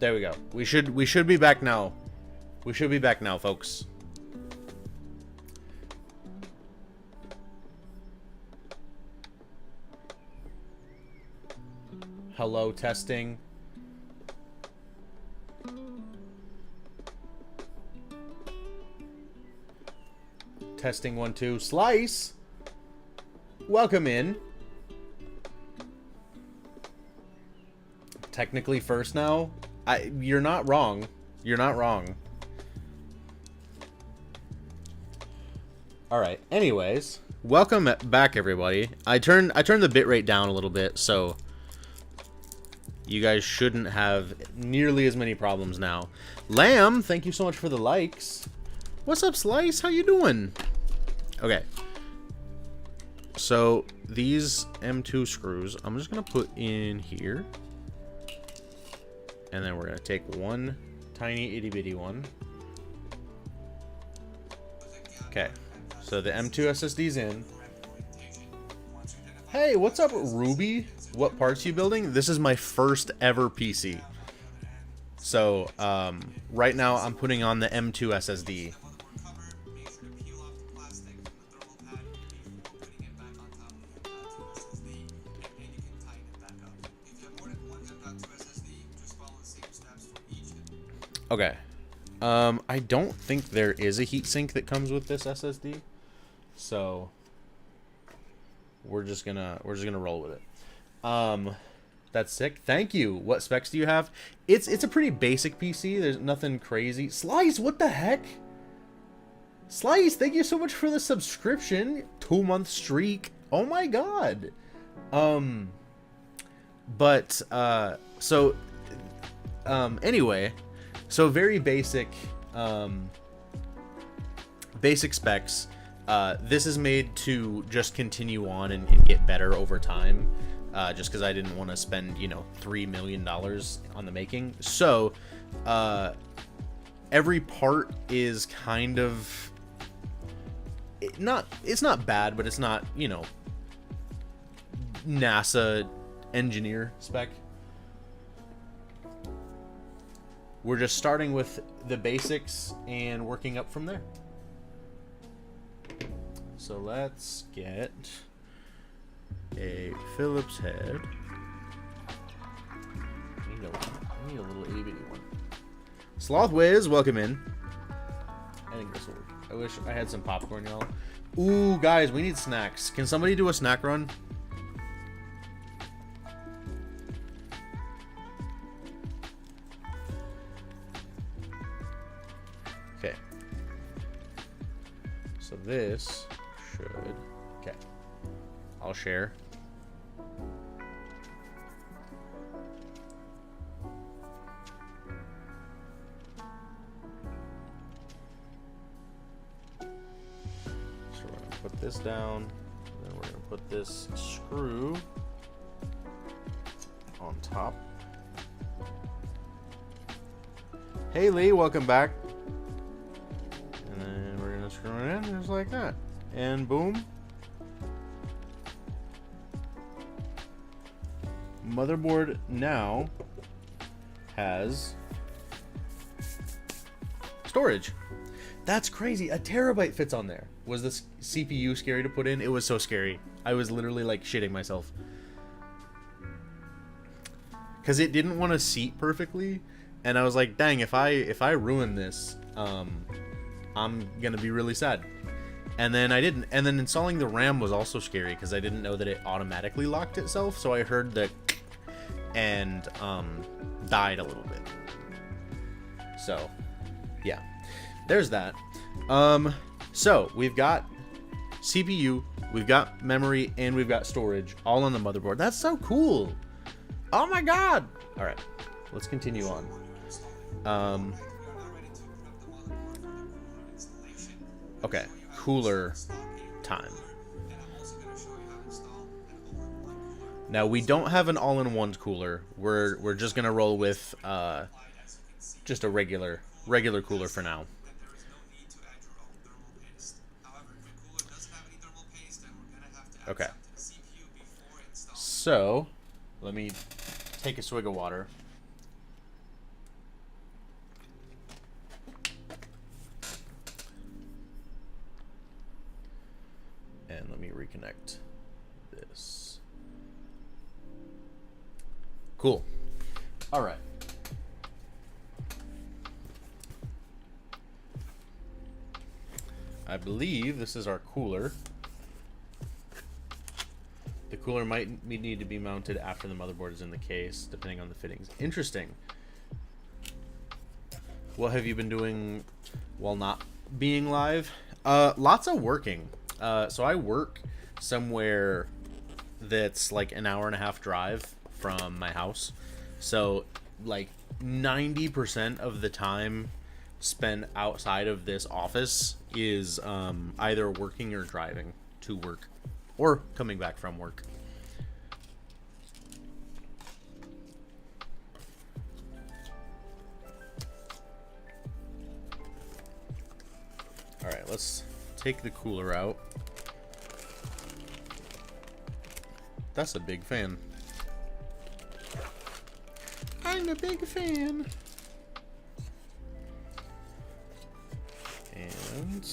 There we go. We should be back now. We should be back now, folks. Hello, testing. Testing 1 2. Slice. Welcome in. Technically first now. You're not wrong. You're not wrong. All right. Anyways, welcome back, everybody. I turned the bitrate down a little bit, so you guys shouldn't have nearly as many problems now. Lamb, thank you so much for the likes. What's up, Slice? How you doing? Okay. So these M2 screws, I'm just gonna put in here. And then we're going to take one tiny itty bitty one. Okay. So the M2 SSD's in. Hey, what's up, Ruby? What parts you building? This is my first ever PC. So, right now I'm putting on the M2 SSD. Okay. I don't think there is a heatsink that comes with this SSD, so we're just gonna roll with it. That's sick. Thank you. What specs do you have? It's a pretty basic PC. There's nothing crazy. Slice, what the heck? Slice, thank you so much for the subscription. 2-month streak. Oh my god. Anyway. So very basic, basic specs. This is made to just continue on and get better over time. Just because I didn't want to spend, you know, $3 million on the making. So, every part is kind of it's not bad, but it's not, you know, NASA engineer spec. We're just starting with the basics and working up from there. So let's get a Phillips head. I need a little itty bitty one. Slothwiz, welcome in. I think this will work. I wish I had some popcorn, y'all. Ooh, guys, we need snacks. Can somebody do a snack run? Okay. So this should... Okay. I'll share. So we're going to put this down. And then we're going to put this screw on top. Hey Lee, welcome back. And then we're going to screw it in just like that. And boom. Motherboard now has storage. That's crazy. A terabyte fits on there. Was this CPU scary to put in? It was so scary. I was literally like shitting myself. Cause it didn't want to seat perfectly. And I was like, dang, if I ruin this, I'm gonna be really sad. And then I didn't. And then installing the RAM was also scary because I didn't know that it automatically locked itself. So I heard the and died a little bit. So yeah, there's that. So we've got CPU, we've got memory, and we've got storage all on the motherboard. That's so cool. Oh my god. All right, let's continue on. Okay, cooler time. Now we don't have an all-in-one cooler. We're just gonna roll with just a regular cooler for now. Okay. So let me take a swig of water. reconnect this. Cool. All right. I believe this is our cooler. The cooler might need to be mounted after the motherboard is in the case, depending on the fittings. Interesting. What have you been doing while not being live? Lots of working. So I work somewhere that's like an hour and a half drive from my house. So like 90% of the time spent outside of this office is either working or driving to work or coming back from work. All right, let's take the cooler out. That's a big fan. I'm a big fan. And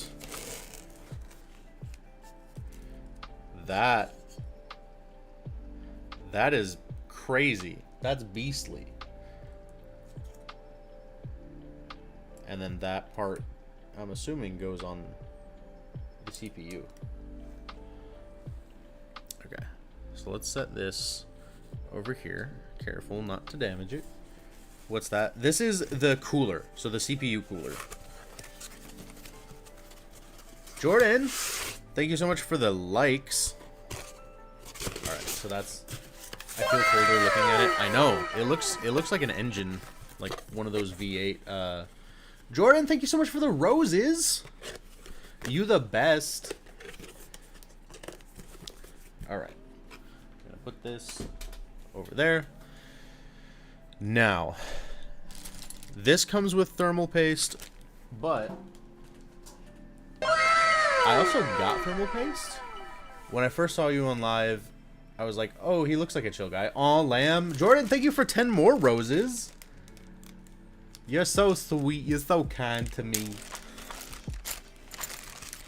that is crazy. That's beastly. And then that part, I'm assuming, goes on the CPU. Okay, so let's set this over here. Careful not to damage it. What's that? This is the cooler, so the CPU cooler. Jordan, thank you so much for the likes. All right, so that's. I feel colder looking at it. I know it looks like an engine, like one of those V8. Jordan, thank you so much for the roses. You the best. All right, I'm gonna put this over there. Now, this comes with thermal paste, but I also got thermal paste. When I first saw you on live, I was like, oh, he looks like a chill guy. Aw, lamb. Jordan, thank you for 10 more roses. You're so sweet. You're so kind to me.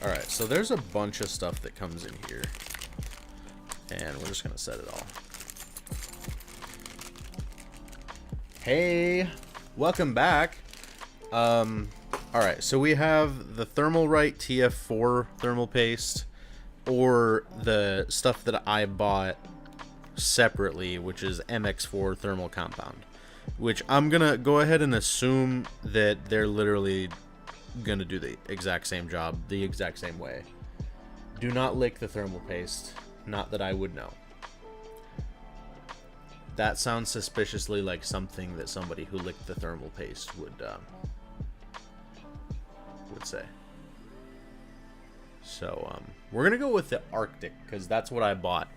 Alright, so there's a bunch of stuff that comes in here. And we're just going to set it all. Hey, welcome back. Alright, so we have the Thermalright TF4 thermal paste, or the stuff that I bought separately, which is MX4 thermal compound, which I'm gonna go ahead and assume that they're literally gonna do the exact same job, the exact same way. Do not lick the thermal paste, not that I would know. That sounds suspiciously like something that somebody who licked the thermal paste would say. So we're gonna go with the Arctic, because that's what I bought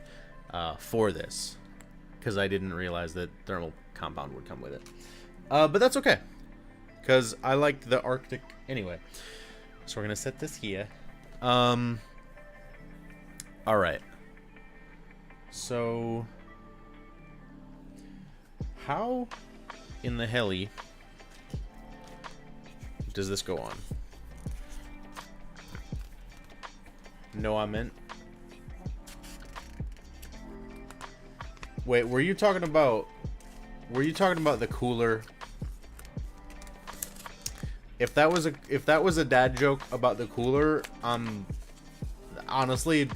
for this, because I didn't realize that thermal compound would come with it, but that's okay, because I like the Arctic anyway. So we're gonna set this here. All right, so how in the heli does this go on? No, I meant. Wait, were you talking about the cooler? If that was a dad joke about the cooler, honestly,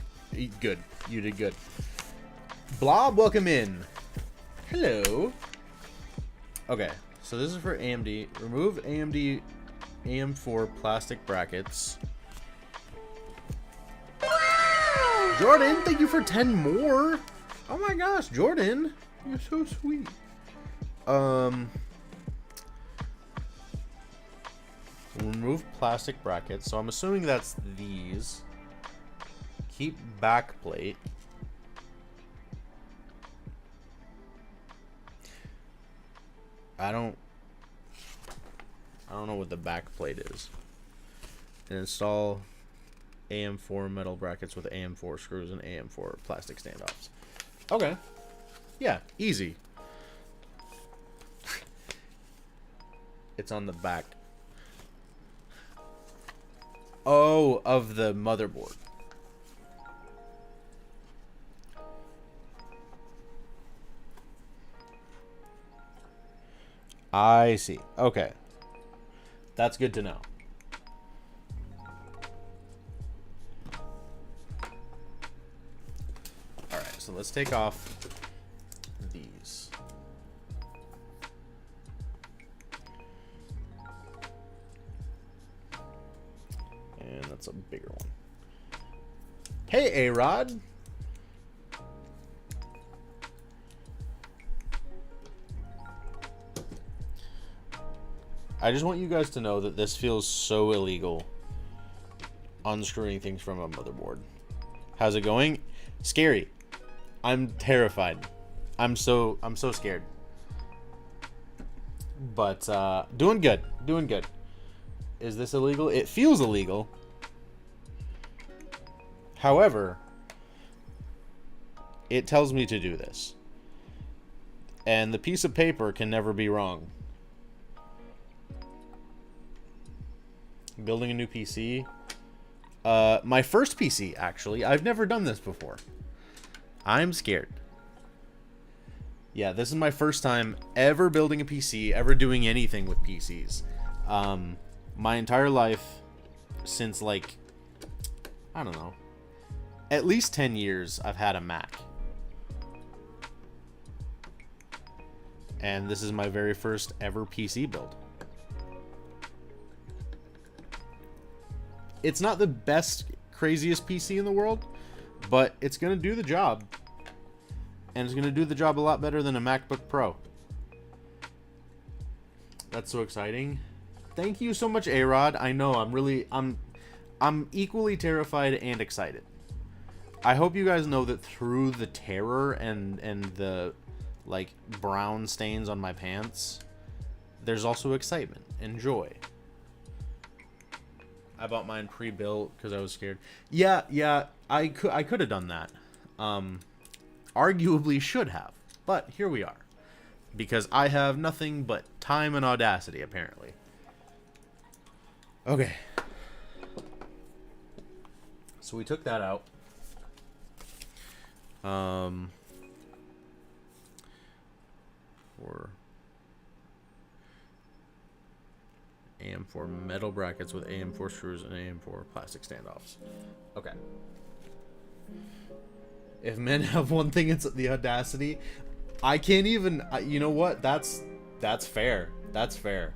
good. You did good. Blob, welcome in. Hello. Okay, so this is for AMD. Remove AMD AM4 plastic brackets. Jordan, thank you for 10 more. Oh my gosh, Jordan, you're so sweet. Remove plastic brackets. So I'm assuming that's these. Keep back plate. I don't know what the back plate is. And install AM4 metal brackets with AM4 screws and AM4 plastic standoffs. Okay. Yeah, easy. It's on the back. Oh, of the motherboard. I see. Okay. That's good to know. Alright, so let's take off these. And that's a bigger one. Hey, A-Rod! I just want you guys to know that this feels so illegal. Unscrewing things from a motherboard. How's it going? Scary. I'm terrified. I'm so scared. But doing good. Doing good. Is this illegal? It feels illegal. However, it tells me to do this. And the piece of paper can never be wrong. Building a new PC. My first PC, actually. I've never done this before. I'm scared. Yeah, this is my first time ever building a PC, ever doing anything with PCs. My entire life, since like, I don't know, at least 10 years, I've had a Mac. And this is my very first ever PC build. It's not the best, craziest PC in the world, but it's going to do the job. And it's going to do the job a lot better than a MacBook Pro. That's so exciting. Thank you so much, A-Rod. I know, I'm equally terrified and excited. I hope you guys know that through the terror and the, like, brown stains on my pants, there's also excitement and joy. I bought mine pre-built because I was scared. Yeah, I could have done that. Arguably should have, but here we are. Because I have nothing but time and audacity, apparently. Okay. So we took that out. For AM4 metal brackets with AM4 screws and AM4 plastic standoffs. Okay. If men have one thing, it's the audacity. I can't even. You know what? That's fair. That's fair.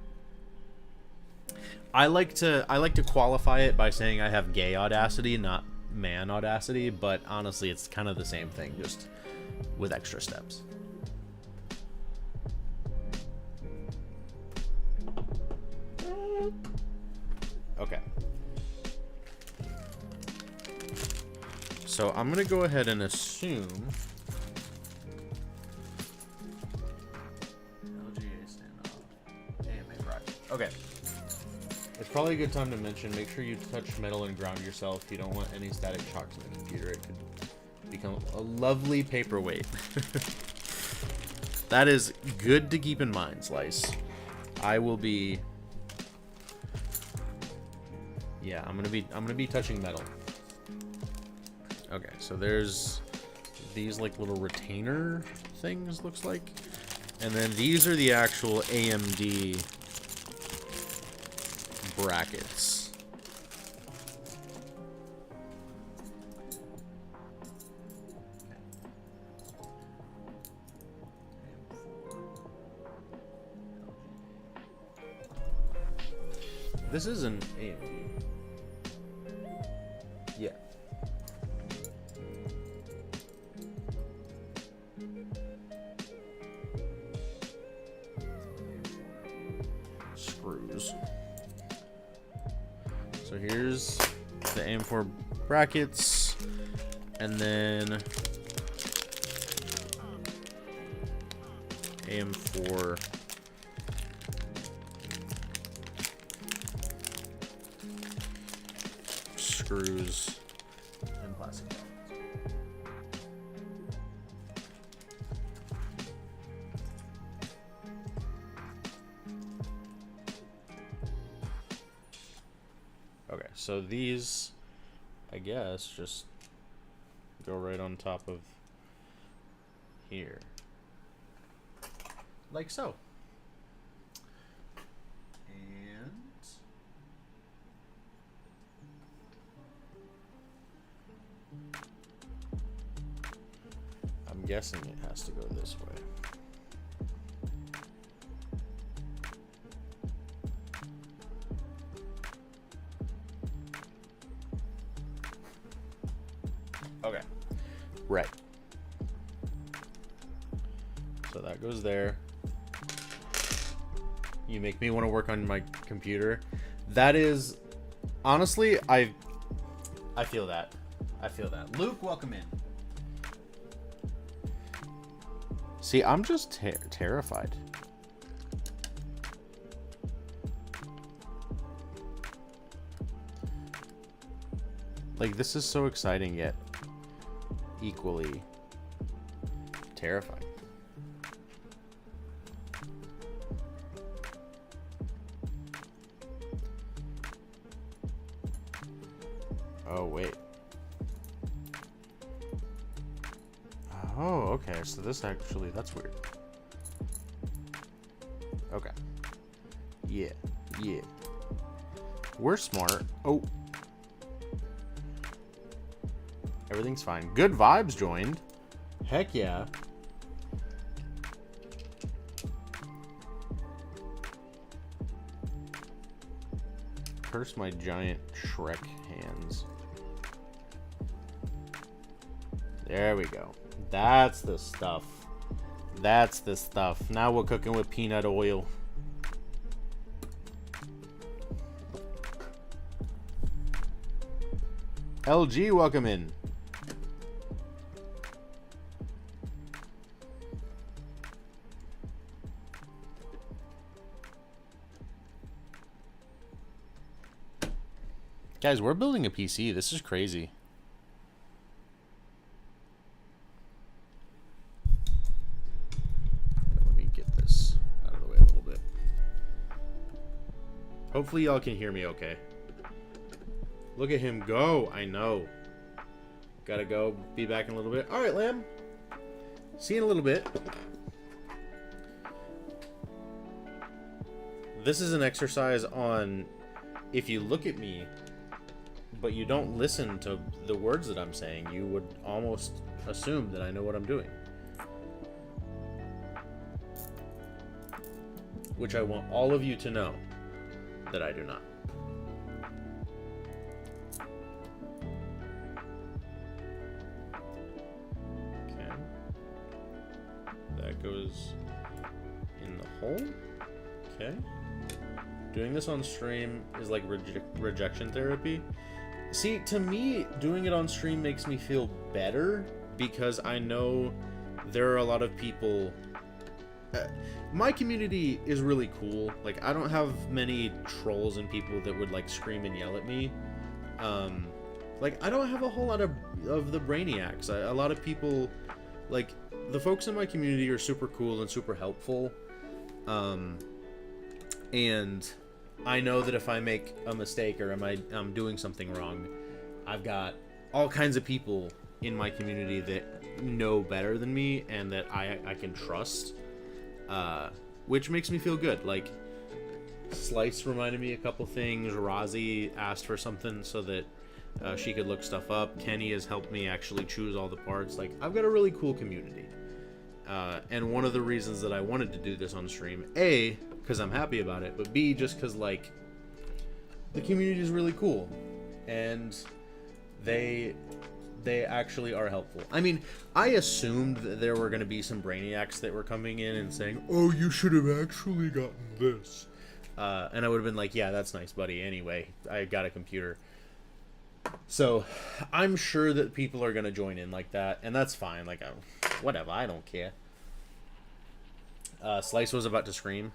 I like to qualify it by saying I have gay audacity, not man audacity. But honestly, it's kind of the same thing, just with extra steps. Okay. So I'm gonna go ahead and assume LGA standoff. AMA bracket. Okay. It's probably a good time to mention, make sure you touch metal and ground yourself. You don't want any static shocks in the computer. It could become a lovely paperweight. That is good to keep in mind, Slice. I will be. Yeah, I'm gonna be touching metal. Okay, so there's these like little retainer things, looks like, and then these are the actual AMD brackets. This is an AMD. Yeah. Screws. So here's the AM4 brackets, and then AM4 screws and plastic bags. Okay, so these, I guess, just go right on top of here. Like so. guessing it has to go this way. Okay. Right. So that goes there. You make me want to work on my computer. That is, honestly, I feel that. I feel that. Luke, welcome in. See, I'm just terrified. Like, this is so exciting yet equally terrifying. Oh, wait. Oh, okay. So this actually, that's weird. Okay. Yeah. Yeah. We're smart. Oh. Everything's fine. Good Vibes joined. Heck yeah. Curse my giant Shrek hands. There we go. That's the stuff. That's the stuff. Now we're cooking with peanut oil. LG, welcome in. Guys, we're building a PC. This is crazy. Let me get this out of the way a little bit. Hopefully y'all can hear me okay. Look at him go. I know. Gotta go. Be back in a little bit. All right, Lamb. See you in a little bit. This is an exercise on if you look at me but you don't listen to the words that I'm saying, you would almost assume that I know what I'm doing. Which I want all of you to know that I do not. Okay. That goes in the hole. Okay. Doing this on stream is like rejection therapy. See, to me, doing it on stream makes me feel better because I know there are a lot of people. My community is really cool. Like, I don't have many trolls and people that would like scream and yell at me. Like, I don't have a whole lot of the brainiacs. A lot of people, like, the folks in my community are super cool and super helpful. And I know that if I make a mistake or I'm doing something wrong, I've got all kinds of people in my community that know better than me and that I can trust, which makes me feel good. Like, Slice reminded me a couple things. Rozzy asked for something so that she could look stuff up. Kenny has helped me actually choose all the parts. Like, I've got a really cool community. And one of the reasons that I wanted to do this on stream, A, because I'm happy about it, but B, just because, like, the community is really cool, and they actually are helpful. I mean, I assumed that there were going to be some brainiacs that were coming in and saying, oh, you should have actually gotten this. And I would have been like, yeah, that's nice, buddy. Anyway, I got a computer. So, I'm sure that people are going to join in like that, and that's fine. Like, whatever, I don't care. Slice was about to scream.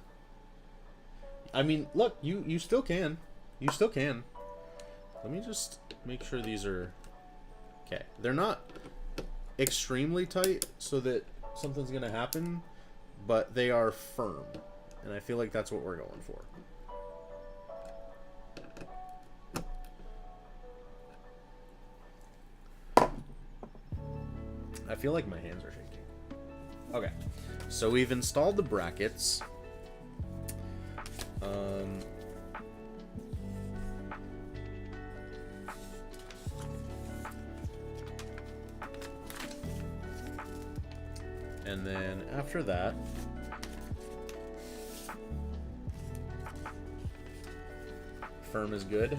I mean, look, you still can. You still can. Let me just make sure these are... Okay. They're not extremely tight so that something's going to happen, but they are firm. And I feel like that's what we're going for. I feel like my hands are shaking. Okay. So we've installed the brackets. And then after that, firm is good.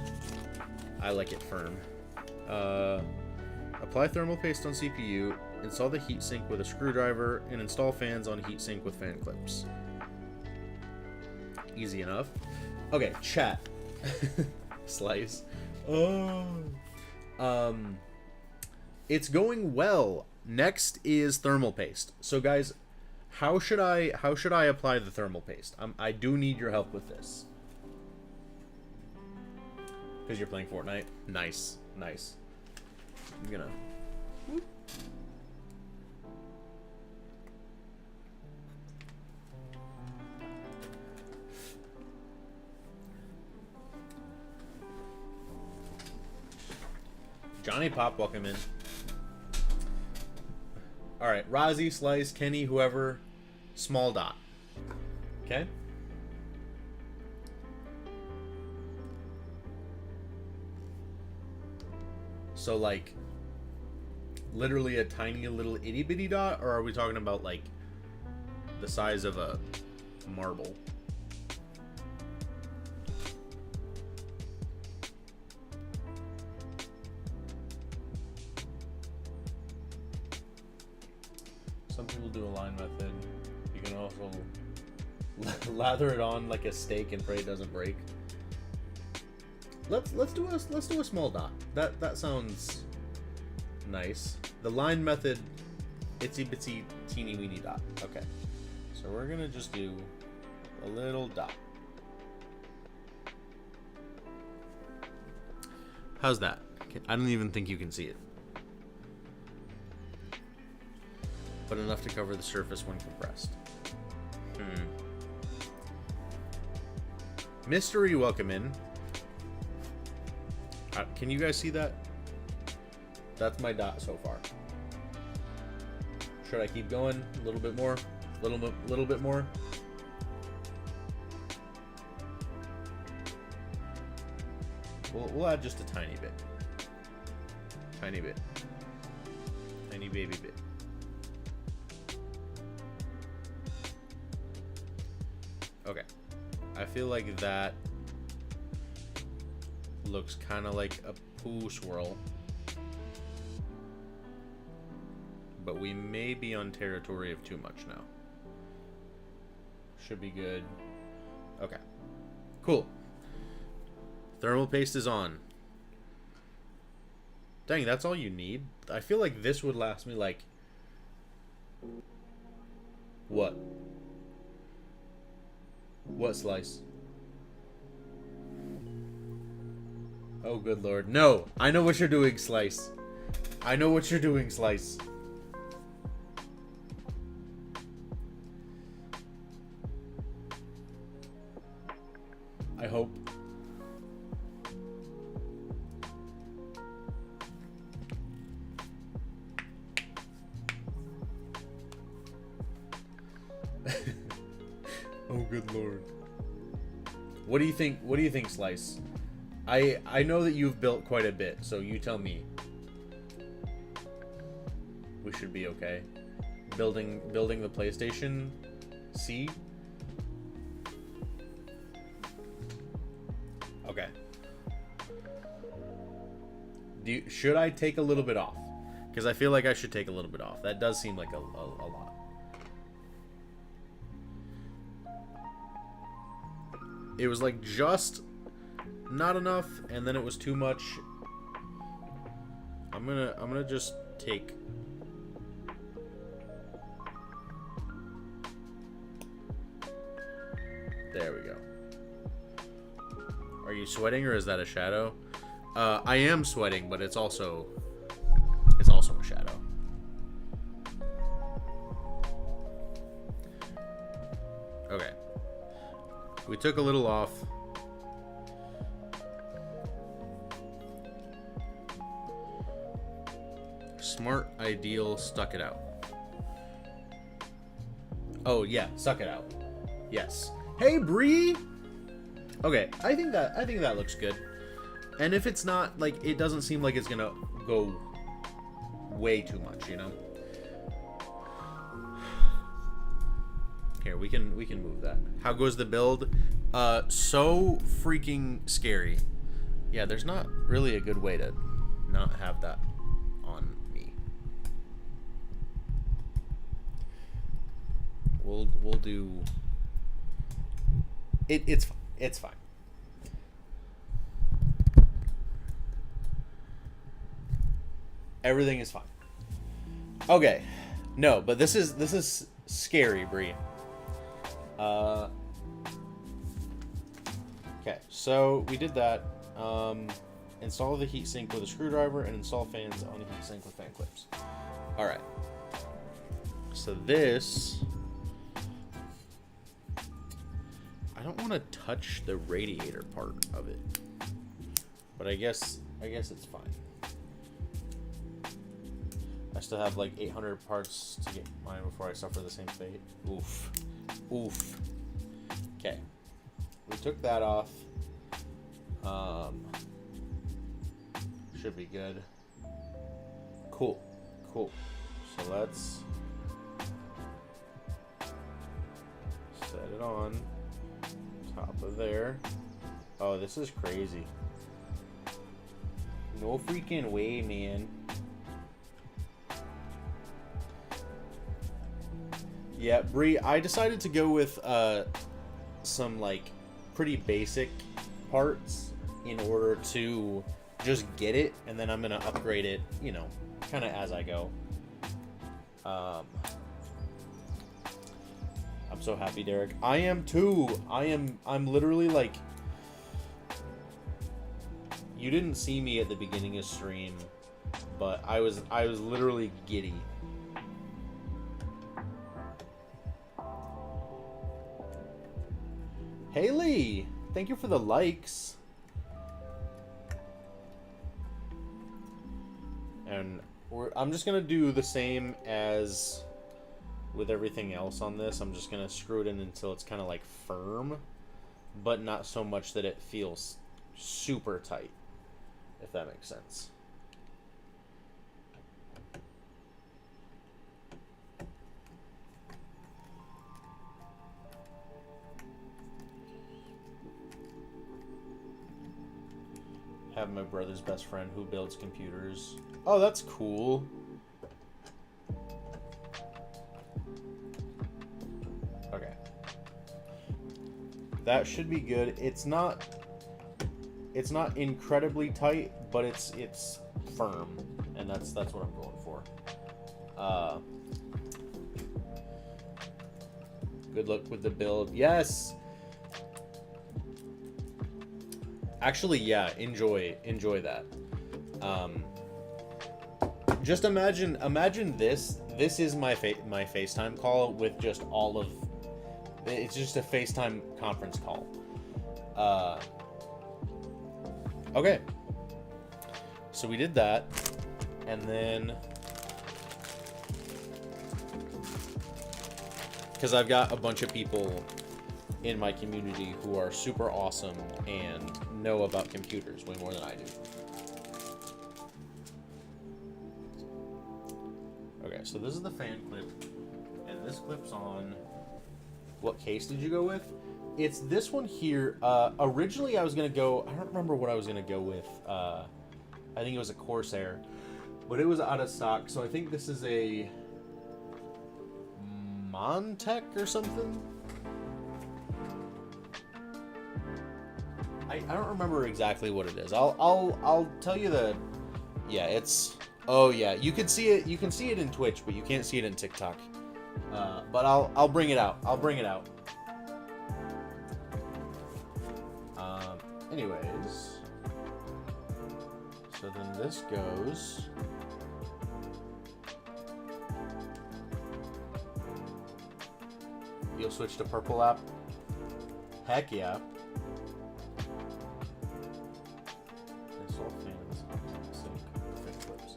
I like it firm. Apply thermal paste on CPU, install the heatsink with a screwdriver, and install fans on heatsink with fan clips. Easy enough. Okay, chat. Slice. Oh. It's going well. Next is thermal paste. So guys, how should I apply the thermal paste? I do need your help with this. Because you're playing Fortnite. Nice, nice. I'm gonna. Whoop. Johnny Pop, welcome in. All right, Rozzy, Slice, Kenny, whoever, small dot. Okay. So like, literally a tiny little itty bitty dot, or are we talking about like the size of a marble? Some people do a line method. You can also lather it on like a steak and pray it doesn't break. Let's do a small dot. That sounds nice. The line method, itsy bitsy teeny weeny dot. Okay, so we're gonna just do a little dot. How's that? I don't even think you can see it, but enough to cover the surface when compressed. Mystery, welcome in. Can you guys see that? That's my dot so far. Should I keep going? A little bit more? Little bit more? We'll add just a tiny bit. Tiny bit. Tiny baby bit. Okay. I feel like that looks kind of like a poo swirl, but we may be on territory of too much now. Should be good. Okay, cool. Thermal paste is on. Dang, that's all you need? I feel like this would last me like... What? What, Slice? Oh, good lord. No! I know what you're doing, Slice. I know what you're doing, Slice. I hope. Oh, good lord. What do you think? What do you think, Slice? I know that you've built quite a bit, so you tell me. We should be okay. Building the PlayStation C. Okay. Should I take a little bit off? Because I feel like I should take a little bit off. That does seem like a lot. It was like just not enough, and then it was too much. I'm gonna just take. There we go. Are you sweating, or is that a shadow? I am sweating, but it's also a shadow. Okay. We took a little off. Smart, ideal, stuck it out. Oh yeah, suck it out. Yes. Hey Bree. Okay, I think that looks good. And if it's not, like, it doesn't seem like it's gonna go way too much, you know? Here, we can move that. How goes the build? So freaking scary. Yeah, there's not really a good way to not have that on me. We'll do it. It's fine. Everything is fine. Okay. No, but this is scary, Bree. Okay, so we did that. Install the heatsink with a screwdriver and install fans on the heatsink with fan clips. Alright. So this... I don't want to touch the radiator part of it. But I guess it's fine. I still have like 800 parts to get mine before I suffer the same fate. Oof. Oof. Okay. We took that off. Should be good. Cool. Cool. So let's set it on top of there. Oh, this is crazy. No freaking way, man. Yeah, Bree, I decided to go with some like pretty basic parts in order to just get it, and then I'm gonna upgrade it, you know, kind of as I go. I'm so happy, Derek. I am too. I'm literally like, you didn't see me at the beginning of stream, but I was literally giddy. Haley, thank you for the likes. And I'm just gonna do the same as with everything else on this. I'm just gonna screw it in until it's kind of like firm, but not so much that it feels super tight, if that makes sense. Have my brother's best friend who builds computers. Oh, that's cool. Okay. That should be good. It's not incredibly tight, but it's firm, and that's what I'm going for. Good luck with the build. Yes. Actually, yeah, enjoy that. Just imagine this. This is my FaceTime call with just all of. It's just a FaceTime conference call. Okay. So we did that, and then because I've got a bunch of people in my community who are super awesome and know about computers way more than I do. Okay, so this is the fan clip, and this clips on. What case did you go with? It's this one here. Originally I was gonna go, I don't remember what I was gonna go with. I think it was a Corsair, but it was out of stock, so I think this is a Montec or something. I don't remember exactly what it is. I'll tell you the. Yeah, it's. Oh yeah, you can see it. You can see it in Twitch, but you can't see it in TikTok. But I'll bring it out. I'll bring it out. Anyways, so then this goes. You'll switch to purple app. Heck yeah. Install fans. Sync clips.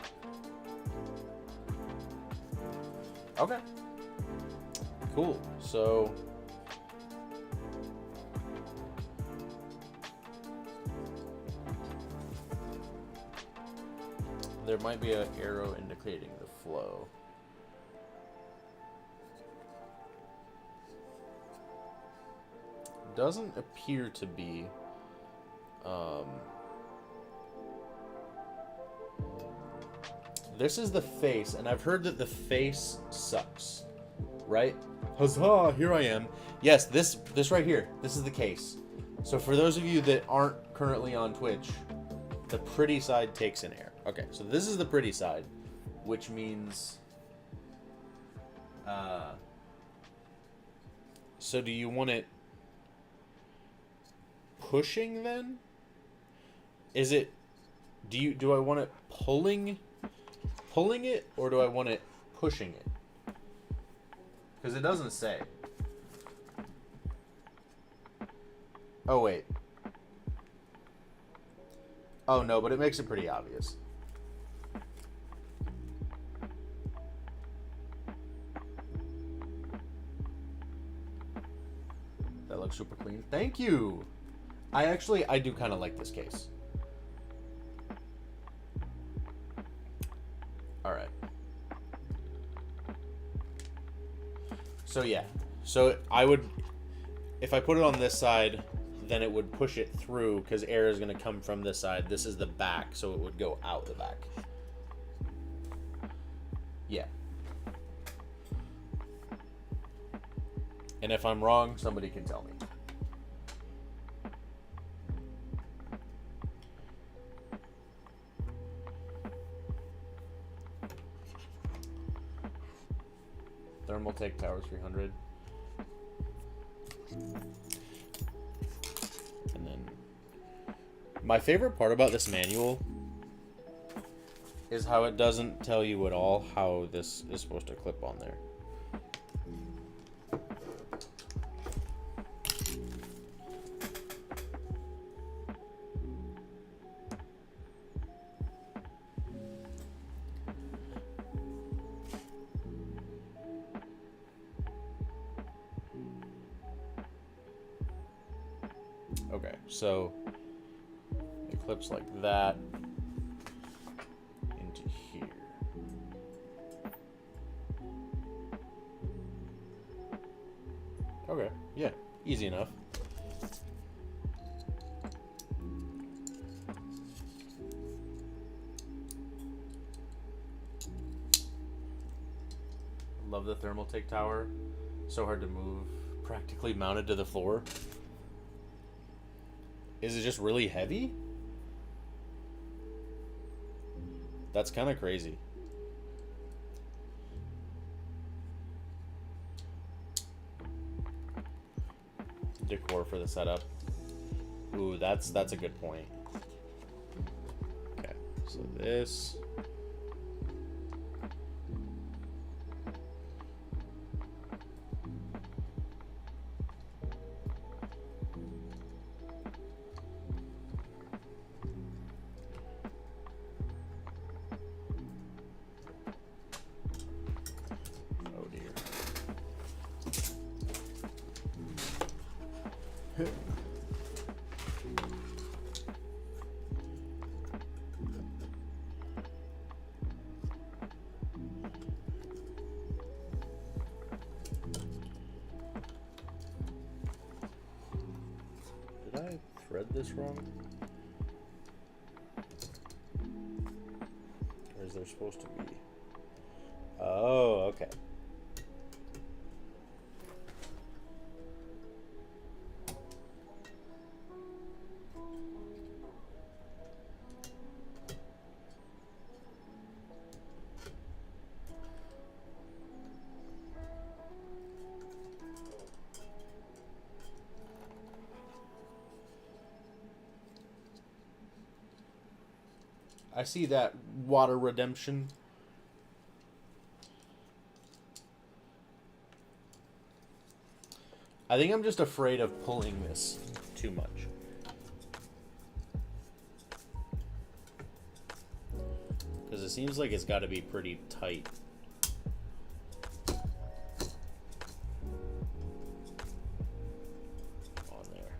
Okay. Cool. So there might be an arrow indicating the flow. doesn't appear to be. This is the face, and I've heard that the face sucks, right? Huzzah, here I am. Yes, this right here, this is the case. So for those of you that aren't currently on Twitch, the pretty side takes an air. Okay, so this is the pretty side, which means... so do you want it pushing then? Is it... Do I want it pulling it, or do I want it pushing it? Because it doesn't say. Oh, wait. Oh, no, but it makes it pretty obvious. That looks super clean. Thank you! I do kind of like this case. Alright. So, yeah. So, I would... If I put it on this side, then it would push it through, because air is going to come from this side. This is the back, so it would go out the back. Yeah. And if I'm wrong, somebody can tell me. Thermal take tower 300. And then my favorite part about this manual is how it doesn't tell you at all how this is supposed to clip on there. Okay, so it clips like that into here. Okay, yeah, easy enough. Love the thermal take tower. So hard to move. Practically mounted to the floor. Is it just really heavy? That's kind of crazy. Decor for the setup. Ooh, that's a good point. Okay, so this. Did I thread this wrong? Or is there supposed to be? Oh, okay. I see that water redemption. I think I'm just afraid of pulling this too much. Because it seems like it's got to be pretty tight. On there.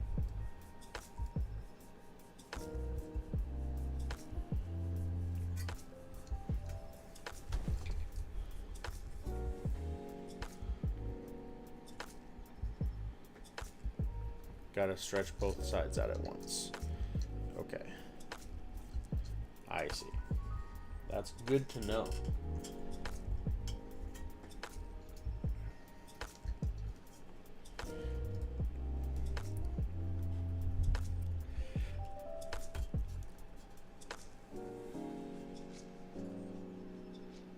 Gotta stretch both sides out at once. Okay. I see. That's good to know.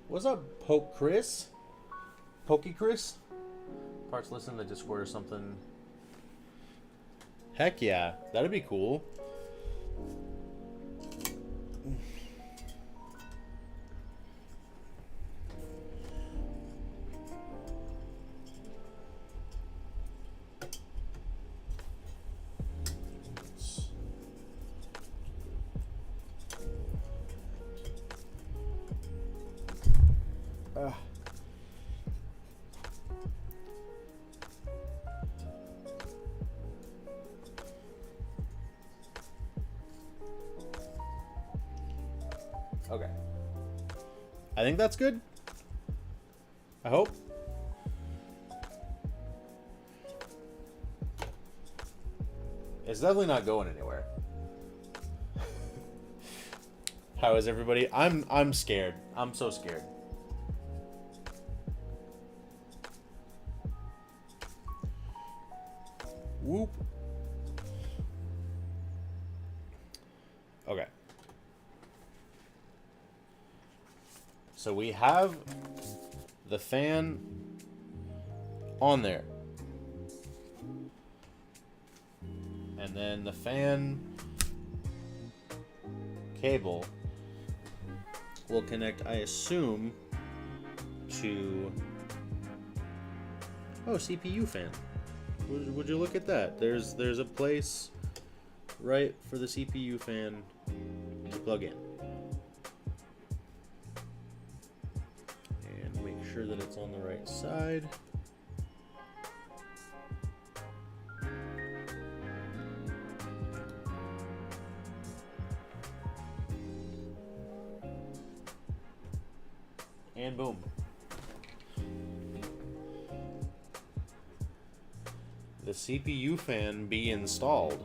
What's up, Poke Chris? Pokey Chris? Parts listen to Discord or something. Heck yeah, that'd be cool. Okay. I think that's good. I hope. It's definitely not going anywhere. How is everybody? I'm scared. I'm so scared. Whoop. Okay. So we have the fan on there. And then the fan cable will connect, I assume, to... Oh, CPU fan. Would you look at that? There's a place right for the CPU fan to plug in. And make sure that it's on the right side. And boom. The CPU fan be installed.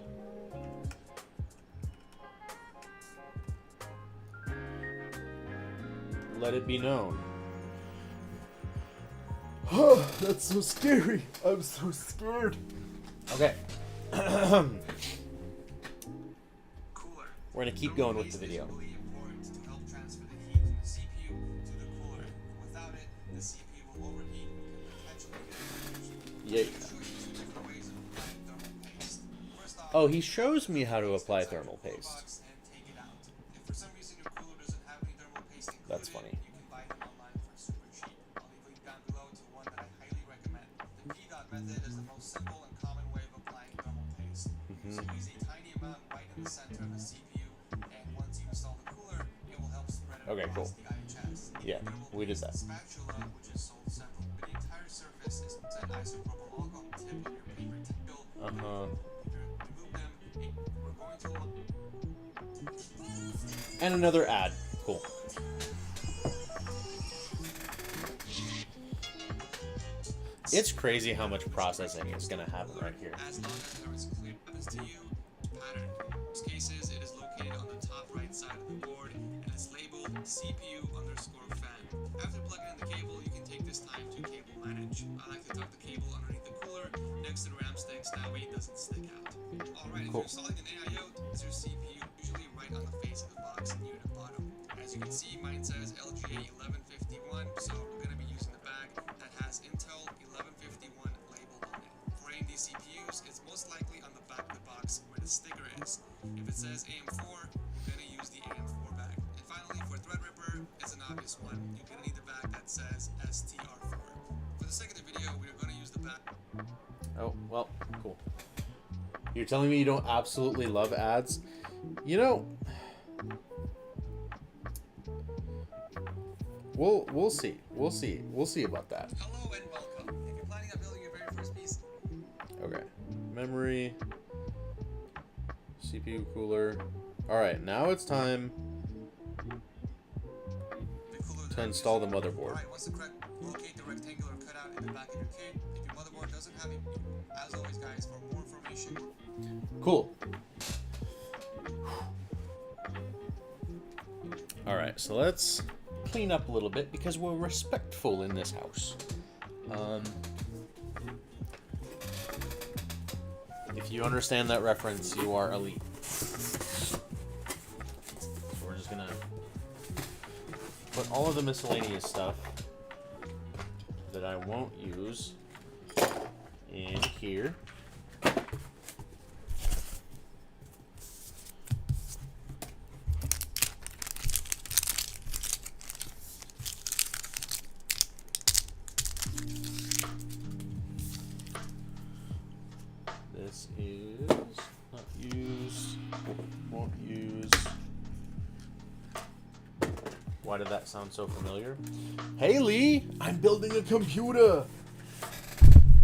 Let it be known. Oh, that's so scary. I'm so scared. Okay. We're gonna keep going with the video. Yeah. Oh, he shows me how to apply thermal paste. That's funny. Okay, cool. Yeah, we did that. And another ad. Cool. It's crazy how much processing is going to happen right here. As long as there is clear happens to you, pattern. In most cases, it is located on the top right side of the board and it's labeled CPU_fan. After plugging in the cable, you can take this time to cable manage. I like to tuck the cable underneath the cooler next to the RAM sticks, that way it doesn't stick out. Alright, cool. If you're installing an AIO, is your CPU usually right on the face of the box near the bottom. As you can see, mine says LGA 1151, so we're going to be using the bag that has Intel 1151 labeled on it. For AMD CPUs, it's most likely on the back of the box where the sticker is. If it says AM4, we're going to use the AM4 bag. And finally, for Threadripper, it's an obvious one. You're going to need the bag that says STR4. For the sake of the video, we are going to use the bag. Oh, well, cool. You're telling me you don't absolutely love ads? You know, we'll see. We'll see about that. Hello and welcome. If you're planning on building your very first piece. Okay. Memory. CPU cooler. Alright, now it's time to install the motherboard. Locate the rectangular cutout in the back of your kit if your motherboard doesn't have it. As always, guys, for more information. Cool. Alright, so let's clean up a little bit because we're respectful in this house. If you understand that reference, you are elite. So we're just gonna put all of the miscellaneous stuff that I won't use in here. This is not used, won't use. Why did that sound so familiar? Hey Lee, I'm building a computer.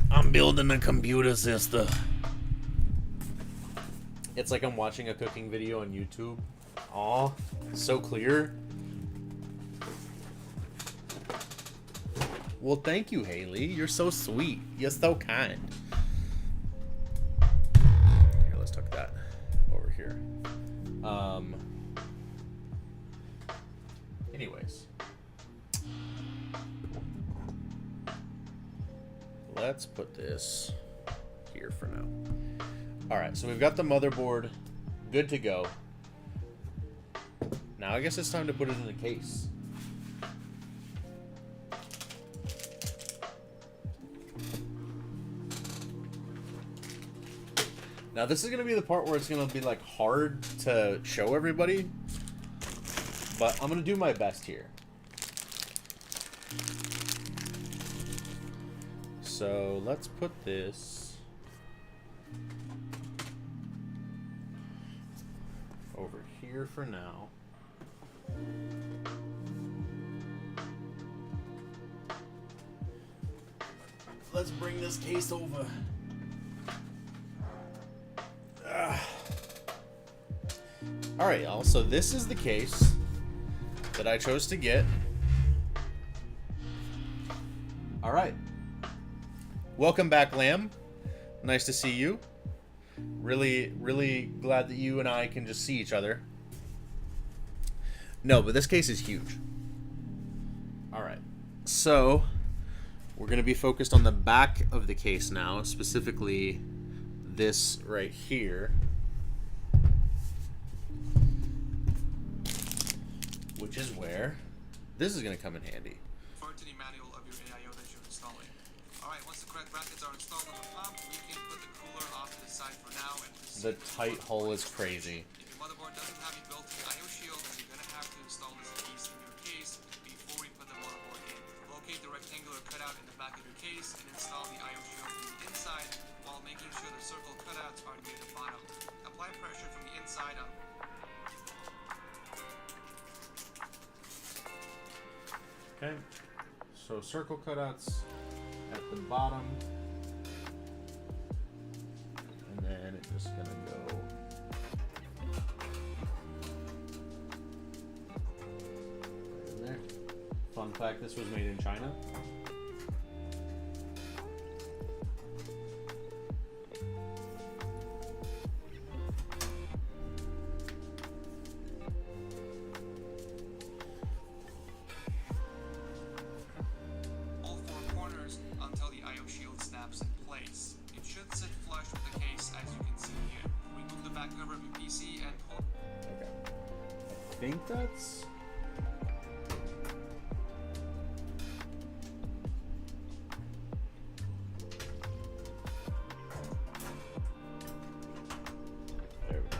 I'm building a computer, sister. It's like I'm watching a cooking video on YouTube. Aw, so clear. Well, thank you, Haley. You're so sweet. You're so kind. Here, let's tuck that over here. Anyways. Let's put this here for now. Alright, so we've got the motherboard good to go. Now I guess it's time to put it in the case. Now this is going to be the part where it's going to be like hard to show everybody. But I'm going to do my best here. So let's put this over here for now. Let's bring this case over. Alright, y'all. So this is the case that I chose to get. Alright. Welcome back, Lamb. Nice to see you. Really glad that you and I can just see each other. No, but this case is huge. Alright. So, we're going to be focused on the back of the case now, specifically this right here. Which is where this is going to come in handy. Refer to the manual of your AIO that you're installing. Alright, once the correct brackets are installed on the pump, we can put the cooler off to the side for now and proceed. The tight hole is crazy. If your motherboard doesn't have a built-in IO shield, then you're going to have to install this piece in your case before we put the motherboard in. Locate the rectangular cutout in the back of your case and install the IO shield from the inside while making sure the circle cutouts are near the bottom. Apply pressure from the inside on. Okay, so circle cutouts at the bottom, and then it's just gonna go right in there. Fun fact, this was made in China. I think that's... There we go.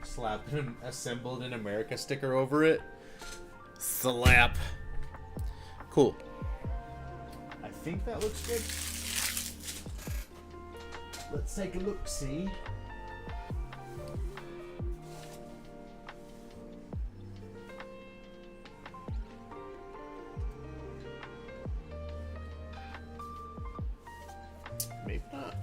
Slapped an assembled in America sticker over it. Slap. Cool. I think that looks good. Let's take a look, see. Maybe not.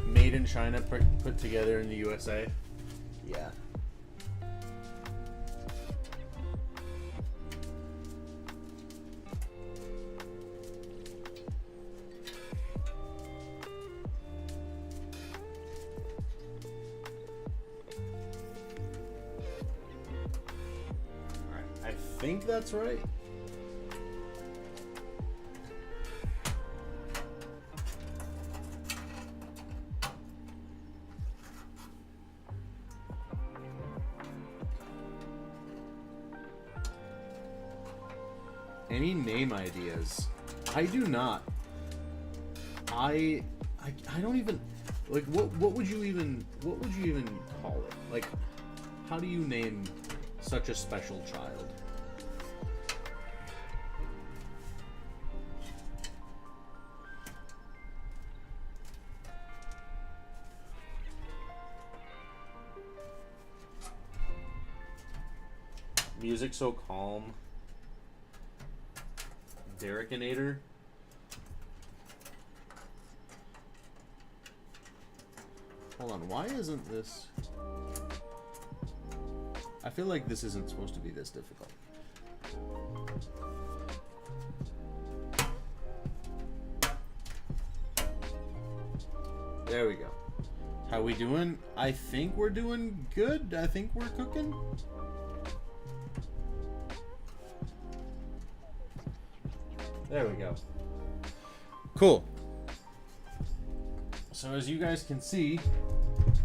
Made in China, put together in the USA. Yeah. I think that's right. Any name ideas? I do not. I don't even like what would you even call it? Like, how do you name such a special child? Music so calm. Derekinator. Hold on, why isn't this? I feel like this isn't supposed to be this difficult. There we go. How we doing? I think we're doing good. I think we're cooking. There we go. Cool. So as you guys can see,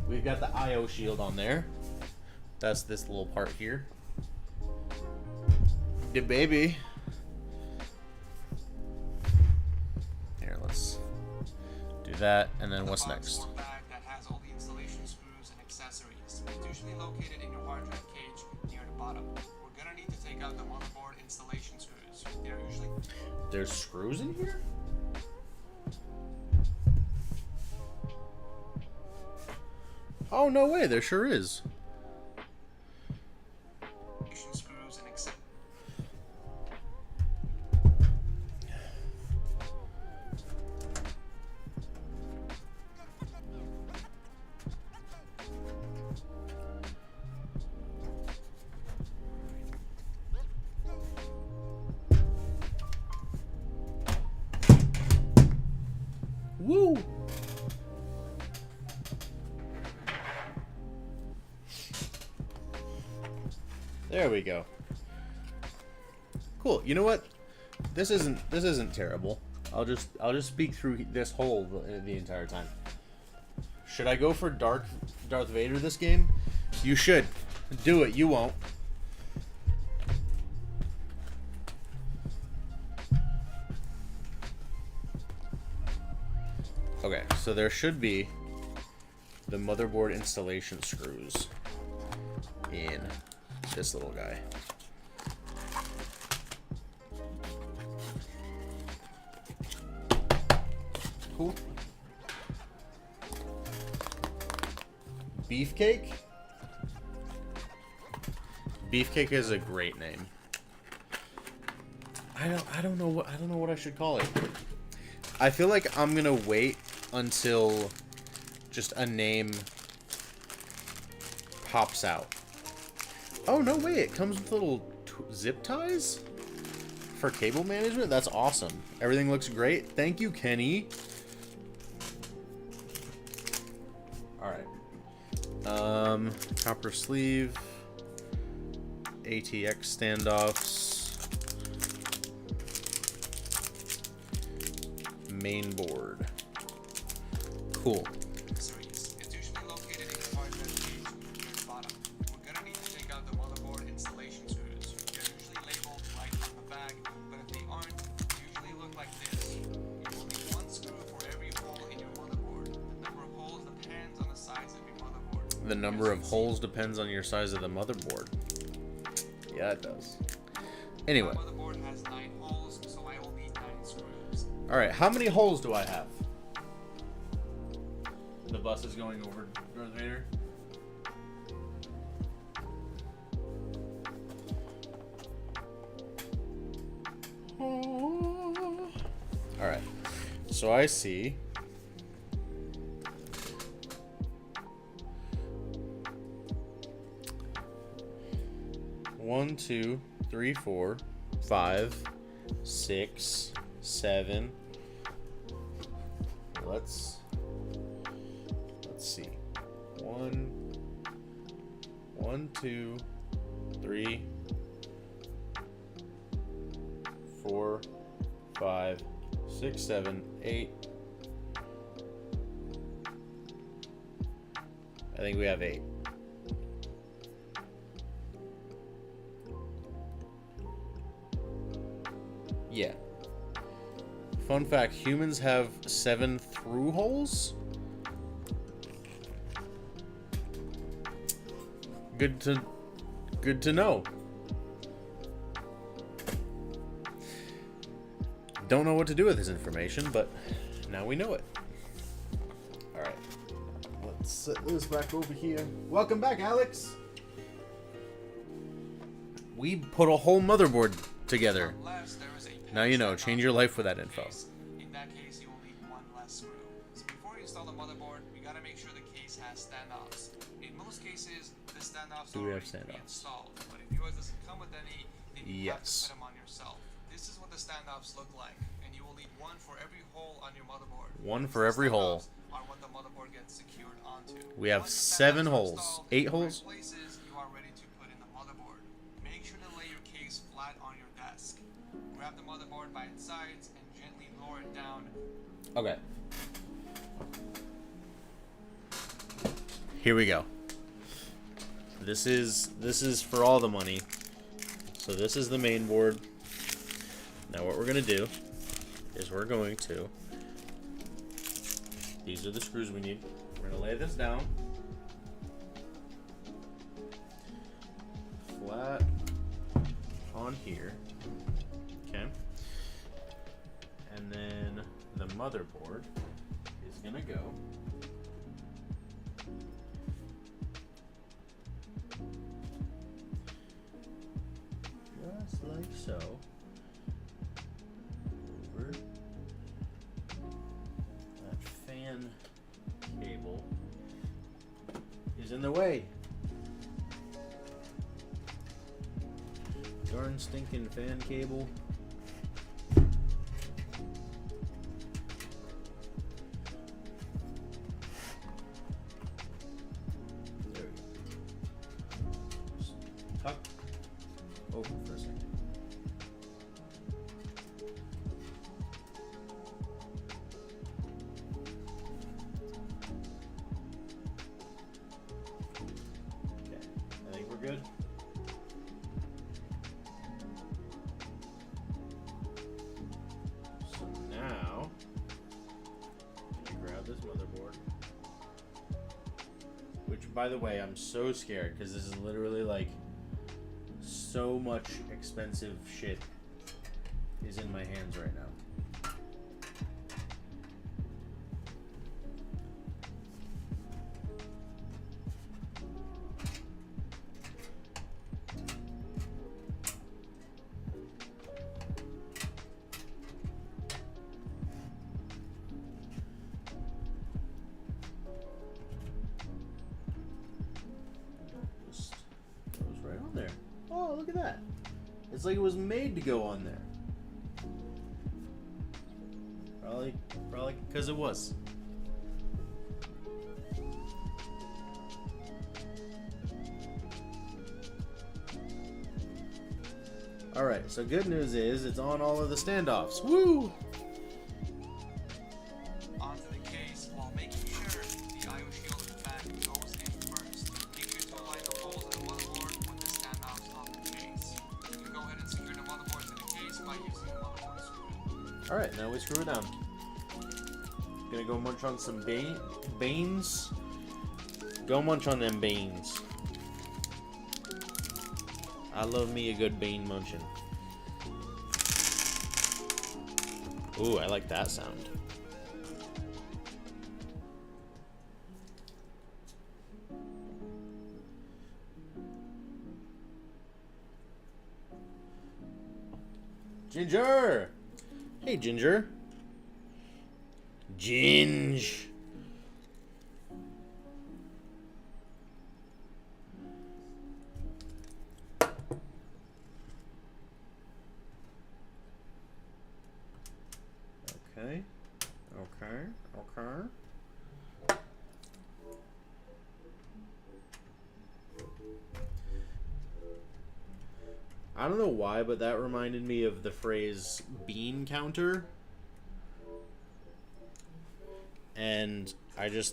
we've got the IO shield on there. That's this little part here. The baby. Here, let's do that, and then what's next? Bag that has all the installation screws and accessories. It's usually located in your hard drive cage near the bottom. We're gonna need to take out the motherboard installation screws. They're usually... There's screws in here? Oh, no way, there sure is. Screws and accessories. Woo! There we go. Cool. You know what? This isn't terrible. I'll just speak through this whole the entire time. Should I go for Darth Vader this game? You should. Do it. You won't. Okay, so there should be the motherboard installation screws in this little guy. Cool. Beefcake? Beefcake is a great name. I don't know what I should call it. I feel like I'm gonna wait until just a name pops out. Oh, no way, it comes with little zip ties for cable management? That's awesome. Everything looks great. Thank you, Kenny. Alright. Copper sleeve. ATX standoffs. Main board. Cool. It's usually located in the hard drive cage near the bottom. We're gonna need to take out the motherboard installation screws. They're usually labeled right on the bag, but if they aren't, they usually look like this. You will need one screw for every hole in your motherboard. The number of holes depends on the size of your motherboard. The number of holes depends on your size of the motherboard. Yeah, it does. Anyway. My motherboard has 9 holes, so I will need 9 screws. Alright, how many holes do I have? The bus is going over Darth Vader. So I see. One, two, three, 4, 5, 6, 7. Let's see. 1, 2, 3, 4, 5, 6, 7, 8. I think we have 8. Yeah. Fun fact, humans have 7 through holes? Good to know. Don't know what to do with this information, but now we know it. Alright. Let's set this back over here. Welcome back, Alex! We put a whole motherboard together. Now you know, change your life with that info. In that case, you will need one less screw. So before you install the motherboard, we gotta make sure the case has standoffs. In most cases, the standoffs are already pre-installed. But if yours doesn't come with any, then you have to put them on yourself. This is what the standoffs look like, and you will need one for every hole on your motherboard. One for every hole. Are what the motherboard gets secured onto. We have 7 holes. 8 holes? Places you are ready to put in the motherboard. Make sure to lay your case flat on your desk. Grab the motherboard by its sides and gently lower it down. Okay. Here we go. This is for all the money. So this is the main board. Now what we're gonna do is we're going to. These are the screws we need. We're gonna lay this down flat on here. Okay. And then the motherboard is gonna go just like so over that fan cable is in the way. Darn stinking fan cable. There we go. Just tuck over for a second. Okay, I think we're good. So now, can you grab this motherboard? Which, by the way, I'm so scared because this is literally like so much expensive shit is in my hands right now. Just goes right on there. Oh, look at that. It's like it was made to go on there. Probably because it was. Alright, so good news is it's on all of the standoffs. Woo! Onto the case while making sure the IO shield in the back goes in first. Make sure to align the holes in the motherboard with the standoffs on the case. You can go ahead and secure the motherboard to the case by using the motherboard screw. Alright, now we screw it down. Gonna go munch on some beans. Go munch on them beans. I love me a good bean munching. Ooh, I like that sound. Ginger! Hey, Ginger. Ginge. Okay. Okay. Okay. I don't know why, but that reminded me of the phrase bean counter. And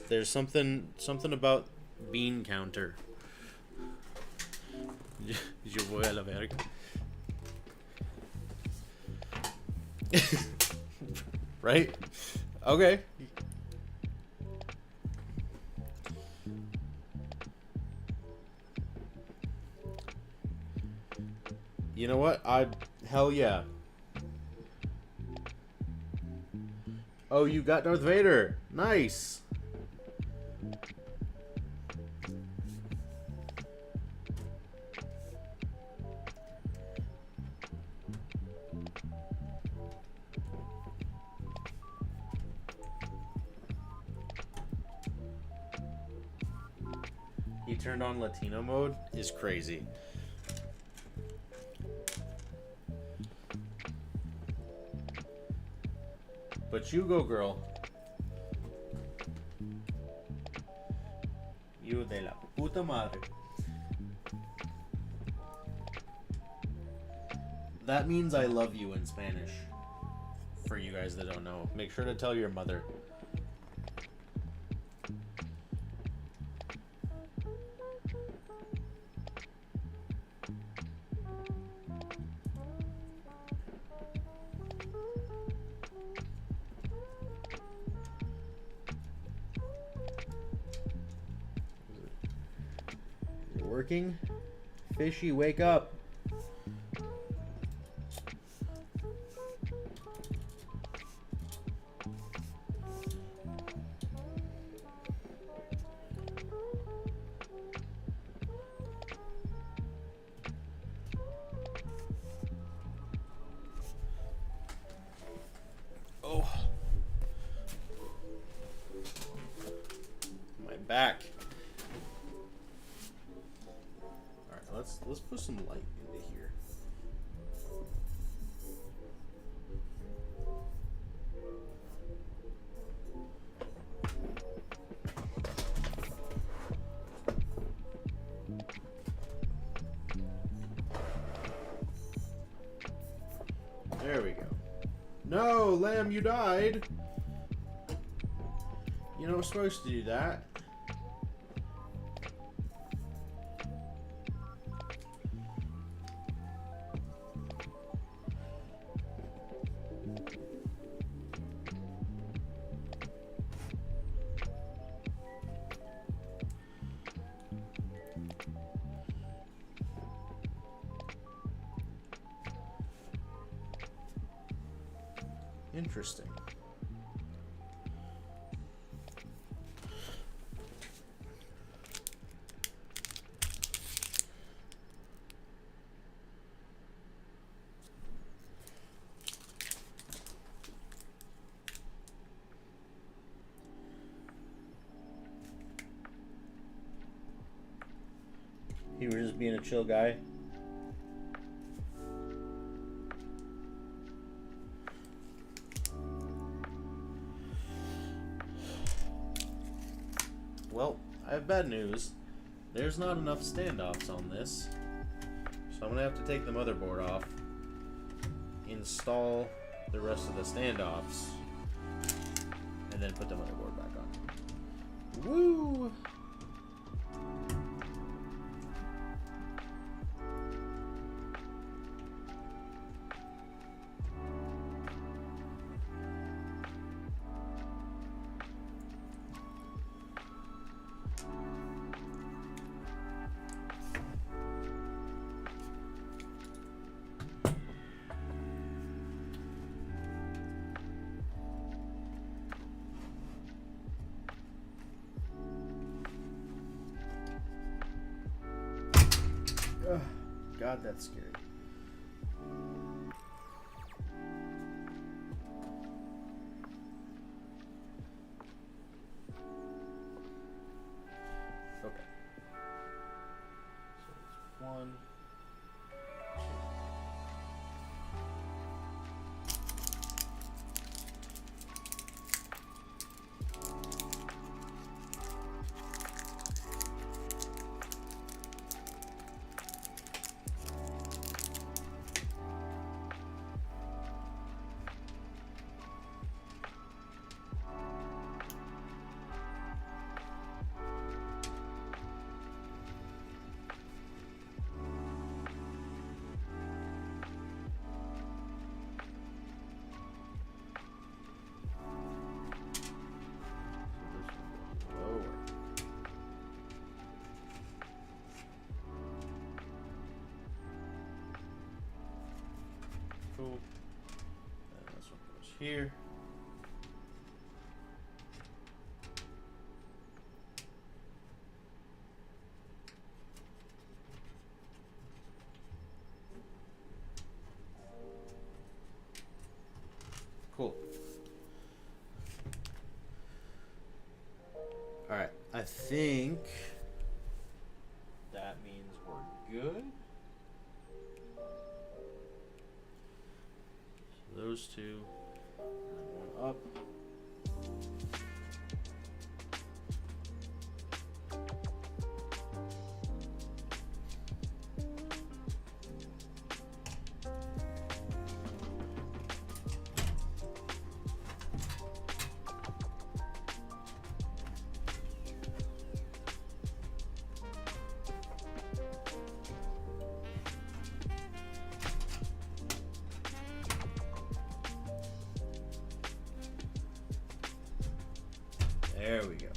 there's something about bean counter. Je voy a la verga. Right? Okay. You know what? Hell yeah. Oh, you got Darth Vader. Nice. He turned on Latino mode is crazy. But you go, girl. You de la puta madre. That means I love you in Spanish. For you guys that don't know, make sure to tell your mother. Is it working? Fishy, wake up. Oh, my back. All right, let's put some light into here. There we go. No, Lamb, you died. You're not supposed to do that. Interesting. He was just being a chill guy. Well, I have bad news. There's not enough standoffs on this. So I'm going to have to take the motherboard off, install the rest of the standoffs, and then put the motherboard back on. Woo! Ugh, God, that's scary. Okay. So it's 1, 2. Cool. And this one goes here. Cool. Alright, I think that means we're good. So those two, and one up. There we go.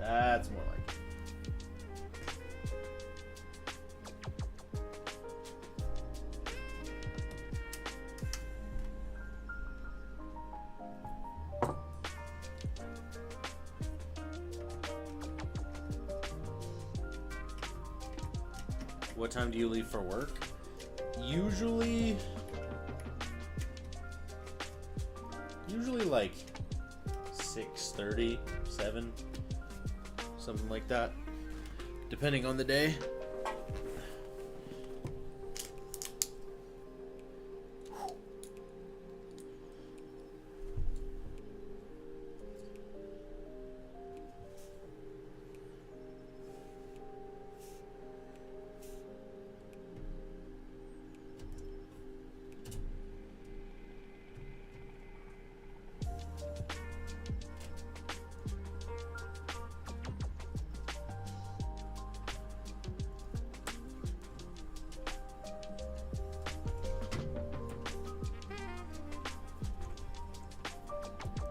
That's more like it. What time do you leave for work? Usually like 6:30, 7, something like that, depending on the day.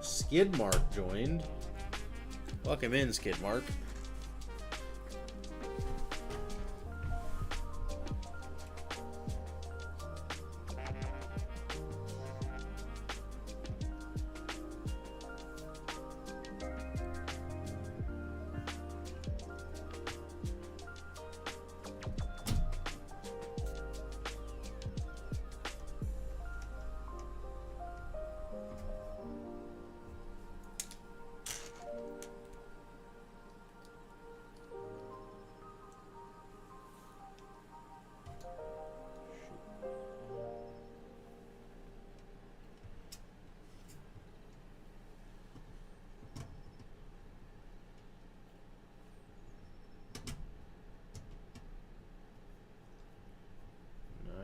Skidmark joined. Welcome in, Skidmark.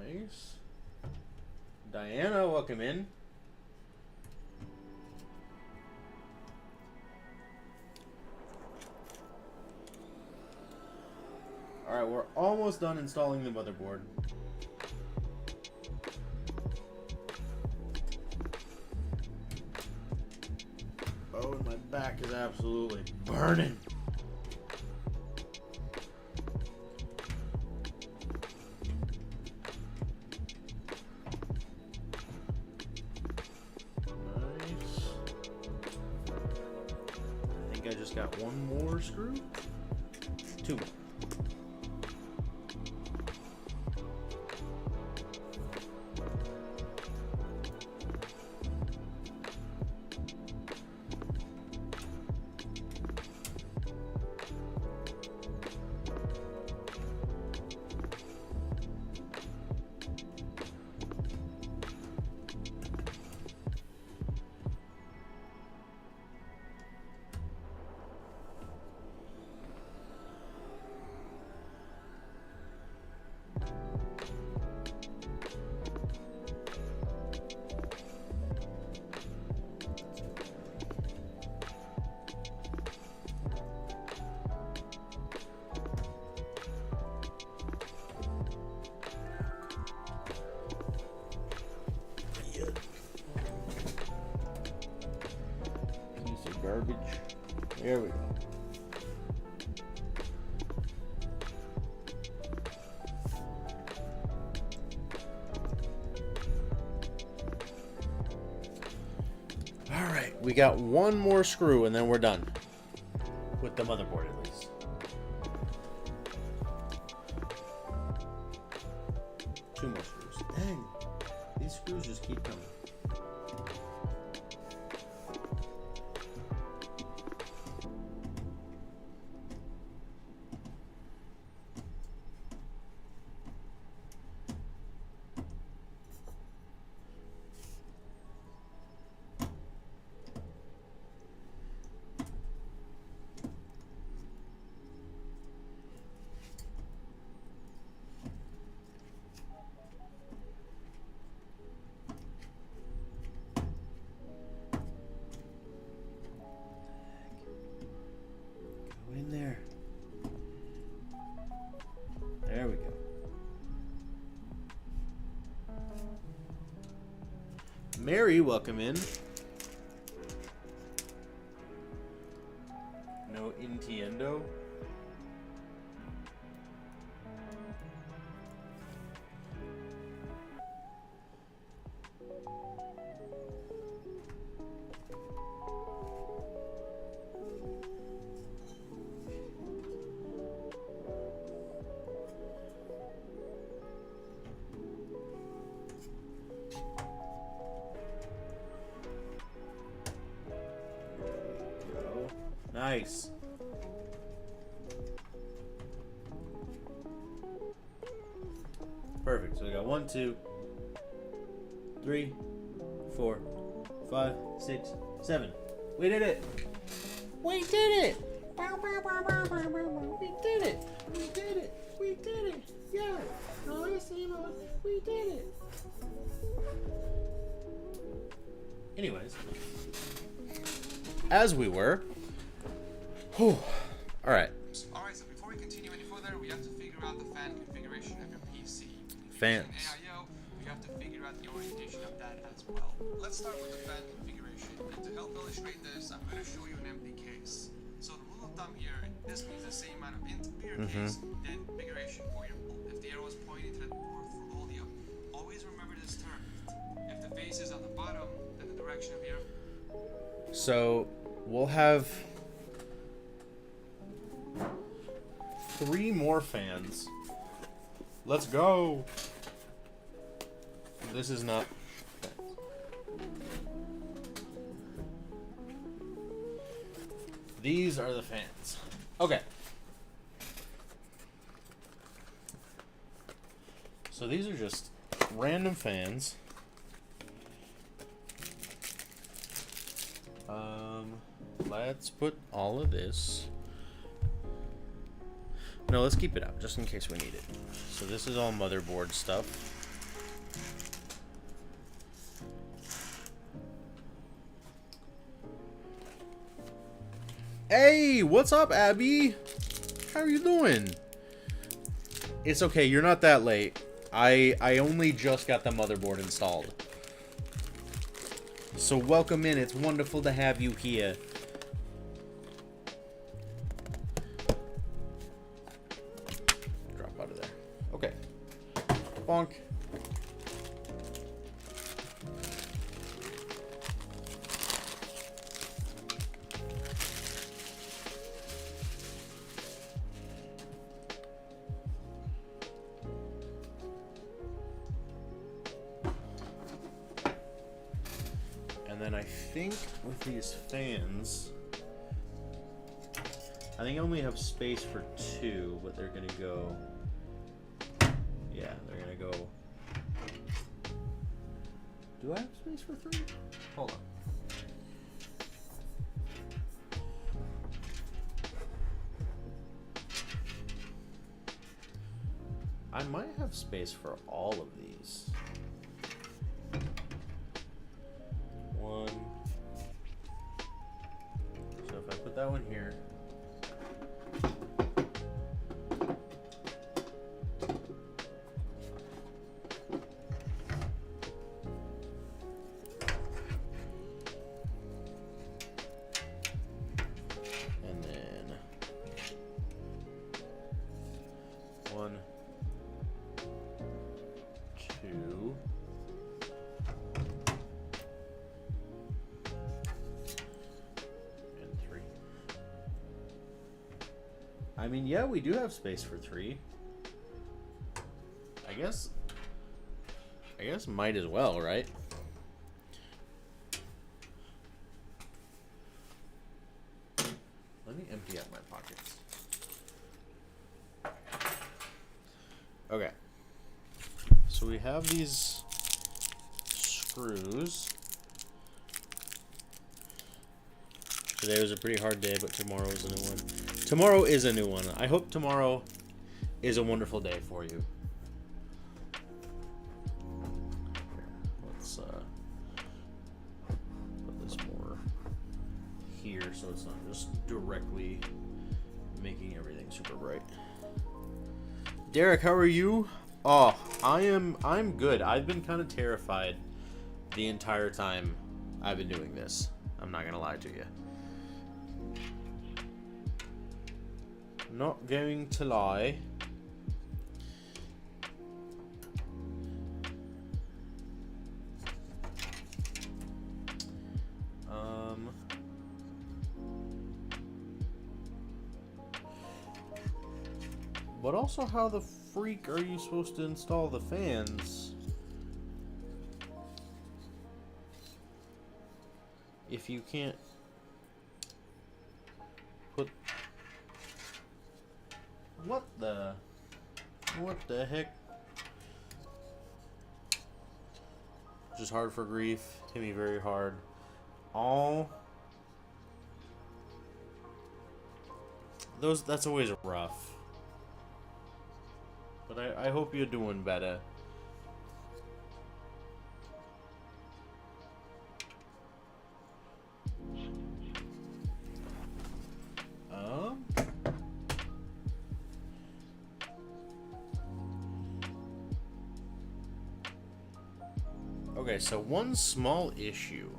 Nice. Diana, welcome in. Alright, we're almost done installing the motherboard. Oh, and my back is absolutely burning. Nice. I think I just got one more screw. 2 more. Here we go. All right, we got one more screw and then we're done with the motherboard at least. Two more screws. Dang, these screws just keep coming. In there. There we go. Mary, welcome in. No Nintendo. Nice. Perfect. So we got 1, 2, 3, 4, 5, 6, 7. We did it. We did it. We did it. We did it. We did it. Yeah. We did it. Anyways, as we were. Whew. All right. Alright, so before we continue any further, we have to figure out the fan configuration of your PC. Fans. In AIO, we have to figure out the orientation of that as well. Let's start with the fan configuration. And to help illustrate this, I'm going to show you an empty case. So the rule of thumb here, this means the same amount of int to your case, then configuration for your bolt. If the arrow is pointing to the port for audio, always remember this term. If the face is on the bottom, then the direction of your... So we'll have 3 more fans. Let's go. This is not. These are the fans. Okay. So these are just random fans. Let's put all of this. No, let's keep it out just in case we need it. So this is all motherboard stuff. Hey, what's up, Abby? How are you doing? It's okay, you're not that late. I only just got the motherboard installed. So welcome in. It's wonderful to have you here. Drop out of there. Okay. Bonk. And then I think with these fans, I think I only have space for 2, but they're gonna go. Yeah, they're gonna go. Do I have space for 3? Hold on. I might have space for all of these. 1. So if I put that one here. I mean, yeah, we do have space for 3. I guess might as well, right? Let me empty out my pockets. Okay. So we have these screws. Today was a pretty hard day, but tomorrow is a new one. Tomorrow is a new one. I hope tomorrow is a wonderful day for you. Let's put this more here so it's not just directly making everything super bright. Derek, how are you? Oh, I'm good. I've been kind of terrified the entire time I've been doing this. I'm not gonna lie to you. Not going to lie. But also, how the freak are you supposed to install the fans if you can't put... What the heck? Just hard for grief. Hit me very hard. That's always rough. But I hope you're doing better. Okay, so one small issue.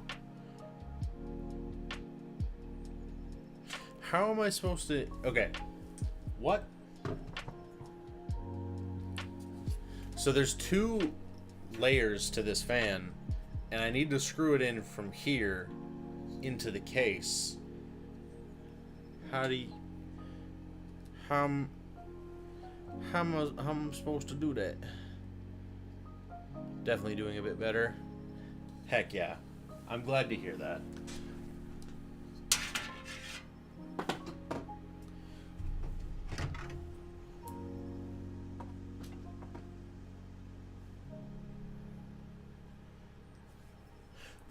How am I supposed to... Okay. What? So there's 2 layers to this fan, and I need to screw it in from here into the case. How am I supposed to do that? Definitely doing a bit better. Heck yeah. I'm glad to hear that.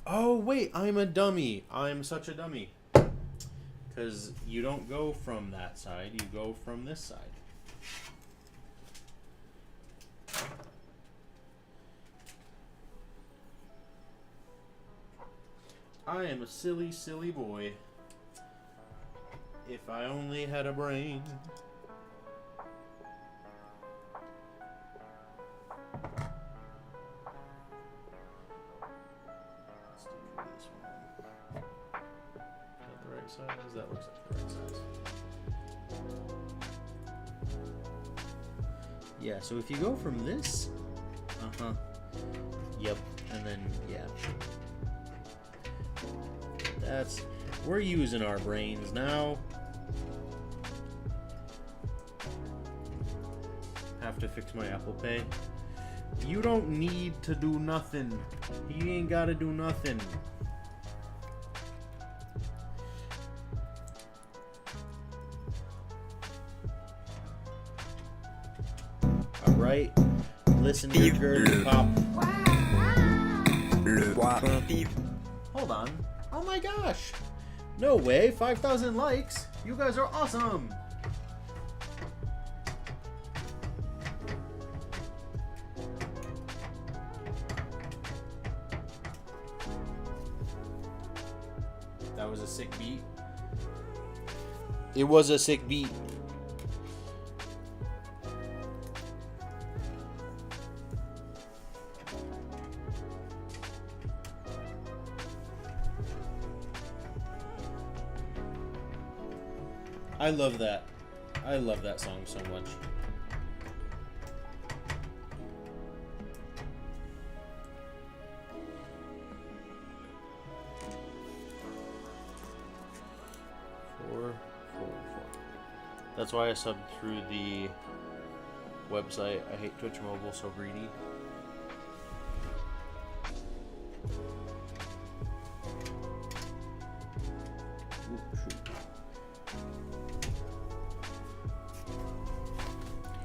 Oh, wait, I'm a dummy. I'm such a dummy. Because you don't go from that side, you go from this side. I am a silly, silly boy. If I only had a brain. Size? That looks like the right size. Yeah, so if you go from this, yep, and then, yeah. We're using our brains now. Have to fix my Apple Pay. You don't need to do nothing. You ain't gotta do nothing. Right? Listen to your girl pop. Hold on. Oh my gosh. No way. 5,000 likes. You guys are awesome. That was a sick beat. It was a sick beat. I love that. I love that song so much. That's why I subbed through the website. I hate Twitch Mobile, so greedy.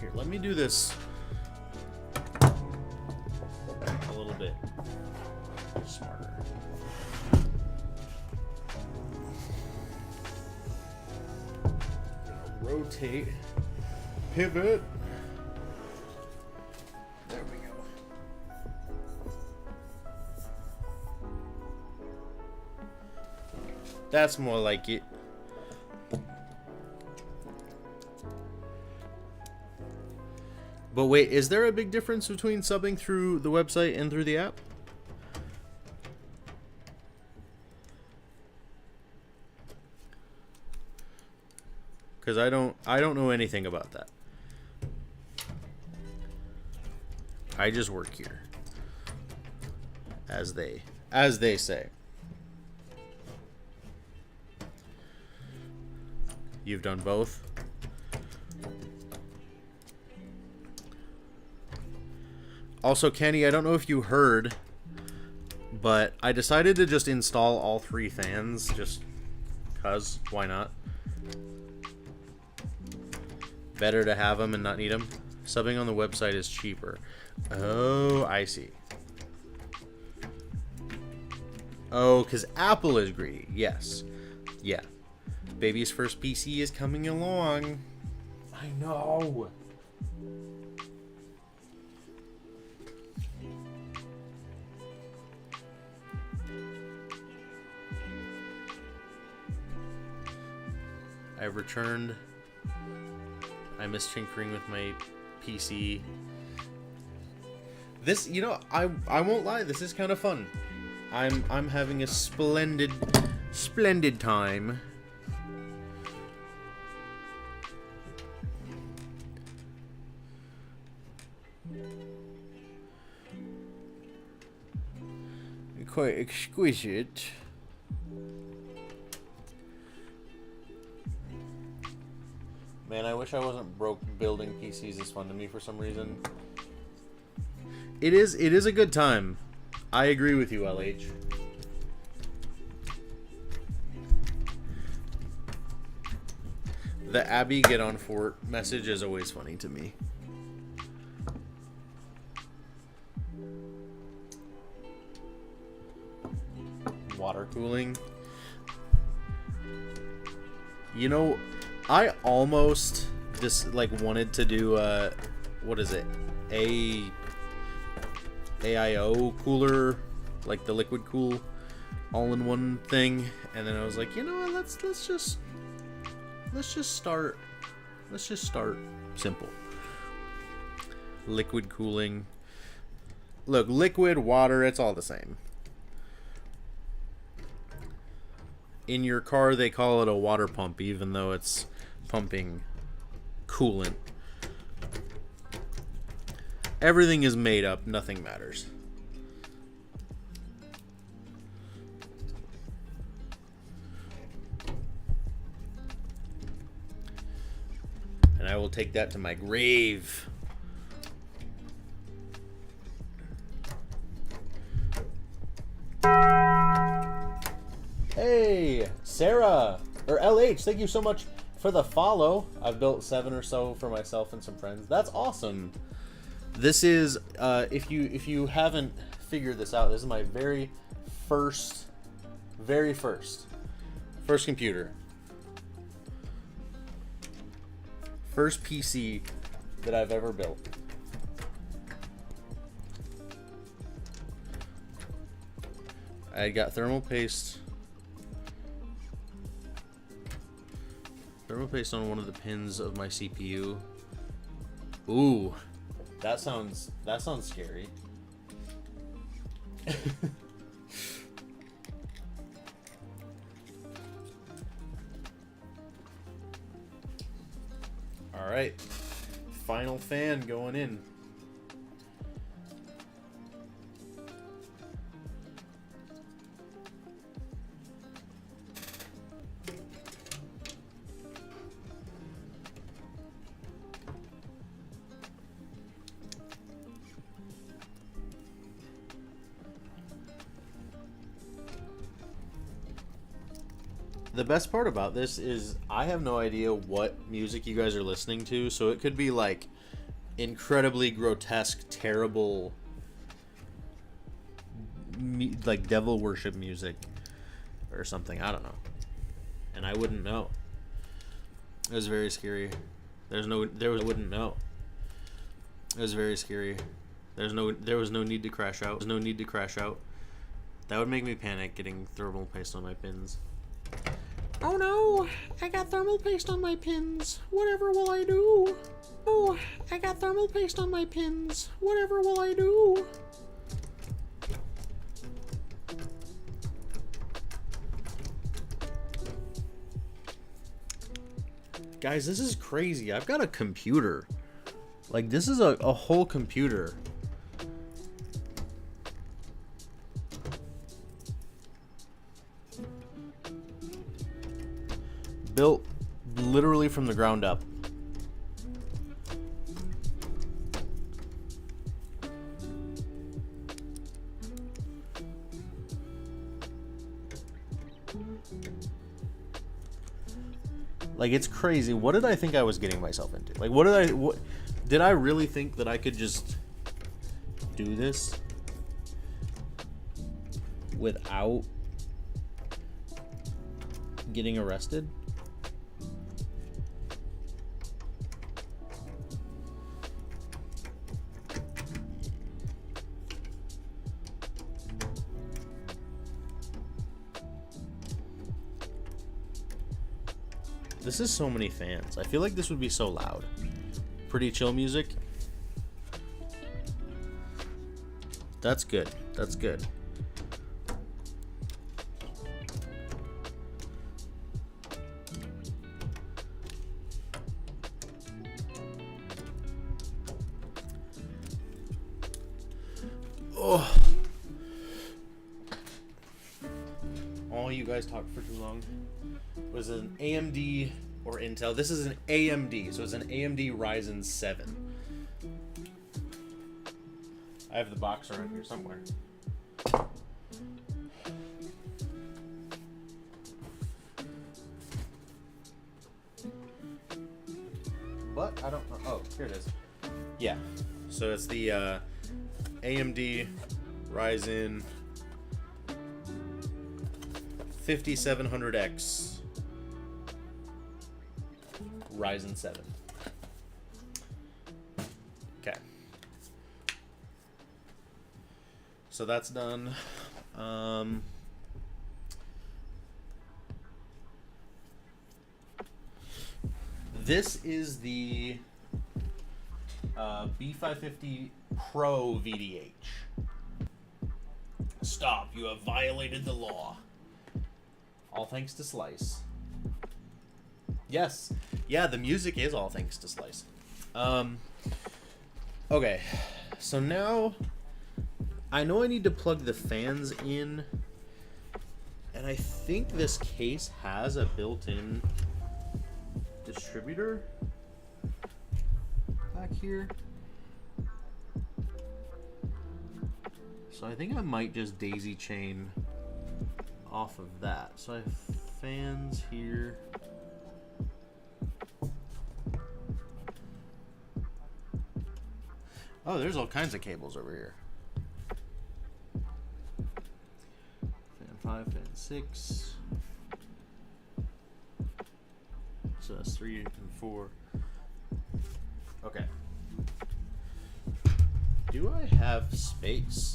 Here, let me do this a little bit smarter. Rotate, pivot. There we go. That's more like it. But wait, is there a big difference between subbing through the website and through the app? Because I don't know anything about that. I just work here, as they say. You've done both. Also, Kenny, I don't know if you heard, but I decided to just install all 3 fans, just 'cause, why not? Better to have them and not need them. Subbing on the website is cheaper. Oh, I see. Oh, because Apple is greedy. Yes. Yeah. Baby's first PC is coming along. I know. I've returned. I miss tinkering with my PC. This, you know, I won't lie, this is kind of fun. I'm having a splendid time. Quite exquisite. Man, I wish I wasn't broke. Building PCs is fun to me for some reason. It is a good time. I agree with you, LH. The Abby get on Fort message is always funny to me. Water cooling. You know, I almost just wanted to do what is it? AIO cooler, like the liquid cool all-in-one thing, and then I was like, you know what, let's just start simple. Liquid cooling. Look, liquid, water, it's all the same. In your car, they call it a water pump, even though it's pumping coolant. Everything is made up. Nothing matters. And I will take that to my grave. Hey, Sarah, or LH, thank you so much for the follow. I've built 7 or so for myself and some friends. That's awesome. This is, if you haven't figured this out, this is my very first computer. First PC that I've ever built. I got thermal paste on one of the pins of my CPU. Ooh, that sounds scary. All right, final fan going in. The best part about this is I have no idea what music you guys are listening to, so it could be like incredibly grotesque, terrible, like devil worship music or something. I don't know, and I wouldn't know. It was very scary. Wouldn't know. It was very scary. There was no need to crash out. There's no need to crash out. That would make me panic getting thermal paste on my pins. Oh no, I got thermal paste on my pins. Whatever will I do? Oh, I got thermal paste on my pins. Whatever will I do? Guys, this is crazy. I've got a computer. Like, this is a whole computer. Built literally from the ground up. Like, it's crazy. What did I think I was getting myself into? Like, what did I really think that I could just do this without getting arrested? This is so many fans. I feel like this would be so loud. Pretty chill music. That's good. That's good. Oh. Oh, you guys talked for too long. Was it an AMD or Intel? This is an AMD, so it's an AMD Ryzen 7. I have the box around here somewhere. But I don't know. Oh, here it is. Yeah. So it's the AMD Ryzen 5700X. Ryzen 7. Okay. So that's done. This is the B550 Pro VDH. Stop, you have violated the law. All thanks to Slice. Yes. Yeah, the music is all thanks to Slice. Okay. So now I know I need to plug the fans in, and I think this case has a built-in distributor back here. So I think I might just daisy chain off of that. So I have fans here. Oh, there's all kinds of cables over here. Fan 5, fan 6. So that's 3 and 4. Okay. Do I have space?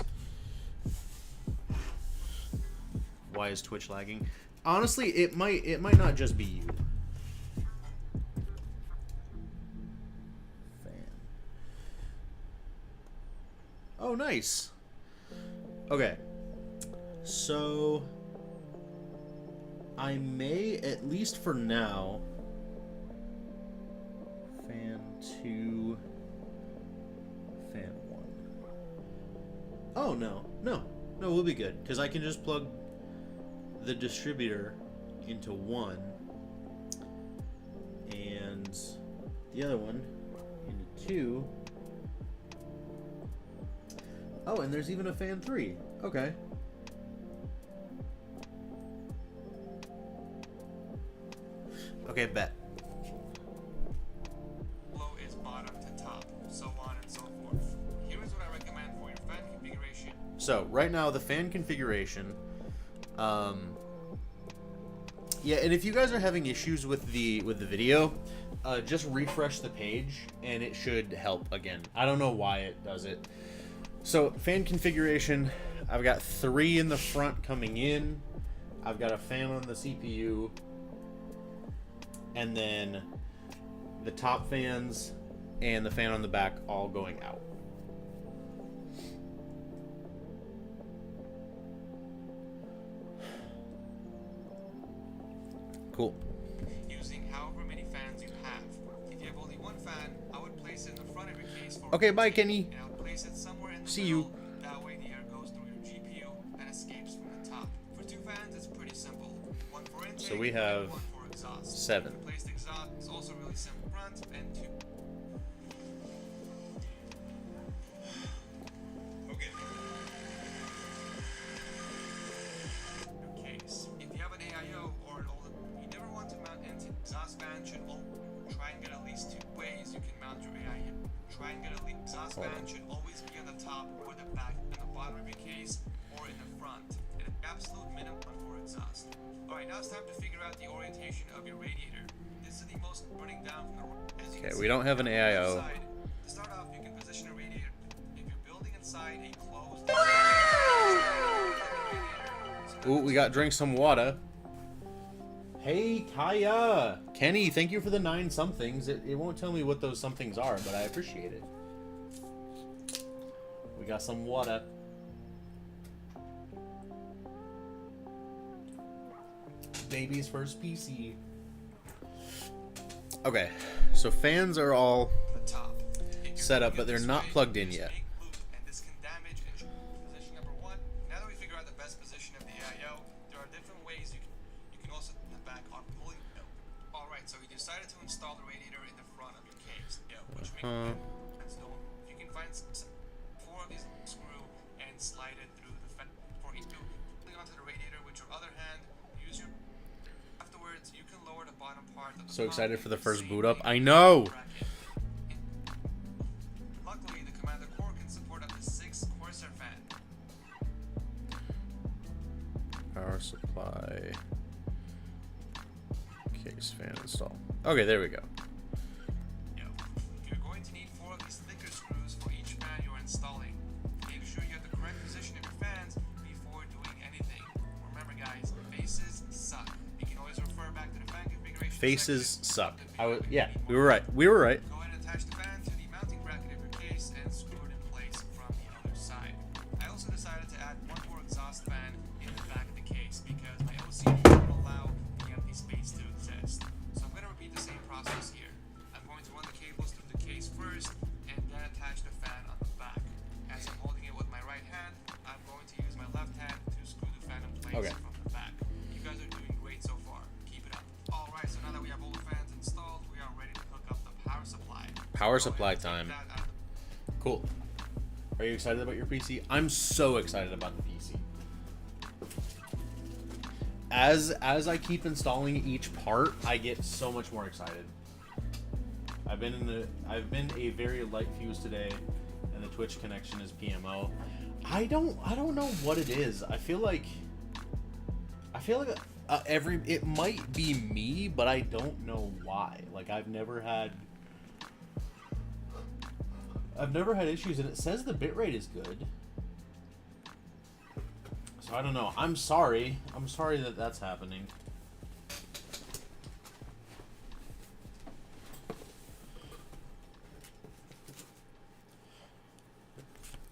Why is Twitch lagging? Honestly, it might not just be you. Oh, nice. Okay. So I may, at least for now, fan 2, fan 1. Oh, no, we'll be good, because I can just plug the distributor into one and the other one into 2. Oh, and there's even a fan 3. Okay. Okay, bet. Flow is bottom to top, so on and so forth. Here is what I recommend for your fan configuration. So right now the fan configuration, yeah, and if you guys are having issues with the video, just refresh the page and it should help again. I don't know why it does it. So fan configuration, I've got 3 in the front coming in. I've got a fan on the CPU, and then the top fans and the fan on the back all going out. Cool. Using however many fans you have. If you have only one fan, I would place it in the front of your case for Okay, bye, Kenny. and I would place it somewhere in the See middle. you. That way the air goes through your GPU and escapes from the top. For 2 fans, it's pretty simple. One for intake, So we have and one for exhaust. 7. Place the exhaust is also really simple. Front and 2. Okay. Your case. If you have an AIO or an older, you never want to mount into exhaust fan should try and get at least 2 ways you can mount your AIO. Try and get at least exhaust fan should always be on the top or the back, on the bottom of your case, or in the front, and an absolute minimum for exhaust. Alright, now it's time to figure out the orientation of your radiator. This is the most running down from the as you Okay, can we see don't have an on the AIO. side. To start off, you can position a radiator. If you're building inside a closed Ooh, we got drink some water. Hey, Kaya! Kenny, thank you for the 9 somethings. It won't tell me what those somethings are, but I appreciate it. We got some water. Baby's first PC. Okay, so fans are all the top. set up, but they're not plugged in yet. And this can damage position number 1. Now that we figure out the best position of the AIO, there are different ways you can also in the back on pulling. Alright, so we decided to install the radiator in the front of your case. Which makes sense. You can find 4 of these screw and slide it through the fan for each onto the radiator with your other hand. Use your afterwards you can lower the bottom part of the So excited for the first boot up. up. I know! Luckily, the Commander Core can support up to 6 Corsair fan. Power supply. Case fan install. Okay, there we go. You're going to need 4 of these thicker screws for each fan you're installing. Make sure you have the correct position of your fans before doing anything. Remember guys, faces suck. You can always refer back to the fan configuration Faces section. suck. Yeah, we were right. We were right. Go ahead and attach the fan to the mounting bracket of your case and screw it in place from the other side. I also decided to add one more exhaust fan in the back of the case because my LCD won't allow the empty space to exist. So I'm going to repeat the same process here. I'm going to run the cables through the case first and then attach the fan on the back. As I'm holding it with my right hand, I'm going to use my left hand to screw the fan in place from the back. You guys are doing great so far. Keep it up. Alright, so now that we have all the fans installed, we are ready to hook up the power supply. Power supply time. Cool. Are you excited about your PC? I'm so excited about the PC. As I keep installing each part, I get so much more excited. I've been a very light fuse today, and the Twitch connection is PMO. I don't know what it is. I feel like it might be me, but I don't know why. Like I've never had issues, and it says the bitrate is good. So I don't know. I'm sorry that that's happening.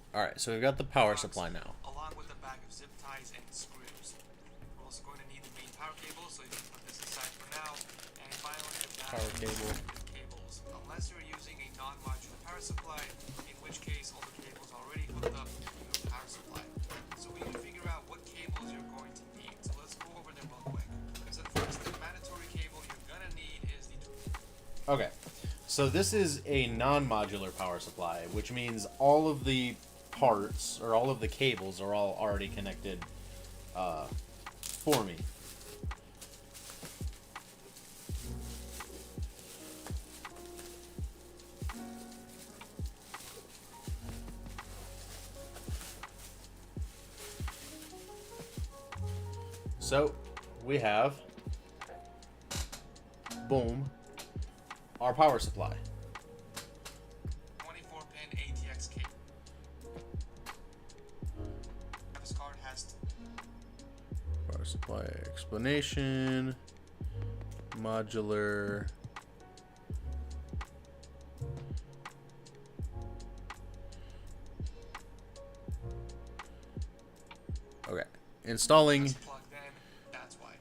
Alright, so we've got the power supply now. Along with a bag of zip ties and screws. We're also going to need the main power cable, so you can put this aside for now. And finally, the bag Power of cable. cables. Unless you're using a non-modular power supply, in which case all the cables are already hooked up to the power supply. So we need to figure out what cables you're going to need. So let's go over them real quick. So first, the mandatory cable you're going to need is the... Okay, so this is a non-modular power supply, which means all of the parts or all of the cables are all already connected for me. So we have, boom, our power supply. 24-pin ATX cable. This card has Power supply explanation, modular. Okay, installing. plugged in. That's why.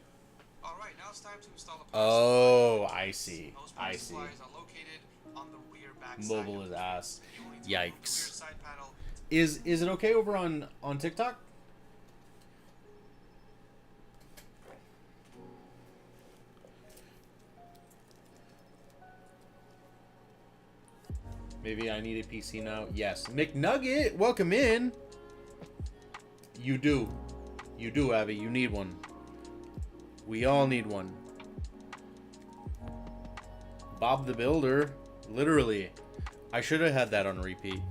All right, now it's time to install the power Oh, supply. I see. Those I power see. supplies are located on the rear back side Mobile of is the ass. case. You will need to remove the rear Yikes. side panel. Is it okay over on TikTok? Maybe I need a PC now. Yes. McNugget, welcome in. You do. You do, Abby. You need one. We all need one. Bob the Builder. Literally. I should have had that on repeat.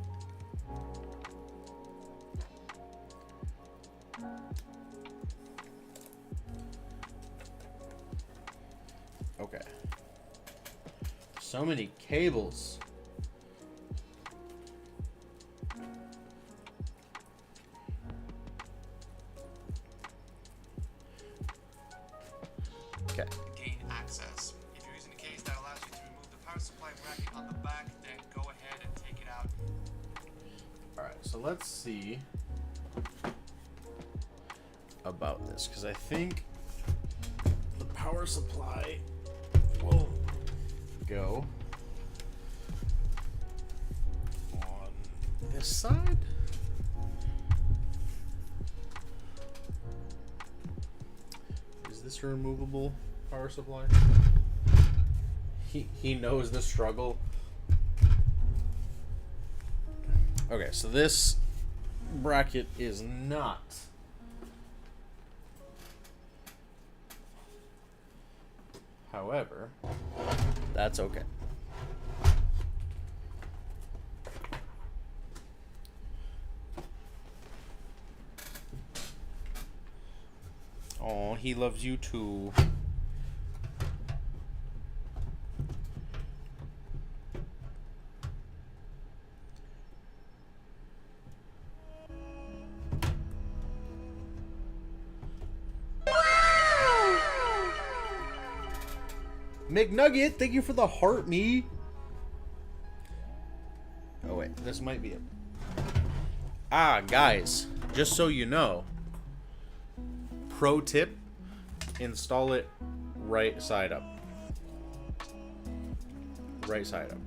Okay. So many cables. Okay. Gain access. If you're using a case that allows you to remove the power supply bracket on the back, then go ahead and take it out. Alright, so let's see about this, because I think the power supply will go on this side. Is this a removable power supply? He knows the struggle. Okay, so this bracket is not. However, that's okay. Oh, he loves you too. McNugget, thank you for the heart me. Oh wait, this might be it. Ah, guys, just so you know, pro tip, install it right side up. Right side up.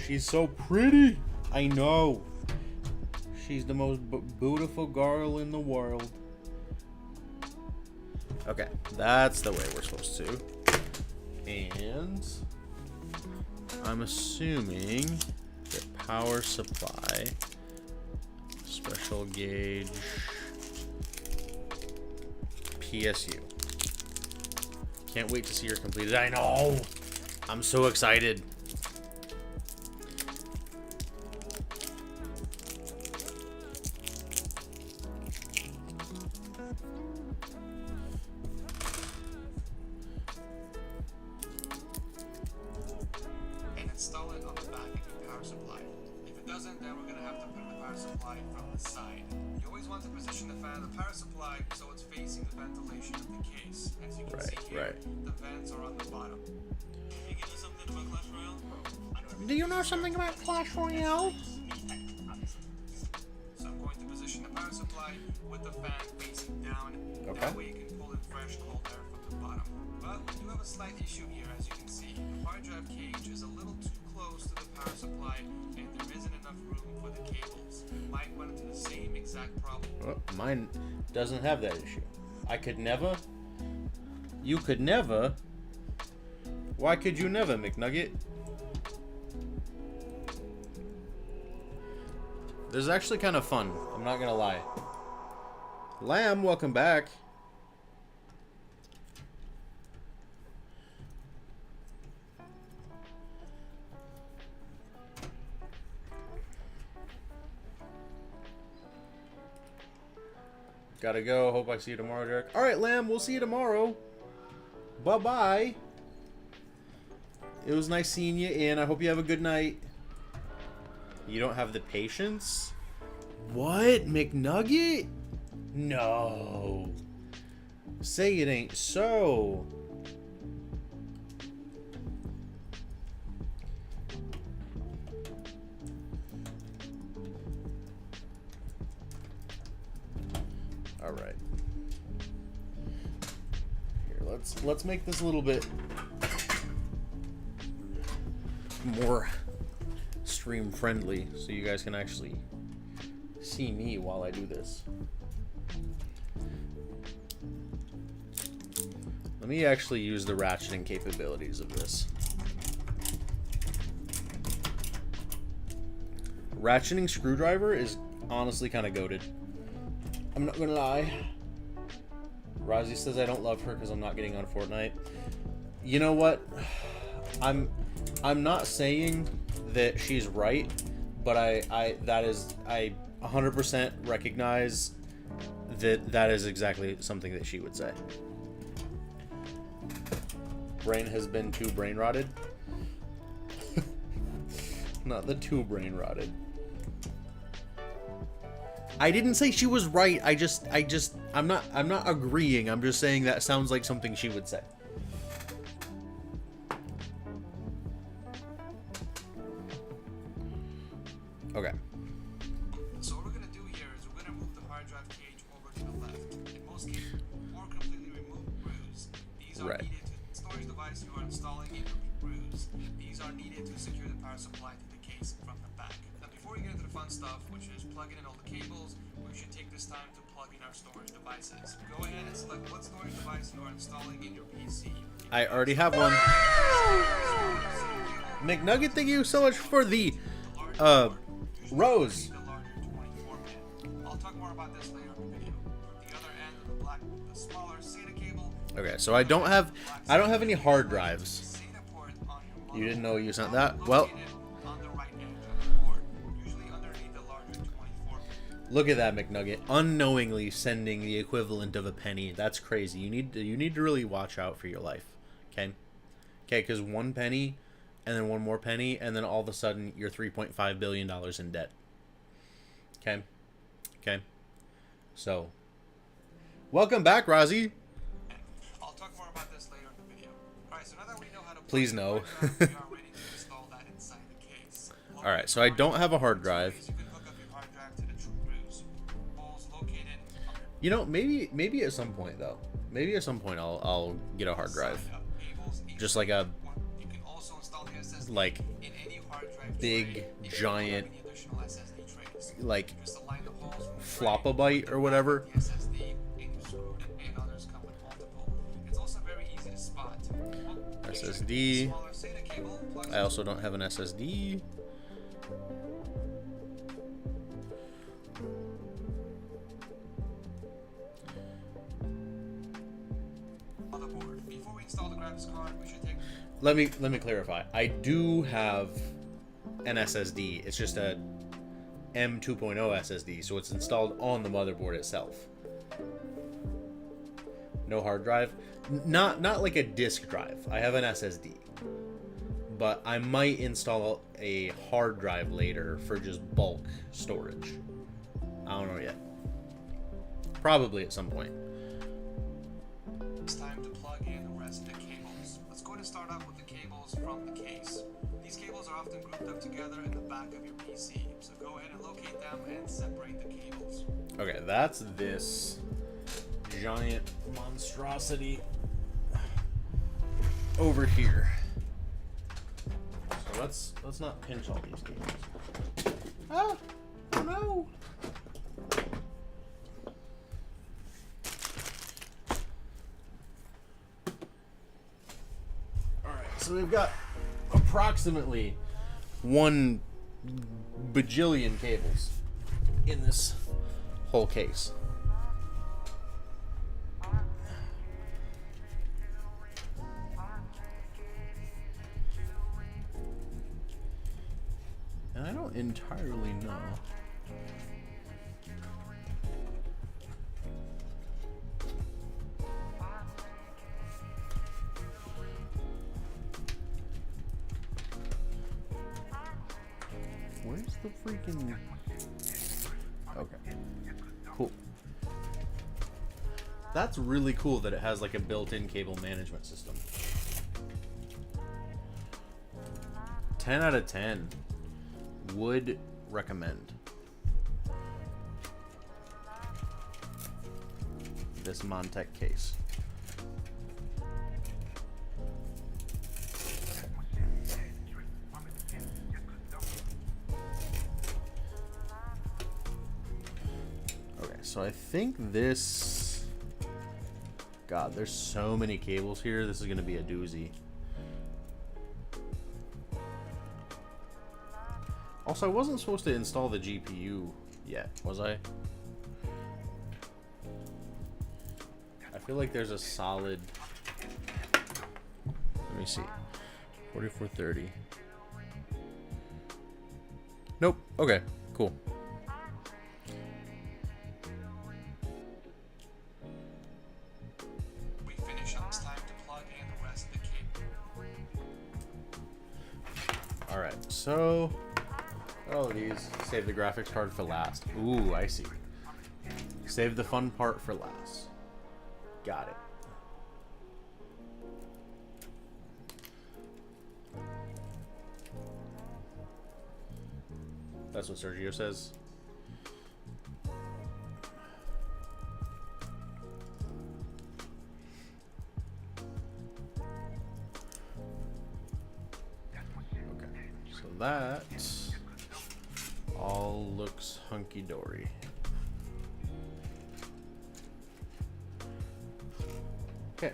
She's so pretty. I know. She's the most beautiful girl in the world. Okay, that's the way we're supposed to. And I'm assuming the power supply, special gauge, PSU. Can't wait to see her completed. I know. I'm so excited. And install it on the back of your power supply. If it doesn't, then we're going to have to put the power supply from the side. You always want to position the fan of the power supply so it's facing the ventilation of the case. As you can see here, the vents are on the bottom. You know something about Clash Royale? Do you know something about Clash Royale? So I'm going to position the power supply with the fan facing down. Okay. That way you can pull in fresh cold air from the bottom. But we do have a slight issue here, as you can see. The hard drive cage is a little too close to the power supply, and there isn't enough room for the cables. You might run into the same exact problem. Well, mine doesn't have that issue. I could never. You could never. Why could you never, McNugget? This is actually kind of fun. I'm not gonna lie. Lamb, welcome back. Gotta go. Hope I see you tomorrow, Derek. All right, Lamb, we'll see you tomorrow. Bye-bye. It was nice seeing you, and I hope you have a good night. You don't have the patience? What? McNugget? No. Say it ain't so. All right. Here, let's make this a little bit more stream friendly so you guys can actually see me while I do this. Let me actually use the ratcheting capabilities of this. Ratcheting screwdriver is honestly kind of goated. I'm not gonna lie. Rozzy says I don't love her because I'm not getting on Fortnite. You know what? I'm not saying that she's right, but I 100% recognize that is exactly something that she would say. Brain has been too brain rotted. Not the too brain rotted. I didn't say she was right. I'm not agreeing. I'm just saying that sounds like something she would say. Okay. So what we're gonna do here is we're gonna move the hard drive cage over to the left. In most cases, or completely remove grooves. These are needed to storage device you are installing in your grooves. These are needed to secure the power supply to the case from the back. Now before we get into the fun stuff, which is plugging in all the cables, we should take this time to plug in our storage devices. Go ahead and select what storage device you are installing in your PC. I already have one. McNugget, thank you so much for the Rose. I'll talk more about this later in the video. The other end of the smaller SATA cable. Okay, so I don't have any hard drives. You didn't know you sent that? Well, look at that, McNugget. Unknowingly sending the equivalent of a penny. That's crazy. You need to really watch out for your life. Okay? Okay, because one penny and then one more penny, and then all of a sudden you're $3.5 billion in debt. Okay? Okay? So, welcome back, Rozzy. I'll talk more about this later in the video. Alright, so now that we know how to please no. we are ready to install that inside the case. Alright, so I don't have a hard drive. You can hook up your hard drive to the true grooves. Holes located You know, maybe at some point though. Maybe at some point I'll get a hard drive. Just like a big giant like flopabyte or whatever. SSD. I also don't have an SSD. Let me clarify. I do have an SSD. It's just a M2.0 SSD, so it's installed on the motherboard itself. No hard drive. Not like a disk drive. I have an SSD. But I might install a hard drive later for just bulk storage. I don't know yet. Probably at some point. It's time to plug in the rest of the cables. Let's go ahead and start off with the cables from the case. These cables are often grouped up together in the back of your PC. So go ahead and locate them and separate the cables. Okay, that's this giant monstrosity over here. So let's not pinch all these cables. Ah, oh no. So we've got approximately 1 bajillion cables in this whole case. And I don't entirely know. Where's the freaking... Okay. Cool. That's really cool that it has like a built-in cable management system. 10 out of 10. Would recommend. This Montec case. Okay, so I think this... God, there's so many cables here. This is going to be a doozy. Also, I wasn't supposed to install the GPU yet, was I? I feel like there's a solid... Let me see. 4430. Nope. Okay, cool. We finish up, it's time to plug in the rest of the cable. Alright, so... Oh, these. Save the graphics card for last. Ooh, I see. Save the fun part for last. Got it. That's what Sergio says. Okay, so that all looks hunky-dory. Okay.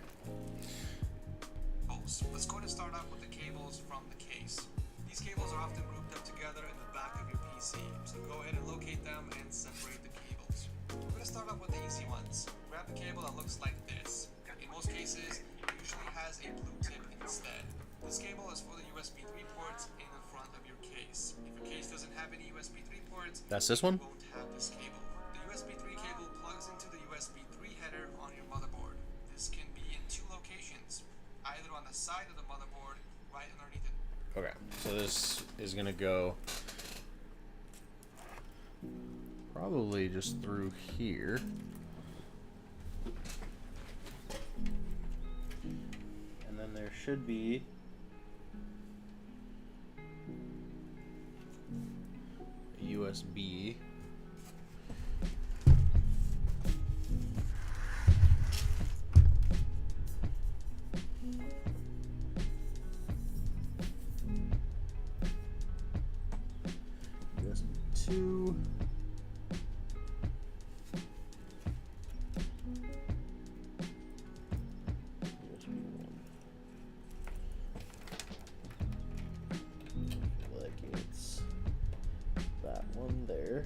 Let's go ahead and start off with the cables from the case. These cables are often grouped up together in the back of your PC, so go ahead and locate them and separate the cables. We're going to start off with the easy ones. Grab the cable that looks like this. In most cases, it usually has a blue tip instead. This cable is for the USB 3 ports in the front of your case. If your case doesn't have any USB 3 ports, that's this one? you won't have this cable. The USB 3 cable plugs into the USB 3 header on your motherboard. This can be in two locations, either on the side of the motherboard, right underneath it. Okay, so this is gonna go probably just through here. And then there should be a USB. USB 2. USB 1. I feel like it's that one there.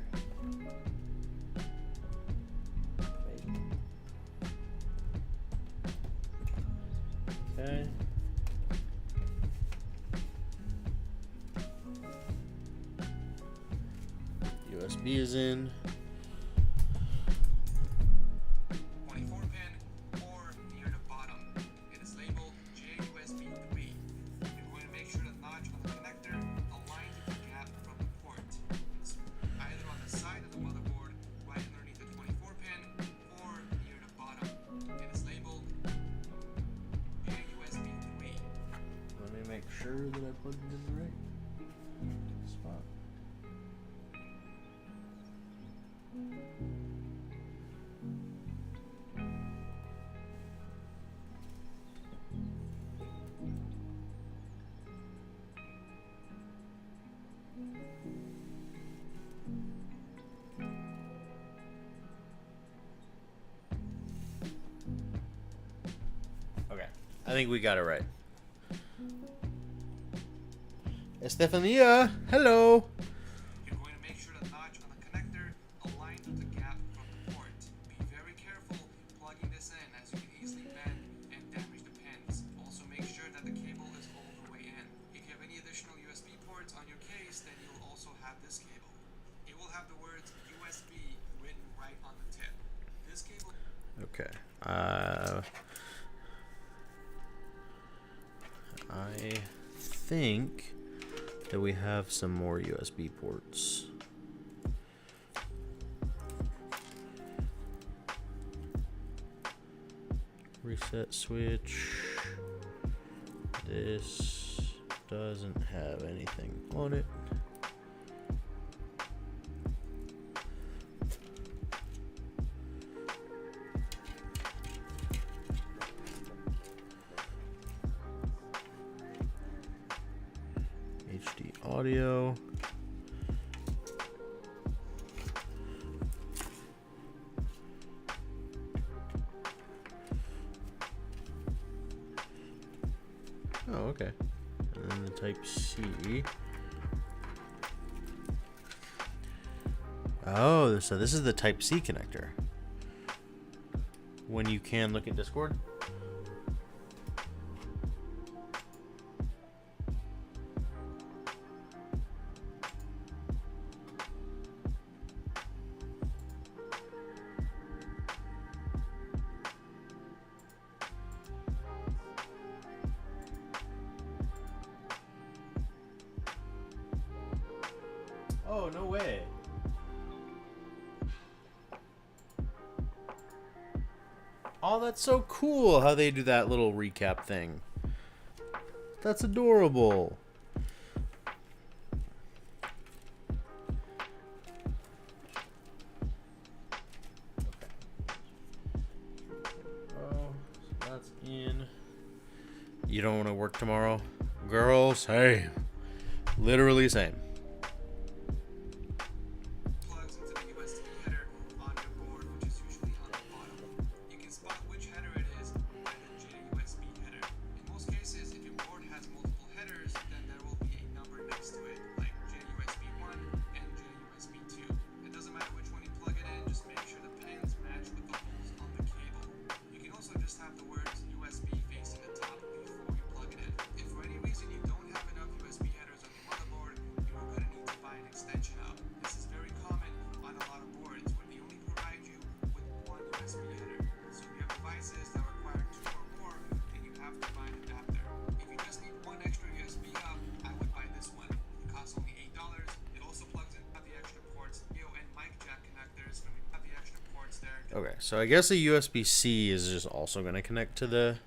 Maybe. Okay. USB is in. 24 pin or near the bottom. It is labeled JUSB 3. You're going to make sure the notch on the connector aligns with the gap from the port. It's either on the side of the motherboard, right underneath the 24 pin, or near the bottom. It is labeled JUSB 3. Let me make sure that I plugged it in the right spot. Okay, I think we got it right. Estefania, hello. You're going to make sure the notch on the connector aligns with the gap from the port. Be very careful plugging this in, as you can easily bend and damage the pins. Also make sure that the cable is all the way in. If you have any additional USB ports on your case, then you'll also have this cable. It will have the words USB written right on the tip. This cable. Okay. I think that we have some more USB ports. Reset switch. This doesn't have anything on it. HD audio. Oh, okay. And then the Type C. Oh, so this is the Type C connector. When you can look at Discord. Oh, no way. Oh, that's so cool how they do that little recap thing. That's adorable. Oh, so that's in. You don't want to work tomorrow? Girl, same. Literally same. Plugs into the USB header on your board, which is usually on the bottom. You can spot which header it is by the JUSB header. In most cases, if your board has multiple headers, then there will be a number next to it, like JUSB1 and JUSB2. It doesn't matter which one you plug it in, just make sure the pins match with the holes on the cable. You can also just have the words USB facing the top before you plug it in. If for any reason you don't have enough USB headers on your motherboard, you are going to need to buy an extension hub. This is very common on a lot of boards where they only provide you with one USB header. So if you have devices that require two or more, then you have to buy an adapter. If you just need one extra USB hub, I would buy this one. It costs only $8. It also plugs in the extra ports, audio and mic jack connectors, and we have the extra ports there. Okay, so I guess a USB-C is just also going to connect to the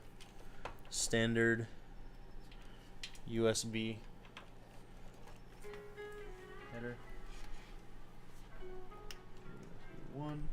standard USB header. One.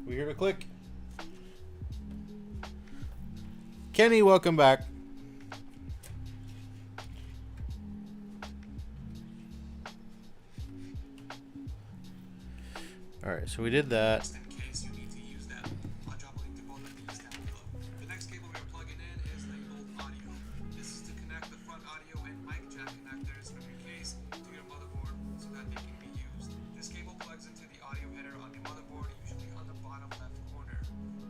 We hear a click. Kenny, welcome back. All right, so we did that. Just in case you need to use them. I'll drop a link to both of these down below. The next cable we are plugging in is labeled audio. This is to connect the front audio and mic jack connectors from your case to your motherboard so that they can be used. This cable plugs into the audio header on the motherboard, usually on the bottom left corner.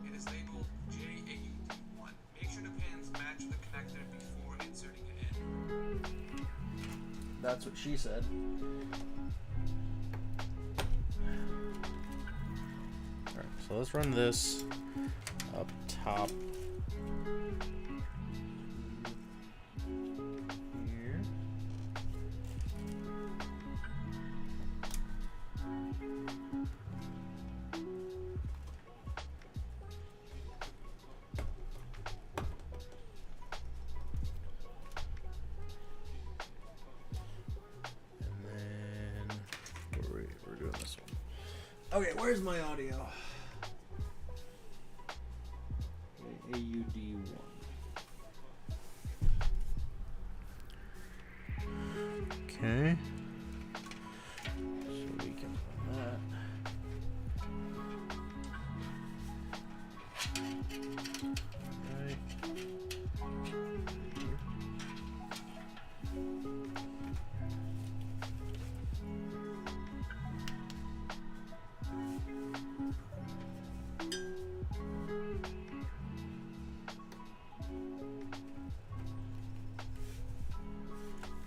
It is labeled JAUD1. Make sure the pins match the connector before inserting it in. That's what she said. All right, so let's run this up top here. Okay, where's my audio? AUD1. Okay. So we can run that. Right.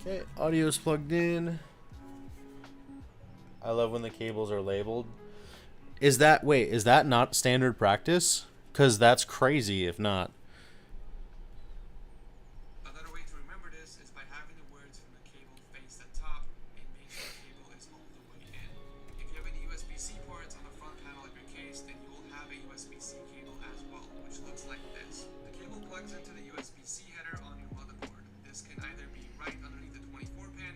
Okay, audio's plugged in. I love when the cables are labeled. Is that not standard practice? Because that's crazy if not. Another way to remember this is by having the words from the cable face the top and make sure the cable is all the way in. If you have any USB-C ports on the front panel of your case, then you will have a USB-C cable as well, which looks like this. The cable plugs into the USB-C header on your motherboard. This can either be right underneath the 24 pin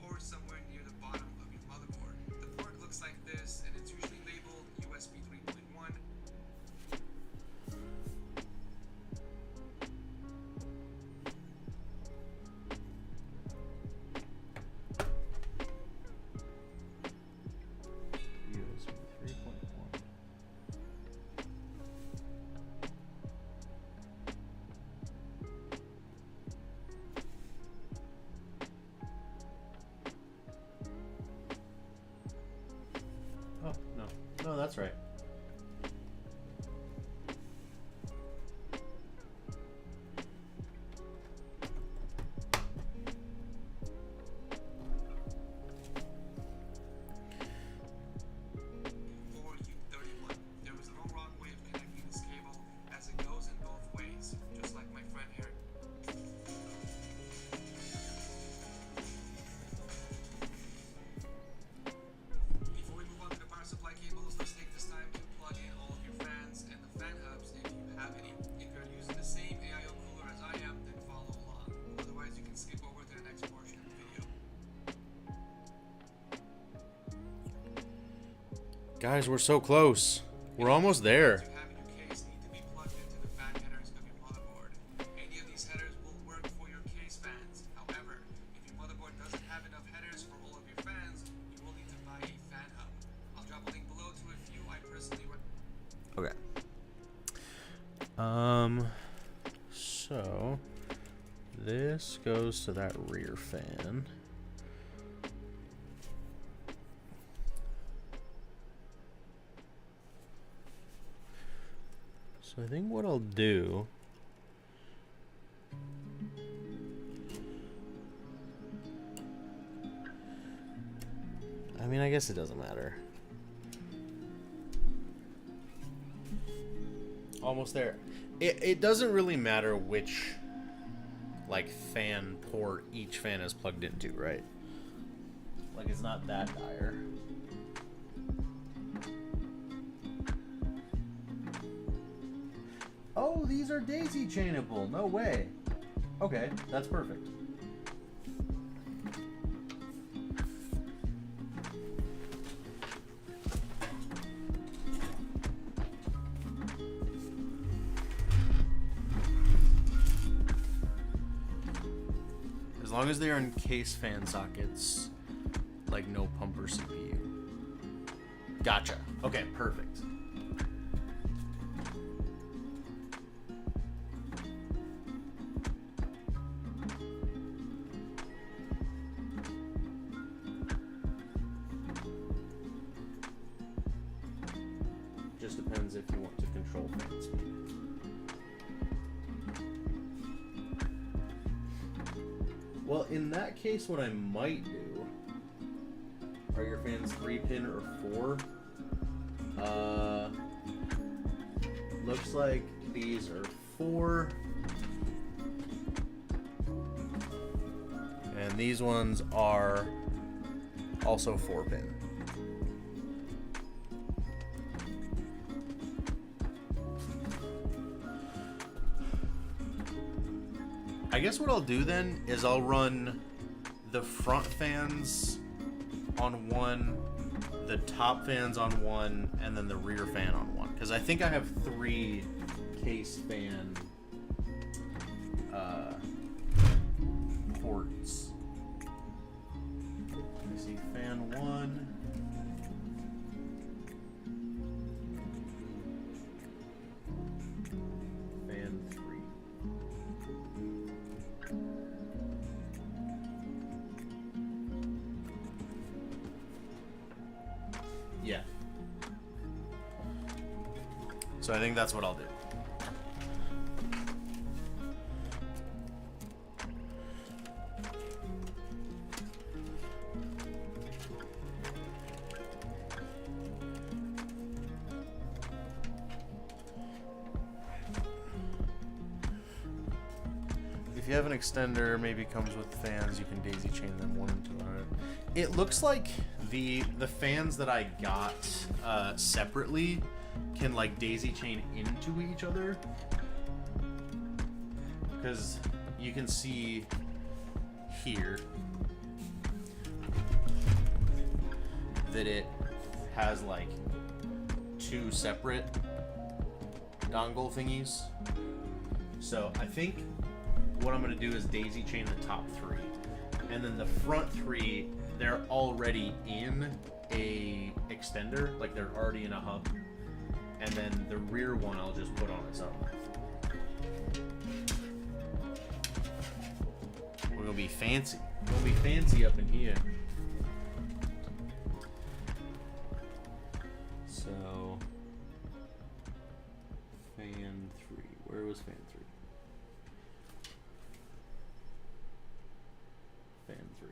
or somewhere near the bottom of your motherboard. The port looks like this, and it's usually labeled USB 3.1. USB 3.1. Oh, no. No, that's right. For U31, there was no wrong way of connecting this cable, as it goes in both ways, just like my friend here. Before we move on to the power supply cables, let's take this time to plug in all of your fans and the fan hubs if you have any. If you're using the same AIO cooler as I am, then follow along. Otherwise, you can skip over to the next portion of the video. Guys, we're so close. We're almost there. You have in your case need to be plugged into the fan headers of your motherboard. Any of these headers will work for your case fans. However, if your motherboard doesn't have enough headers for all of your fans, you will need to buy a fan hub. I'll drop a link below to a few I personally Okay. So this goes to that rear fan. So I think what I'll do I guess it doesn't matter. Almost there. It doesn't really matter which like fan port each fan is plugged into, right? Like it's not that dire. Oh, these are daisy chainable. No way. Okay, that's perfect. As long as they are in case fan sockets, like no pumper CPU. Gotcha. Okay, perfect. Just depends if you want to control fan speed. Well, in that case, what I might do... Are your fans 3-pin or 4? Looks like these are 4. And these ones are also 4-pin. I guess what I'll do then is I'll run the front fans on one, the top fans on one, and then the rear fan on one. Because I think I have 3 case fan ports. Let me see, fan 1. Fan 3. Yeah. So I think that's what I'll do. If you have an extender, maybe comes with fans, you can daisy chain them 1 and 200. It looks like the fans that I got separately can like daisy chain into each other, because you can see here that it has like 2 separate dongle thingies. So I think what I'm going to do is daisy chain the top 3, and then the front 3, they're already in a extender, like they're already in a hub, and then the rear one I'll just put on its own. We're going to be fancy. We're going to be fancy up in here. So, fan 3. Where was fan 3? Fan 3.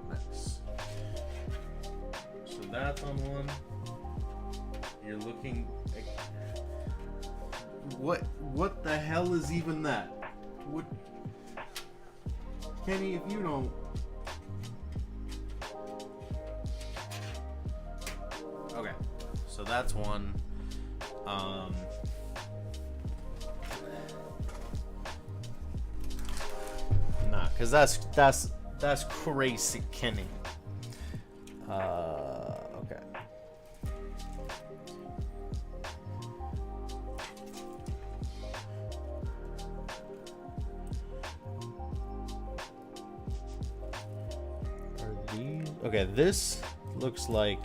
Nice. So that's on one. You're looking at... What the hell is even that? What, Kenny, if you don't... Okay, so that's one. Nah, cause that's crazy, Kenny. Okay. Are these okay? This looks like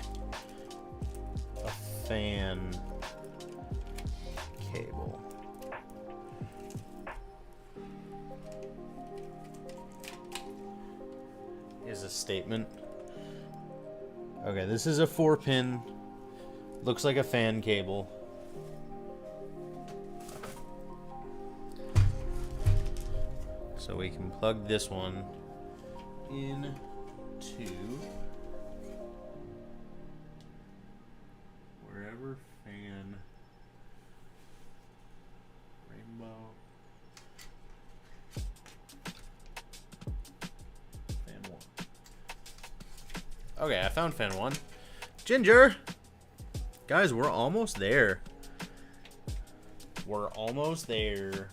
a fan cable. Is a statement. Okay, this is a 4-pin. Looks like a fan cable. So we can plug this one into wherever fan rainbow. Fan 1. Okay, I found fan 1. Ginger! Guys, we're almost there. We're almost there.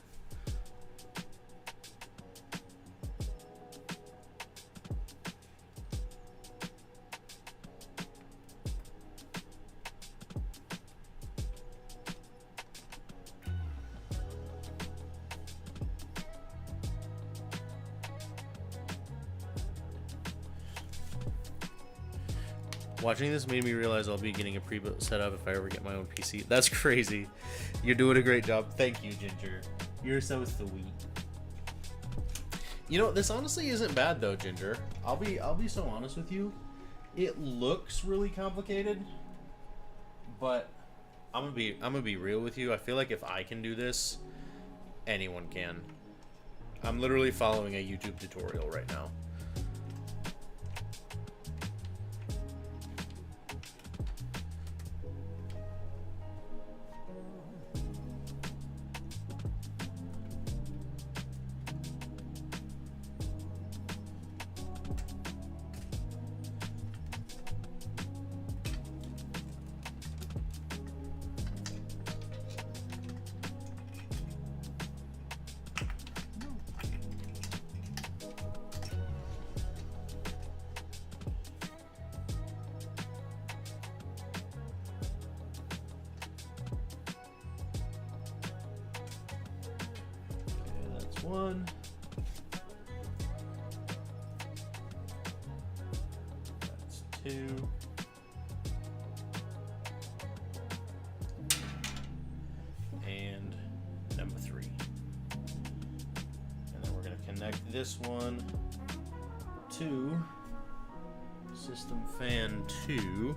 Watching this made me realize I'll be getting a pre-built setup if I ever get my own PC. That's crazy. You're doing a great job. Thank you, Ginger. You're so sweet. You know, this honestly isn't bad though, Ginger. I'll be so honest with you. It looks really complicated, but I'm gonna be real with you. I feel like if I can do this, anyone can. I'm literally following a YouTube tutorial right now. One. That's two. And number 3. And then we're going to connect this one to system fan 2.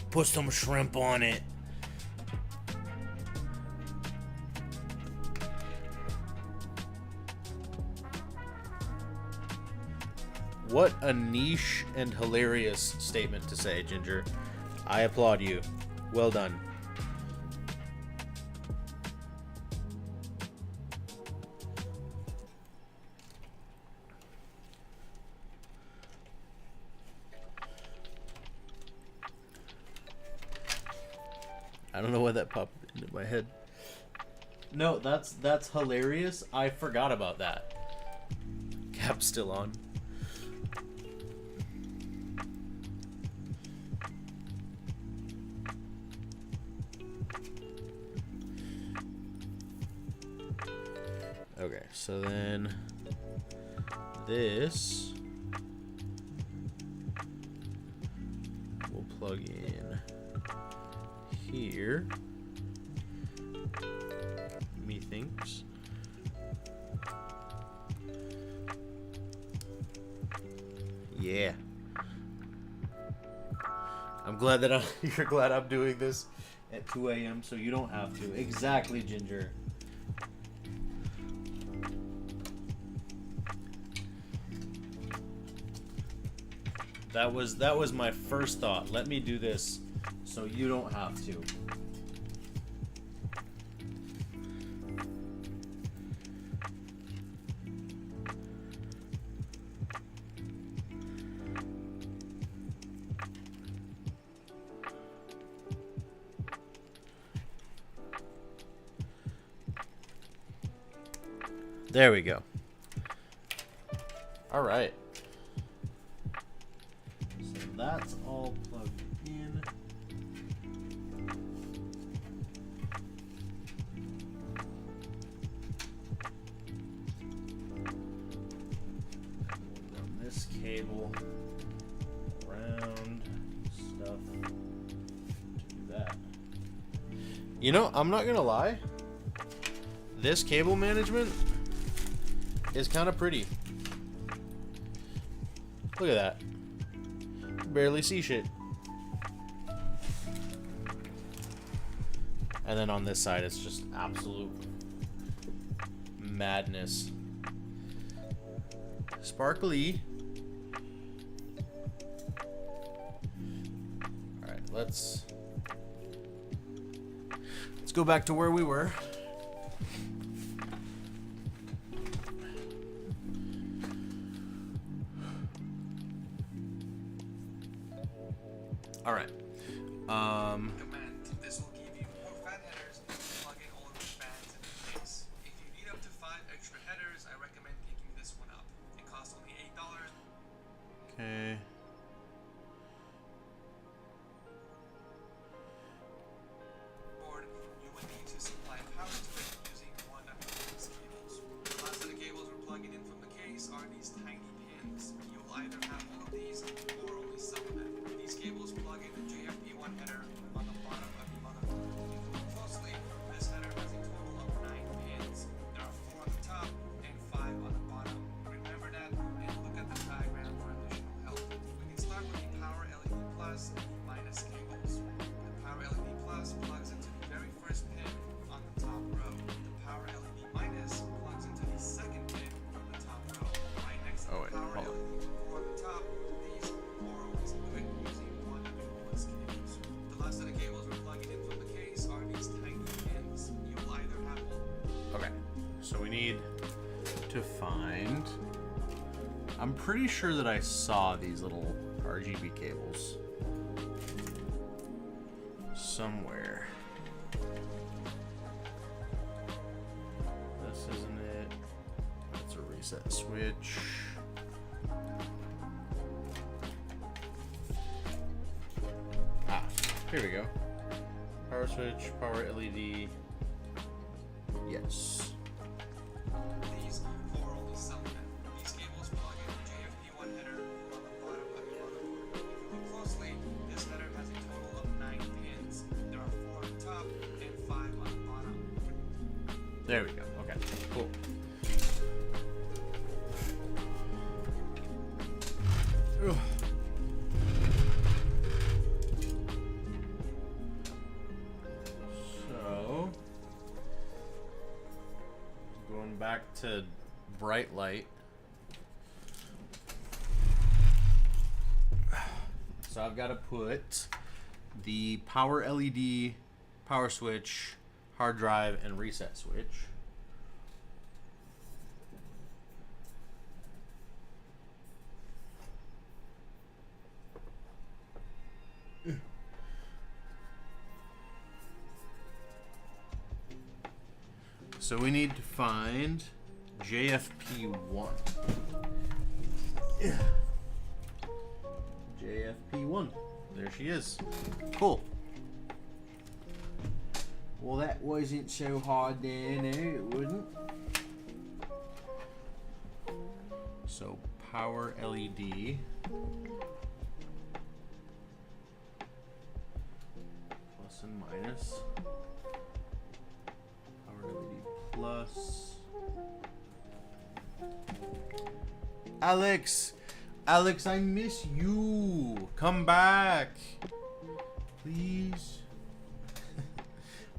Put some shrimp on it. What a niche and hilarious statement to say, Ginger. I applaud you. Well done. I don't know why that popped into my head. No, that's hilarious. I forgot about that. Cap's still on. Okay, so then this we'll plug in here. Methinks. Yeah. I'm glad that you're glad I'm doing this at 2 a.m. so you don't have to. Exactly, Ginger. That was my first thought. Let me do this so you don't have to. There we go. All right. So that's all plugged in. Run this cable around stuff to do that. You know, I'm not gonna lie. This cable management is kind of pretty. Look at that. Barely see shit. And then on this side, it's just absolute madness. Sparkly. All right, let's go back to where we were. All right. Command. This will give you more fan headers and plug in all of the fans in the case. If you need up to 5 extra headers, I recommend picking this one up. It costs only $8. Okay. Okay, so we need to find... I'm pretty sure that I saw these little RGB cables somewhere. This isn't it. That's a reset switch. Ah, here we go. Power switch, power LED. Yes. These four only cell net. These cables plug in the JFP1 header on the bottom of your motherboard. If you look closely, this header has a total of 9 pins. There are 4 on top and 5 on the bottom. There we go. Okay, cool. Ugh. So, going back to bright light. So I've got to put the power LED, power switch, hard drive, and reset switch. So we need to find JFP1. JFP1. There she is. Cool. Well, that wasn't so hard then, it wasn't. So power LED. Plus and minus. Power LED plus. Alex! Alex, I miss you! Come back! Please?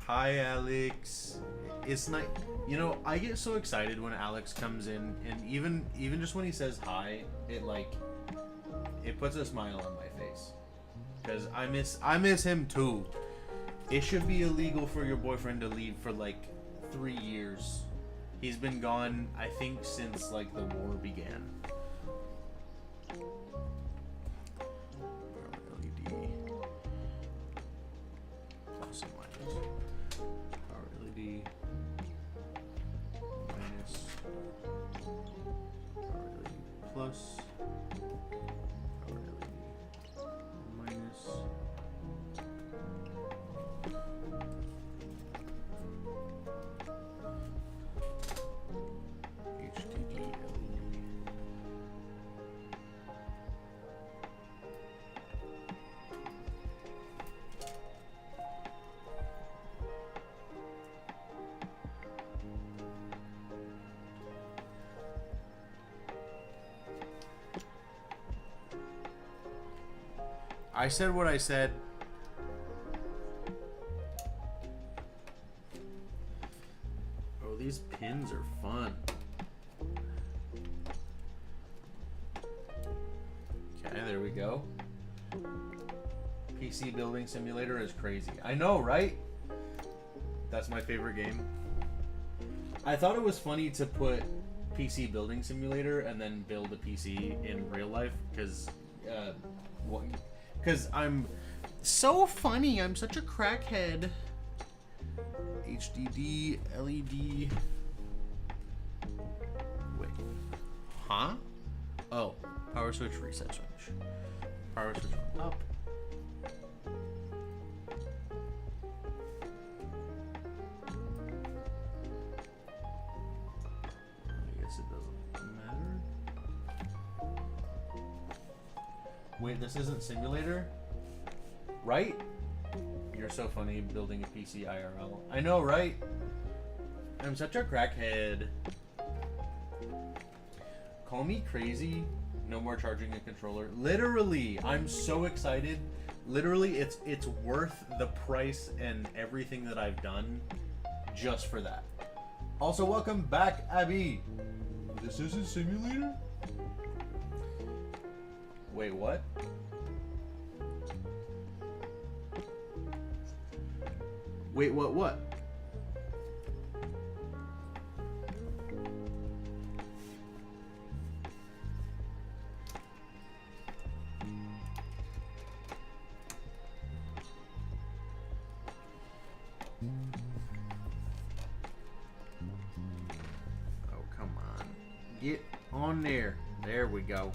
Hi, Alex. It's nice. You know, I get so excited when Alex comes in, and even just when he says hi, it puts a smile on my face. Because I miss him too. It should be illegal for your boyfriend to leave for like 3 years. He's been gone, I think, since like the war began. LED. Plus and minus. Power LED. Minus. Power LED plus. Power LED minus. I said what I said. Oh, these pins are fun. Okay, there we go. PC building simulator is crazy. I know, right? That's my favorite game. I thought it was funny to put PC building simulator and then build a PC in real life because I'm so funny. I'm such a crackhead. HDD, LED. Wait. Huh? Oh. Power switch, reset switch. Power switch on top. I guess it doesn't matter. Wait, this isn't simulator? Right? You're so funny building a PC IRL. I know, right? I'm such a crackhead. Call me crazy. No more charging a controller. Literally, I'm so excited. Literally, it's worth the price and everything that I've done just for that. Also, welcome back, Abby. This is a simulator? Wait, what? Wait, what? Get on there. There we go.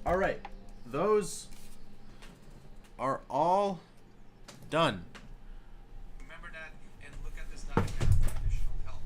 All right. Those are all done. Remember that and look at this diagram for additional help.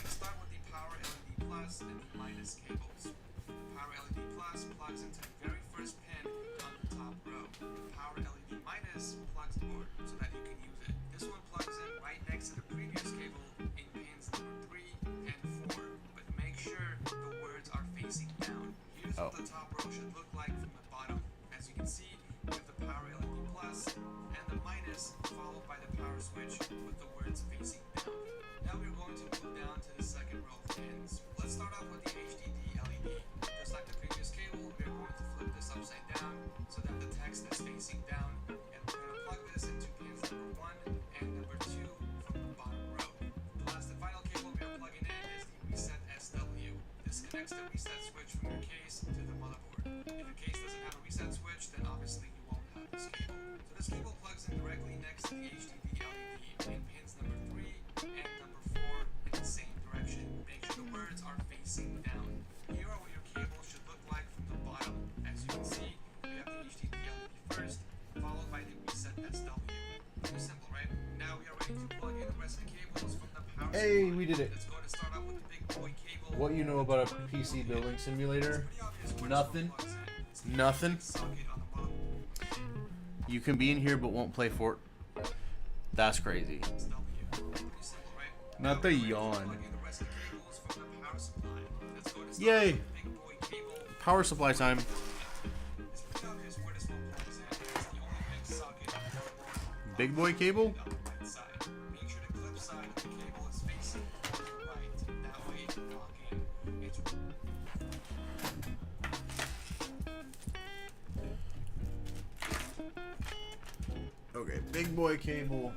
Let's start with the power LED plus and the minus cables. The power LED plus plugs into the very first pin on the top row. The power LED minus plugs board so that you can use it. This one plugs in right next to the previous cable in pins number 3 and 4. But make sure the words are facing down. Here's what the top row should look like from the bottom. As you can see, with the power LED plus and the minus followed by the power switch with the words facing down. Now we're going to move down to the second row of pins. Let's start off with the HDD LED. Just like the previous cable, we're going to flip this upside down so that the text is facing down, and we're going to plug this into pins number 1 and number 2 from the bottom row. The last and final cable we are plugging in is the Reset SW. This connects the reset switch from your case to the motherboard. If your case doesn't have a reset switch, then obviously you won't have this cable. So this cable plugs in directly next to the HDD LED in pins number 3 and number 4 in the same direction. Make sure the words are facing down. Here are what your cable should look like from the bottom. As you can see, we have the HDD LED first, followed by the Reset SW. Pretty simple, right? Now we are ready to plug in the rest of the cables from the power Hey, supply. we did it. Let's go to start off with the big boy cable. What you know about a PC building simulator? Pretty obvious where this Nothing. one plugs in. It's the Nothing. socket on the motherboard. You can be in here but won't play Fort. That's crazy. Pretty simple, right? Not the Now we're ready to yawn. plug in the rest of the cables from the power supply. Let's go to start Yay. with the big boy cable. Power supply time. It's pretty obvious where this one plugs in. It's the only big socket on the motherboard. Big boy cable? On the right side. Make sure the clip side of the cable is facing to the right. That way it will lock in. It's Okay, big boy cable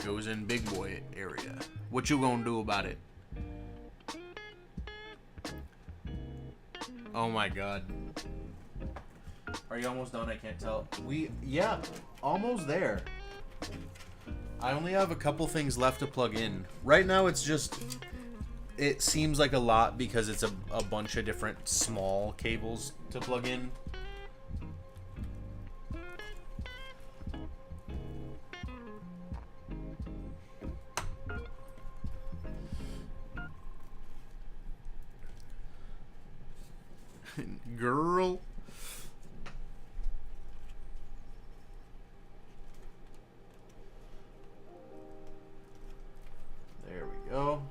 goes in big boy area. What you gonna do about it? Oh my god. Are you almost done? I can't tell. Yeah, almost there. I only have a couple things left to plug in. Right now it's just, it seems like a lot because it's a bunch of different small cables to plug in. Girl. There we go.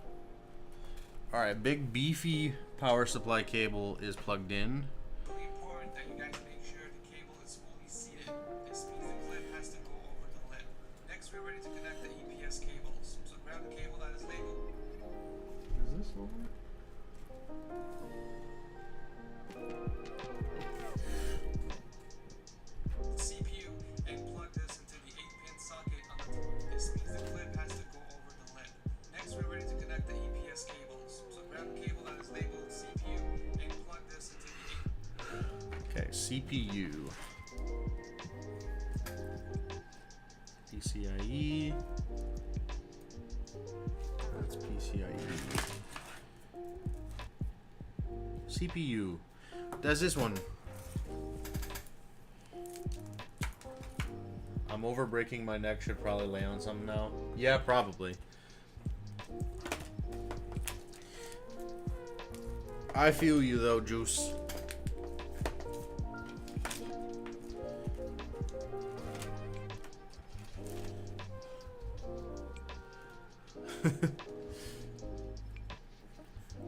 Alright, big beefy power supply cable is plugged in. really important that you guys make sure the cable is fully seated. This means the clip has to go over the lip. Next, we're ready to connect the EPS cables. So grab the cable that is labeled Is this one? CPU and plug this into the 8-pin socket on the top. This means the clip has to go over the lip. Next, we're ready to connect the EPS cables. So grab the cable that is labeled CPU and plug this into the Okay, CPU. PCIe. That's PCIe. CPU. That's this one. I'm over breaking my neck. Should probably lay on something now. Yeah, probably. I feel you though, Juice.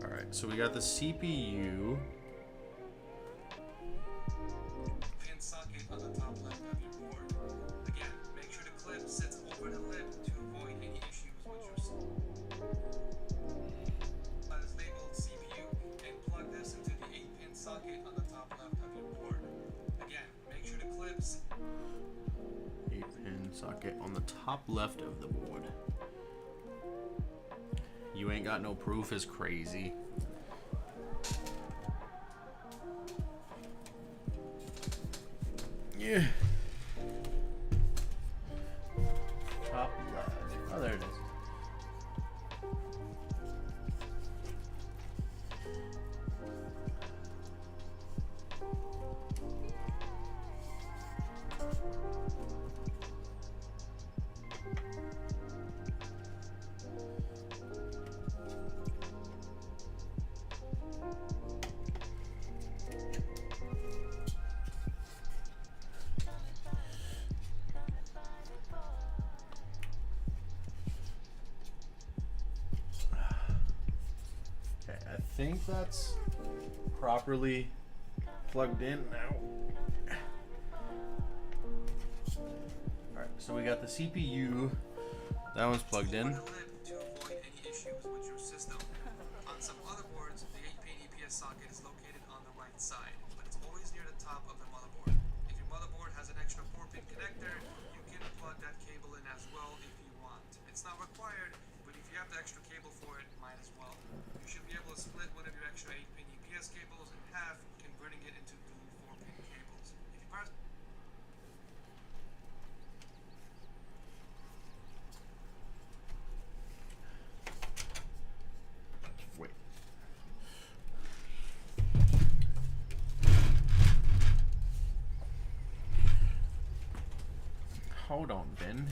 Alright, so we got the CPU. pin socket on the top left of your board. Again, make sure the clip sits over the lip to avoid any issues with your that is labeled CPU and plug this into the 8-pin socket on the top left of your board. Again, make sure the clips 8-pin socket on the top left of the board. You ain't got no proof is crazy. Yeah. think that's properly plugged in now. Alright, so we got the CPU. That one's plugged in. To avoid any issues with your system. On some other boards, the 8-pin EPS socket is located on the right side, but it's always near the top of the motherboard. If your motherboard has an extra 4-pin connector, you can plug that cable in as well if you want. It's not required, but if you have the extra cable for it, might as well. You should be able to split one of your extra 8-pin EPS cables in half, converting it into dual 4-pin cables. If you pass Wait. Hold on, Ben.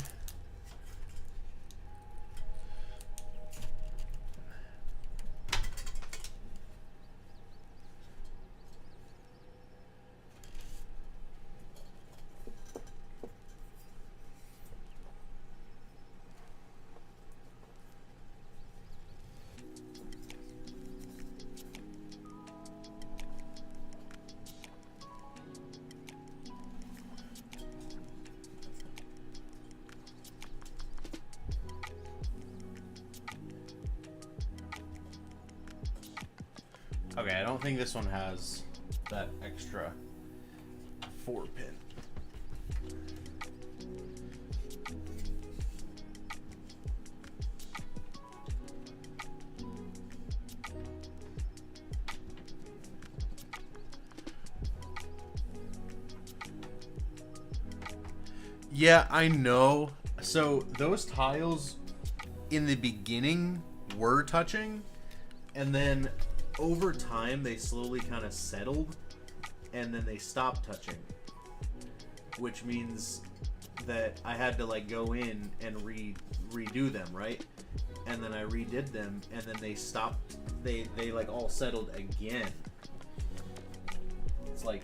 Okay, I don't think this one has that extra 4-pin. Yeah, I know. So those tiles in the beginning were touching, and then over time they slowly kind of settled, and then they stopped touching, which means that I had to like go in and redo them, right? And then I redid them, and then they stopped. They like all settled again. It's like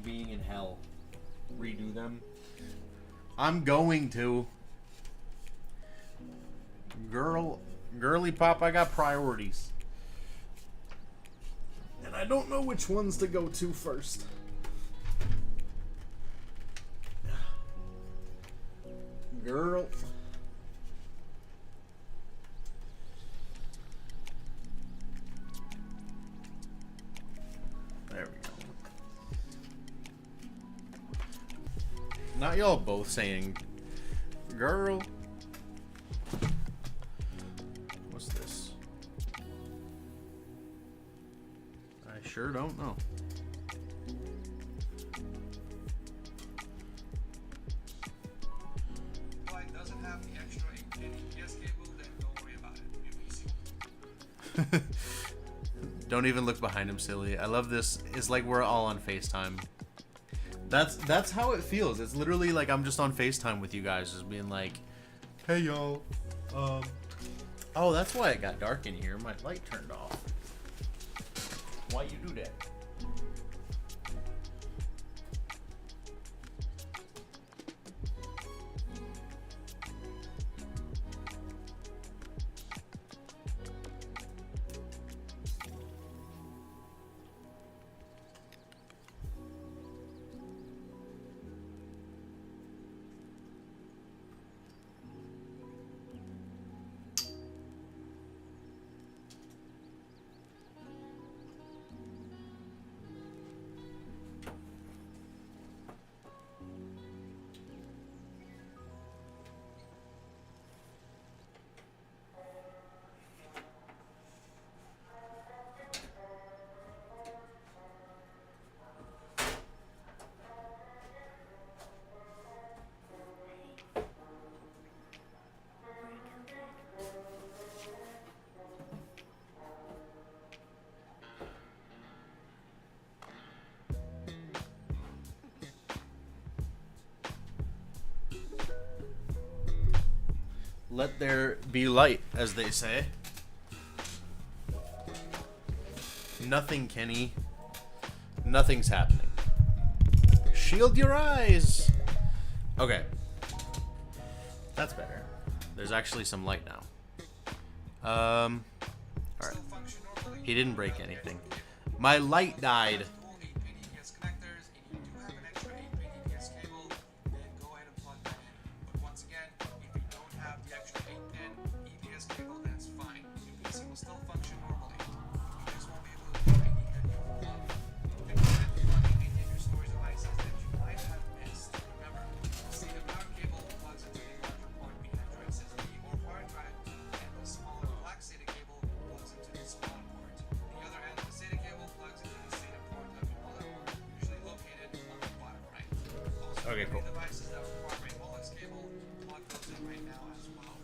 being in hell. Redo them. I'm going to. Girly pop, I got priorities. And I don't know which ones to go to first. Girl. There we go. Not y'all both saying, girl. What's this? I sure don't know. Light doesn't have the extra 8-pin EPS cable, then don't worry about it. You'll be safe. Don't even look behind him, silly. I love this. It's like we're all on FaceTime. That's how it feels. It's literally like I'm just on FaceTime with you guys, just being like, hey y'all. Oh, that's why it got dark in here. My light turned off. Why you do that? Let there be light, as they say. Nothing, Kenny. Nothing's happening. Shield your eyes! Okay. That's better. There's actually some light now. Alright. Still function normally. He didn't break anything. My light died. Dual 8-pin EDS connectors, and you do have an extra 8-pin EDS cable, then go ahead and plug that in. But once again, if you don't have the extra 8-pin EDS cable, then it's fine. Your PC will still function normally. You just won't be able to do any heavy plugging. Important plugging any of your storage devices that you might have missed. Remember, see the power cable plugs into the larger port behind your SSD or hard drive, and the smaller black SATA cable plugs into the smaller port. The other end of the SATA cable plugs into the SATA port of your motherboard, usually located on the bottom right. Also, Okay, cool. devices that require a Molex cable, plug those in right now as well.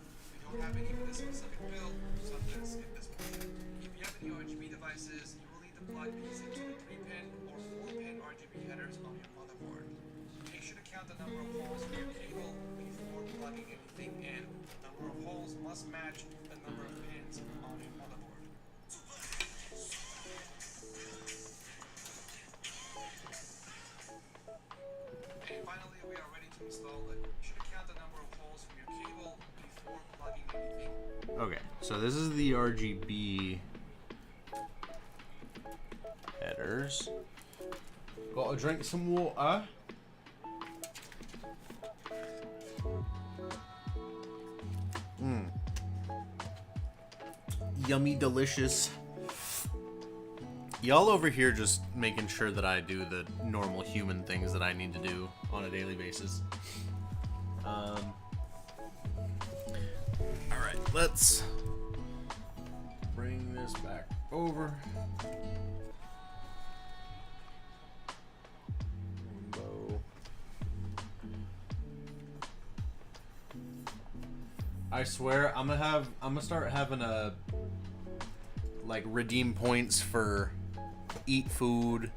We don't have any for this specific build, so I'm going to skip this portion. If you have any RGB devices, you will need to plug these into the 3-pin or 4-pin RGB headers on your motherboard. Make sure to count the number of holes for your cable before plugging anything in. The number of holes must match the number of pins on your motherboard. And finally, we are ready to install it. You should count the number of holes from your cable before plugging anything. Okay, so this is the RGB headers. Gotta drink some water. Yummy, delicious. Y'all over here just making sure that I do the normal human things that I need to do on a daily basis. Alright, let's bring this back over. Rainbow. I swear I'm gonna start having a like redeem points for eat food,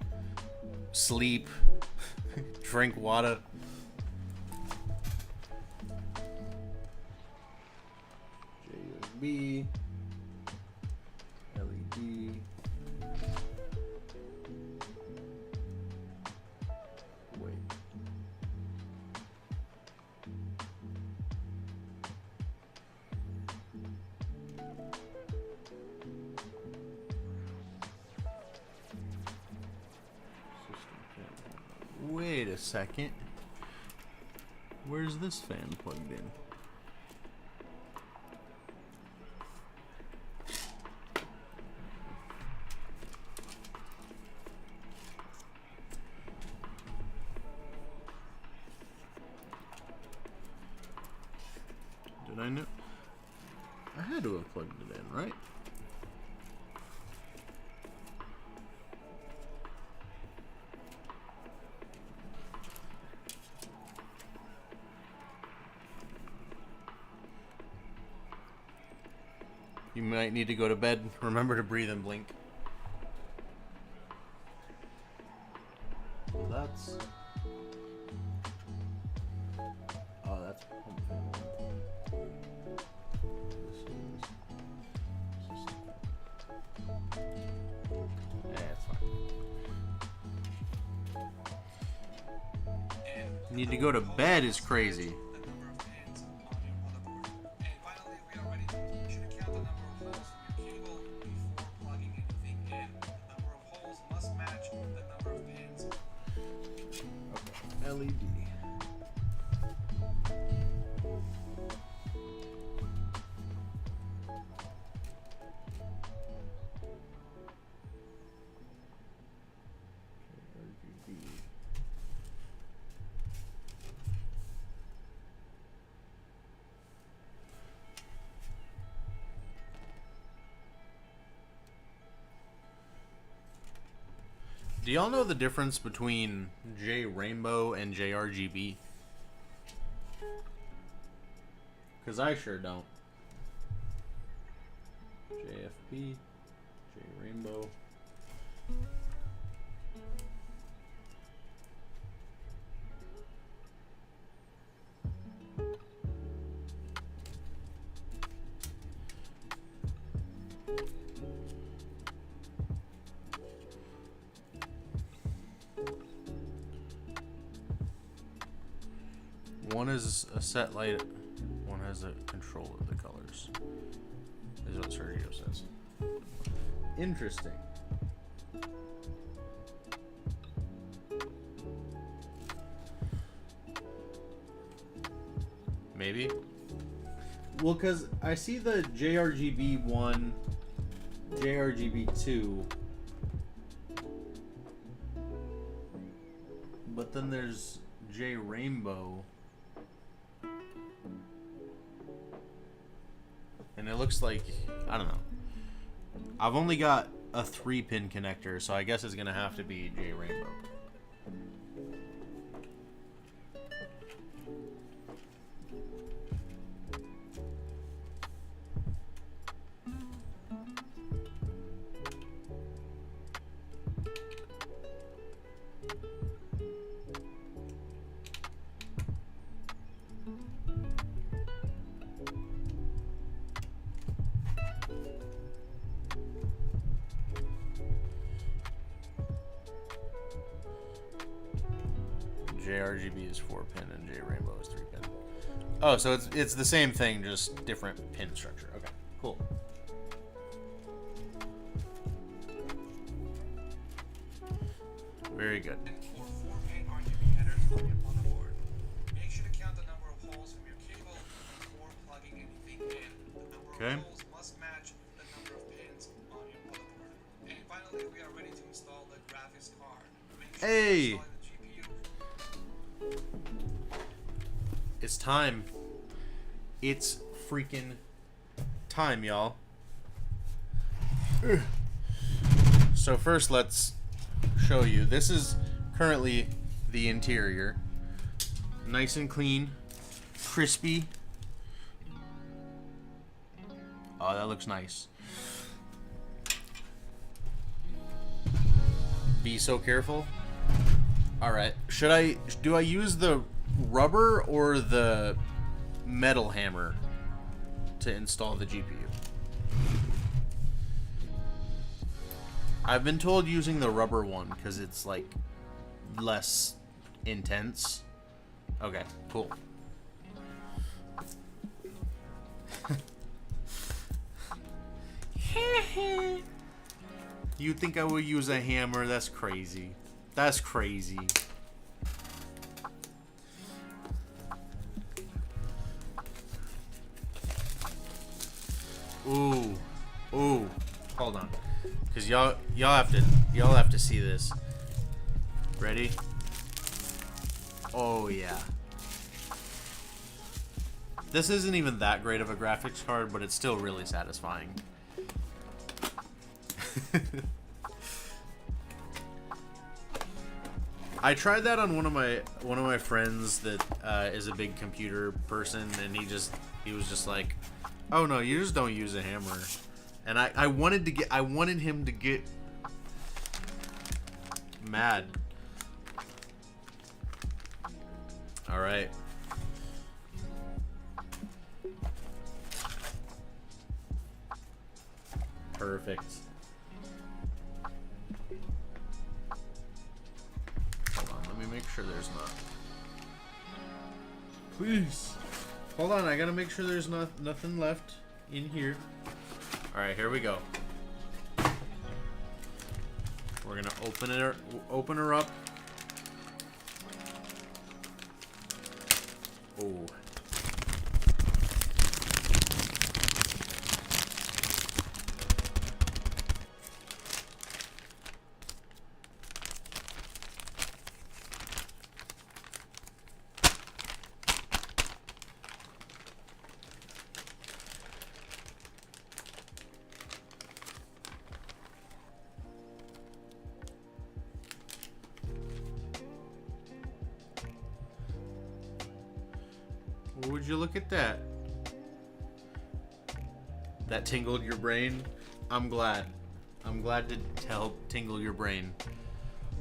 sleep, drink water. JUSB, LED. Wait. Wait a second. Where's this fan plugged in? Did I know? I had to have plugged it in, right? You might need to go to bed. Remember to breathe and blink. That's... Oh, that's pump fan one. Yeah, it's fine. Need to go to bed is crazy. The number of pins on your motherboard. And finally, we are ready to you should count the number of holes from your cable before plugging anything in. The number of holes must match the number of pins. Okay. LED. Do y'all know the difference between J Rainbow and J RGB? Cause I sure don't. JFP, J Rainbow. One is a set light, one has a control of the colors. is what Sergio says. Interesting. Maybe. Well, because I see the JRGB 1, JRGB 2, but then there's J Rainbow, and it looks like, I don't know. I've only got a 3-pin connector, so I guess it's gonna have to be J Rainbow. JRGB is 4-pin and J Rainbow is 3-pin. Oh, so it's the same thing, just different pin structure. Okay, cool. Very good. And for 4-pin RGB headers on your motherboard, make sure to count the number of holes from your cable before plugging anything in. The number of holes must match the number of pins on your motherboard. And finally, we are ready to install the graphics card. Make sure to install the GPU. It's time. It's freaking time, y'all. So first, let's show you. This is currently the interior. Nice and clean, crispy. Oh, that looks nice. Be so careful. All right. Do I use the rubber or the metal hammer to install the GPU? I've been told using the rubber one because it's like less intense. Okay, cool. You think I would use a hammer? That's crazy. That's crazy. Ooh. Ooh. Hold on. Cause y'all have to see this. Ready? Oh yeah. This isn't even that great of a graphics card, but it's still really satisfying. I tried that on one of my friends that is a big computer person, and he was just like, "Oh no, you just don't use a hammer." And I wanted him to get mad. All right. Perfect. Hold on, let me make sure there's not. Please. Hold on, I gotta make sure there's nothing left in here. All right, here we go. We're gonna open her up. Oh. Would you look at that? That tingled your brain? I'm glad. I'm glad to help tingle your brain.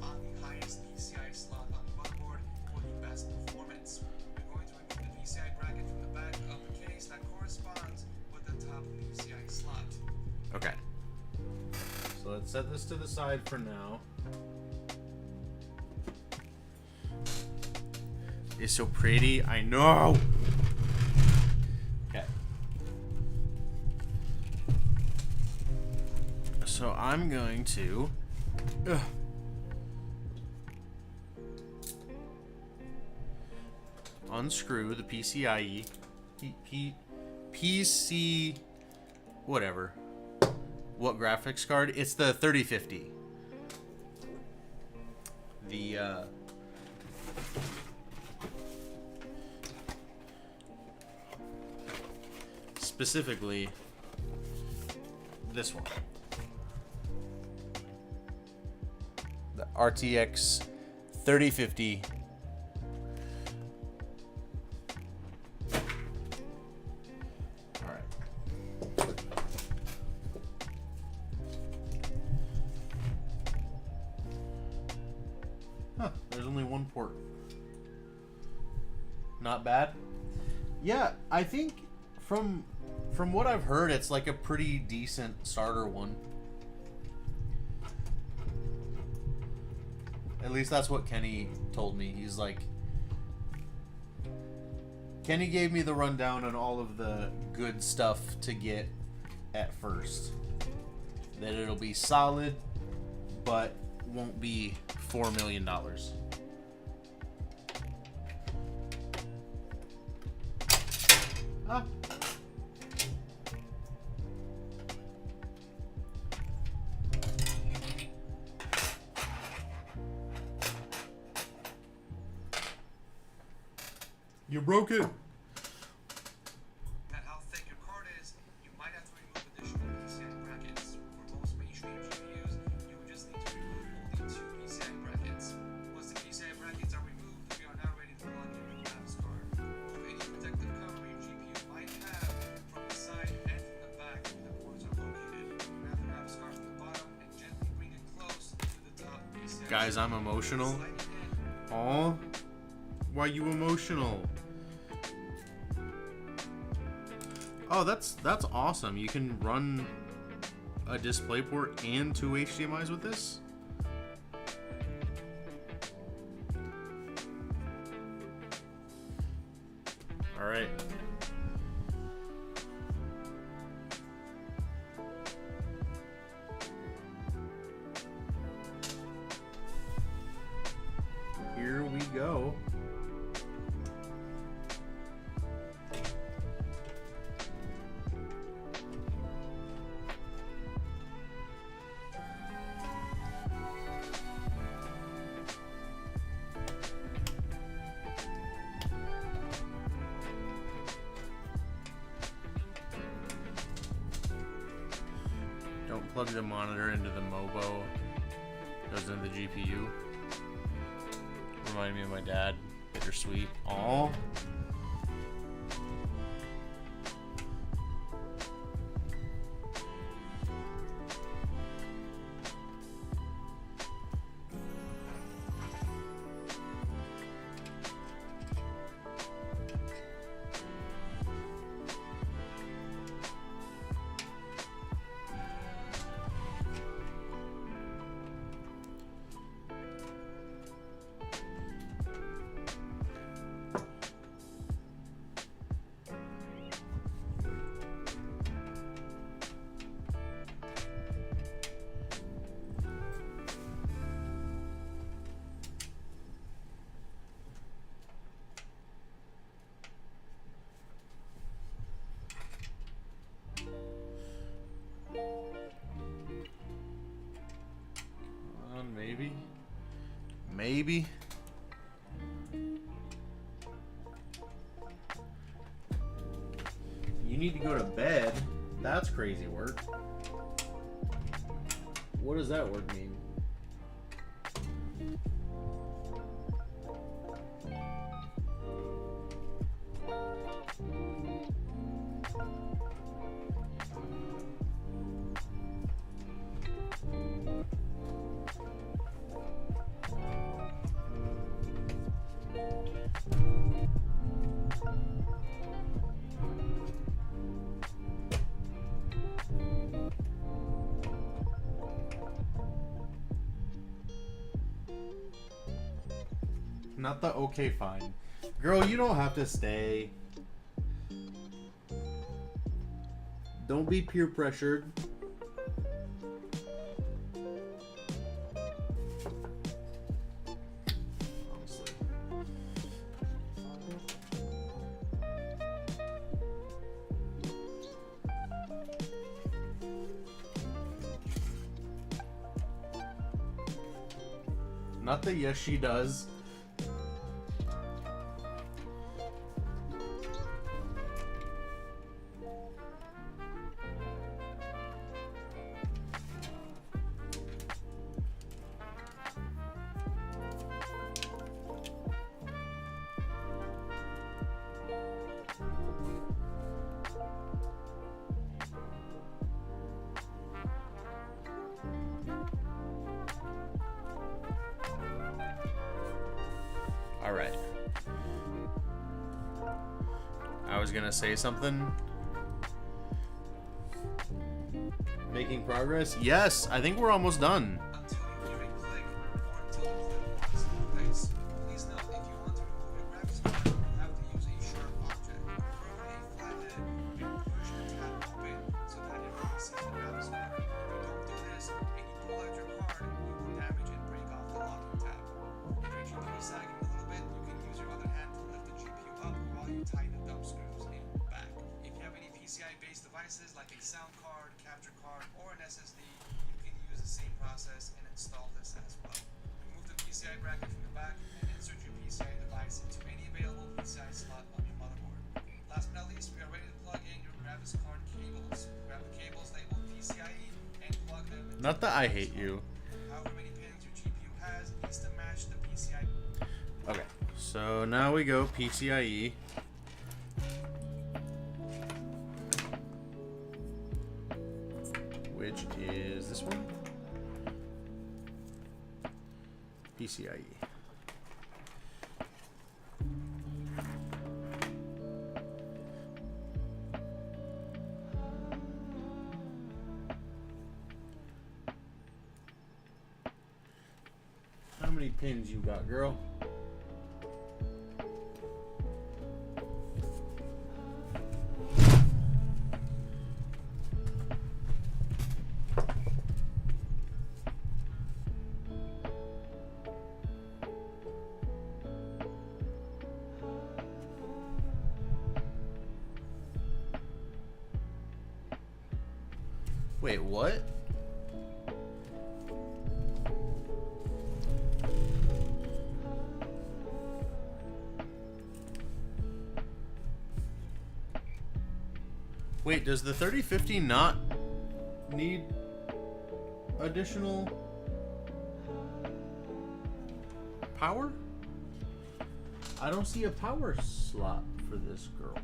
On the highest PCI slot on the motherboard for the best performance. We're going to remove the PCI bracket from the back of the case that corresponds with the top PCI slot. Okay. So let's set this to the side for now. It's so pretty. I know. Okay. I'm going to unscrew the PCIe PC whatever. What graphics card? It's the 3050. The specifically this one. The RTX 3050. All right. Huh, there's only one port. Not bad. Yeah, I think from what I've heard, it's like a pretty decent starter one. At least that's what Kenny told me. He's like, Kenny gave me the rundown on all of the good stuff to get at first. That it'll be solid, but won't be $4 million. Ah. You broke it. At how thick your card is, you might have to remove additional PCI brackets. For most mainstream GPUs, you would just need to remove only 2 PCI brackets. Once the PCI brackets are removed, we are now ready to plug in your graphics card. Remove any protective cover your GPU might have from the side and from the back where the ports are located. Grab the graphics card from the bottom and gently bring it close to the top PCI. Guys, I'm emotional. Aw. Why you emotional? Oh, that's awesome. You can run a DisplayPort and 2 HDMIs with this? All right. Here we go. Don't plug the monitor into the MOBO. Goes into the GPU. Reminded me of my dad. Bittersweet. Aw. Maybe. Maybe. You need to go to bed. That's crazy work. What does that word mean? Not the okay, fine. Girl, you don't have to stay. Don't be peer pressured. Not the yes she does. All right. I was gonna say something. Making progress? Yes, I think we're almost done. Until you hear a click or until the clip locks in place. Please note, if you want to remove your graphics card, you have to use a sharp object, preferably a flathead, and push the tab open so that it releases the graphics card. If you don't do this and you pull out your card, you will damage and break off the locking tab. If your GPU is sagging a little bit, you can use your other hand to lift the GPU up while you tighten the thumb screws in back. If you have any PCI-based devices like a sound card, capture card, or an SSD, you can use the same process and install this as well. Remove the PCI bracket from the back and insert your PCI device into any available PCI slot on your motherboard. Last but not least, we are ready to plug in your graphics card cables. Grab the cables labeled PCIe and plug them into Not that I hate you. however many pins your GPU has needs to match the PCI. Okay, so now we go PCIe. Which is this one? PCIe. How many pins you got, girl? Wait, what? Wait, does the 3050 not need additional power? I don't see a power slot for this girl.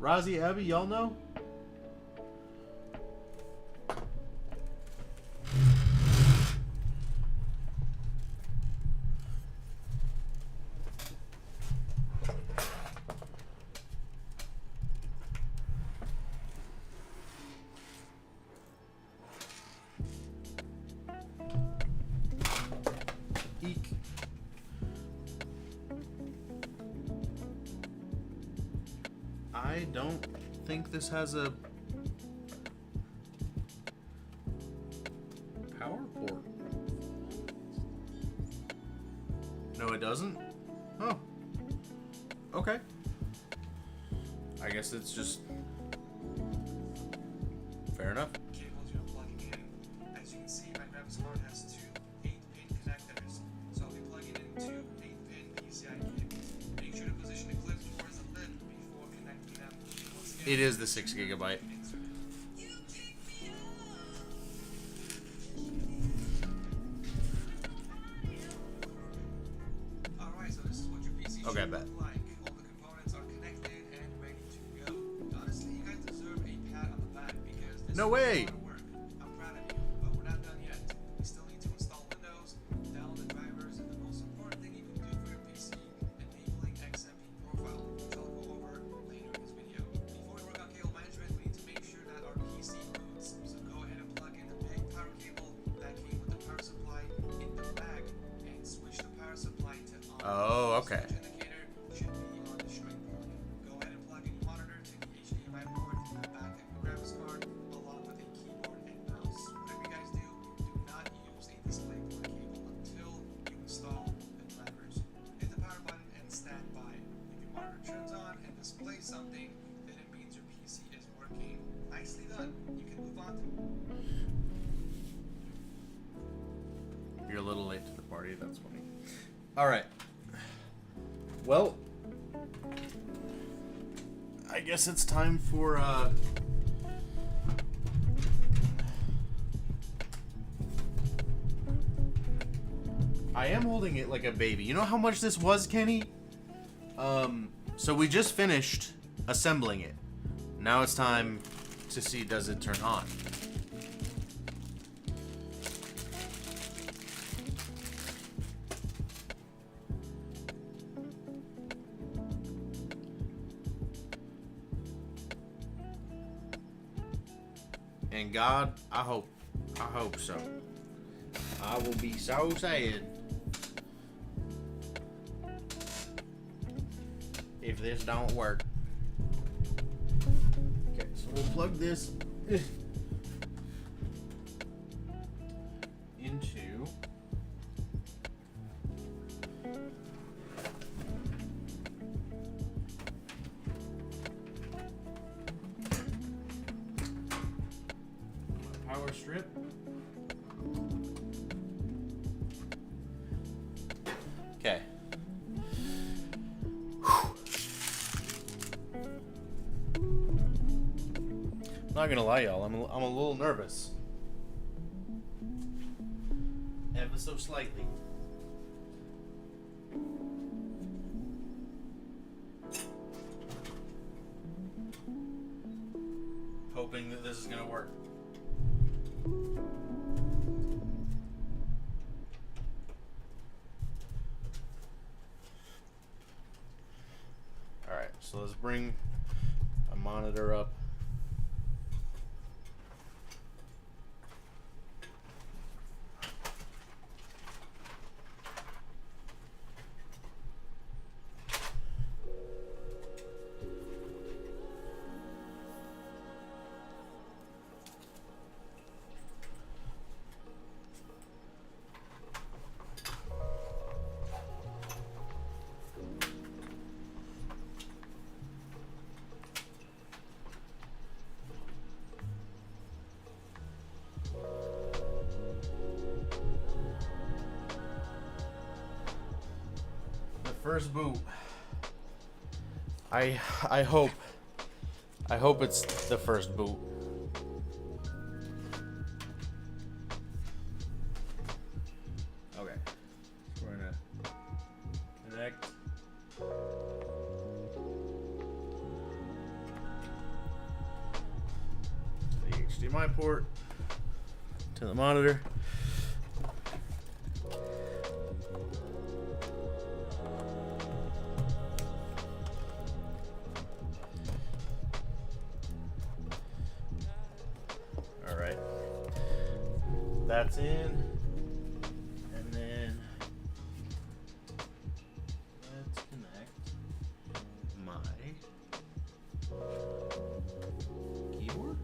Rozzy, Abby, y'all know? Eek. I don't think this has a power port. No, it doesn't? Oh. Okay. I guess it's just fair enough. Cables you're plugging in. As you can see, my graphics card has two 8-pin connectors, so I'll be plugging in two 8-pin PCI cables. Make sure to position the clips towards the lid before connecting them. Once again, It is the 6 gigabyte. insert it. Alright, so this is what your PC Okay, should bet. look like. All the components are connected and ready to go. Honestly, you guys deserve a pat on the back because this No is way. a lot of work. I'm proud of you, but we're not done yet. We still need to install Windows, download the drivers, and the most important thing you can do for your PC, enabling XMP profile, which I'll go over later in this video. Before we work on cable management, we need to make sure that our PC boots. So go ahead and plug in the big power cable that came with the power supply in the bag and switch the power supply to on. Oh, okay. Switch indicator should be on the string port. Go ahead and plug in your monitor to the HDMI port from the back of your graphics card along with a keyboard spot. You're a little late to the party. That's funny. All right. Well, I guess it's time for I am holding it like a baby. You know how much this was, Kenny? So we just finished assembling it. Now it's time to see, does it turn on? And God, I hope so. I will be so sad if this don't work. Okay, so we'll plug this into my power strip. Okay. Not gonna lie, y'all. I'm a little nervous. Ever so slightly. Hoping that this is gonna work. All right, so let's bring a monitor up. First boot. I hope it's the first boot. Okay. We're gonna connect. The HDMI port to the monitor. That's in, and then let's connect my keyboard.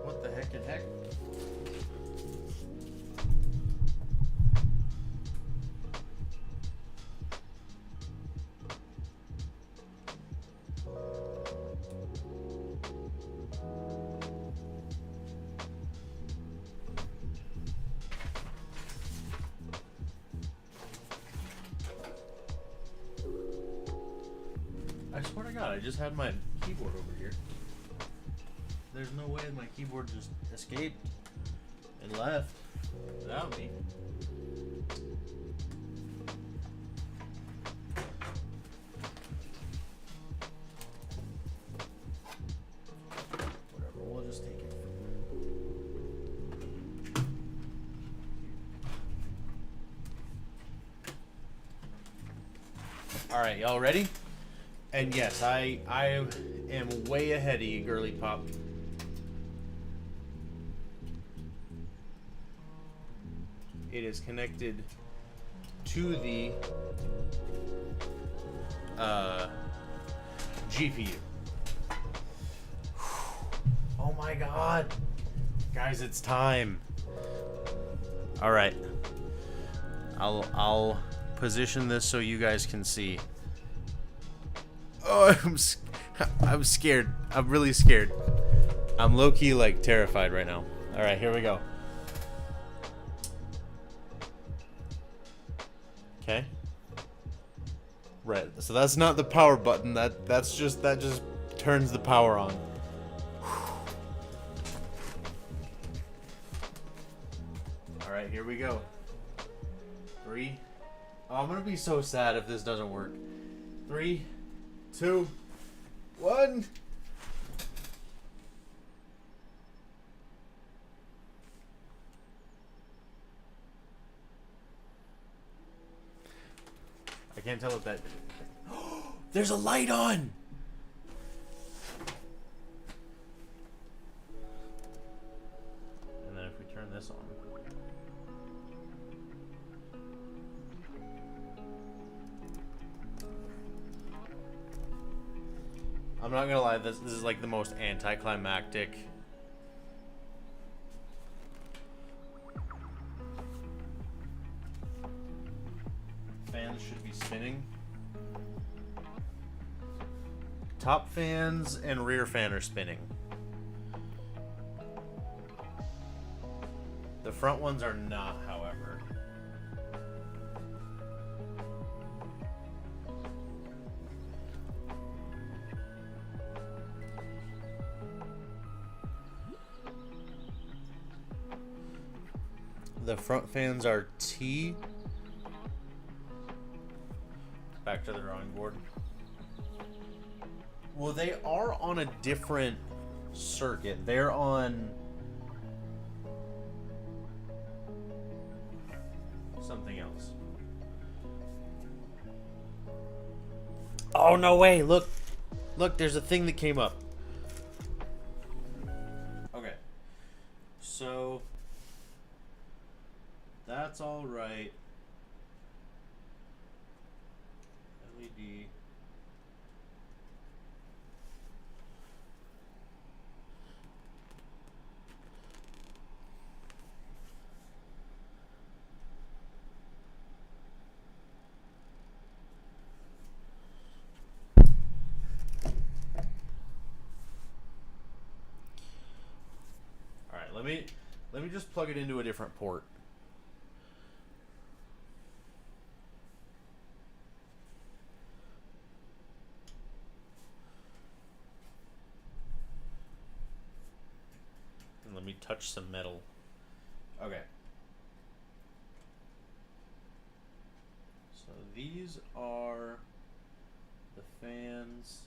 What the heck and heck? I swear to God, I just had my keyboard over here. There's no way my keyboard just escaped and left without me. Whatever, we'll just take it. Alright, y'all ready? And yes, I am way ahead of you, girly pop. It is connected to the GPU. Oh my God. Guys, it's time. All right. I'll position this so you guys can see. Oh, I'm scared. I'm really scared. I'm low-key, like, terrified right now. All right, here we go. Okay. Right. So that's not the power button. That just turns the power on. All right, here we go. 3. Oh, I'm gonna be so sad if this doesn't work. 3, 2, 1. I can't tell if that. There's a light on. And then if we turn this on. I'm not gonna lie, this is like the most anticlimactic. Fans should be spinning. Top fans and rear fan are spinning. The front ones are not, however. The front fans are T. Back to the drawing board. Well, they are on a different circuit. They're on something else. Oh, no way. Look. Look, there's a thing that came up. Okay. So that's all right. LED. All right, let me just plug it into a different port. Let me touch some metal. Okay. So these are the fans.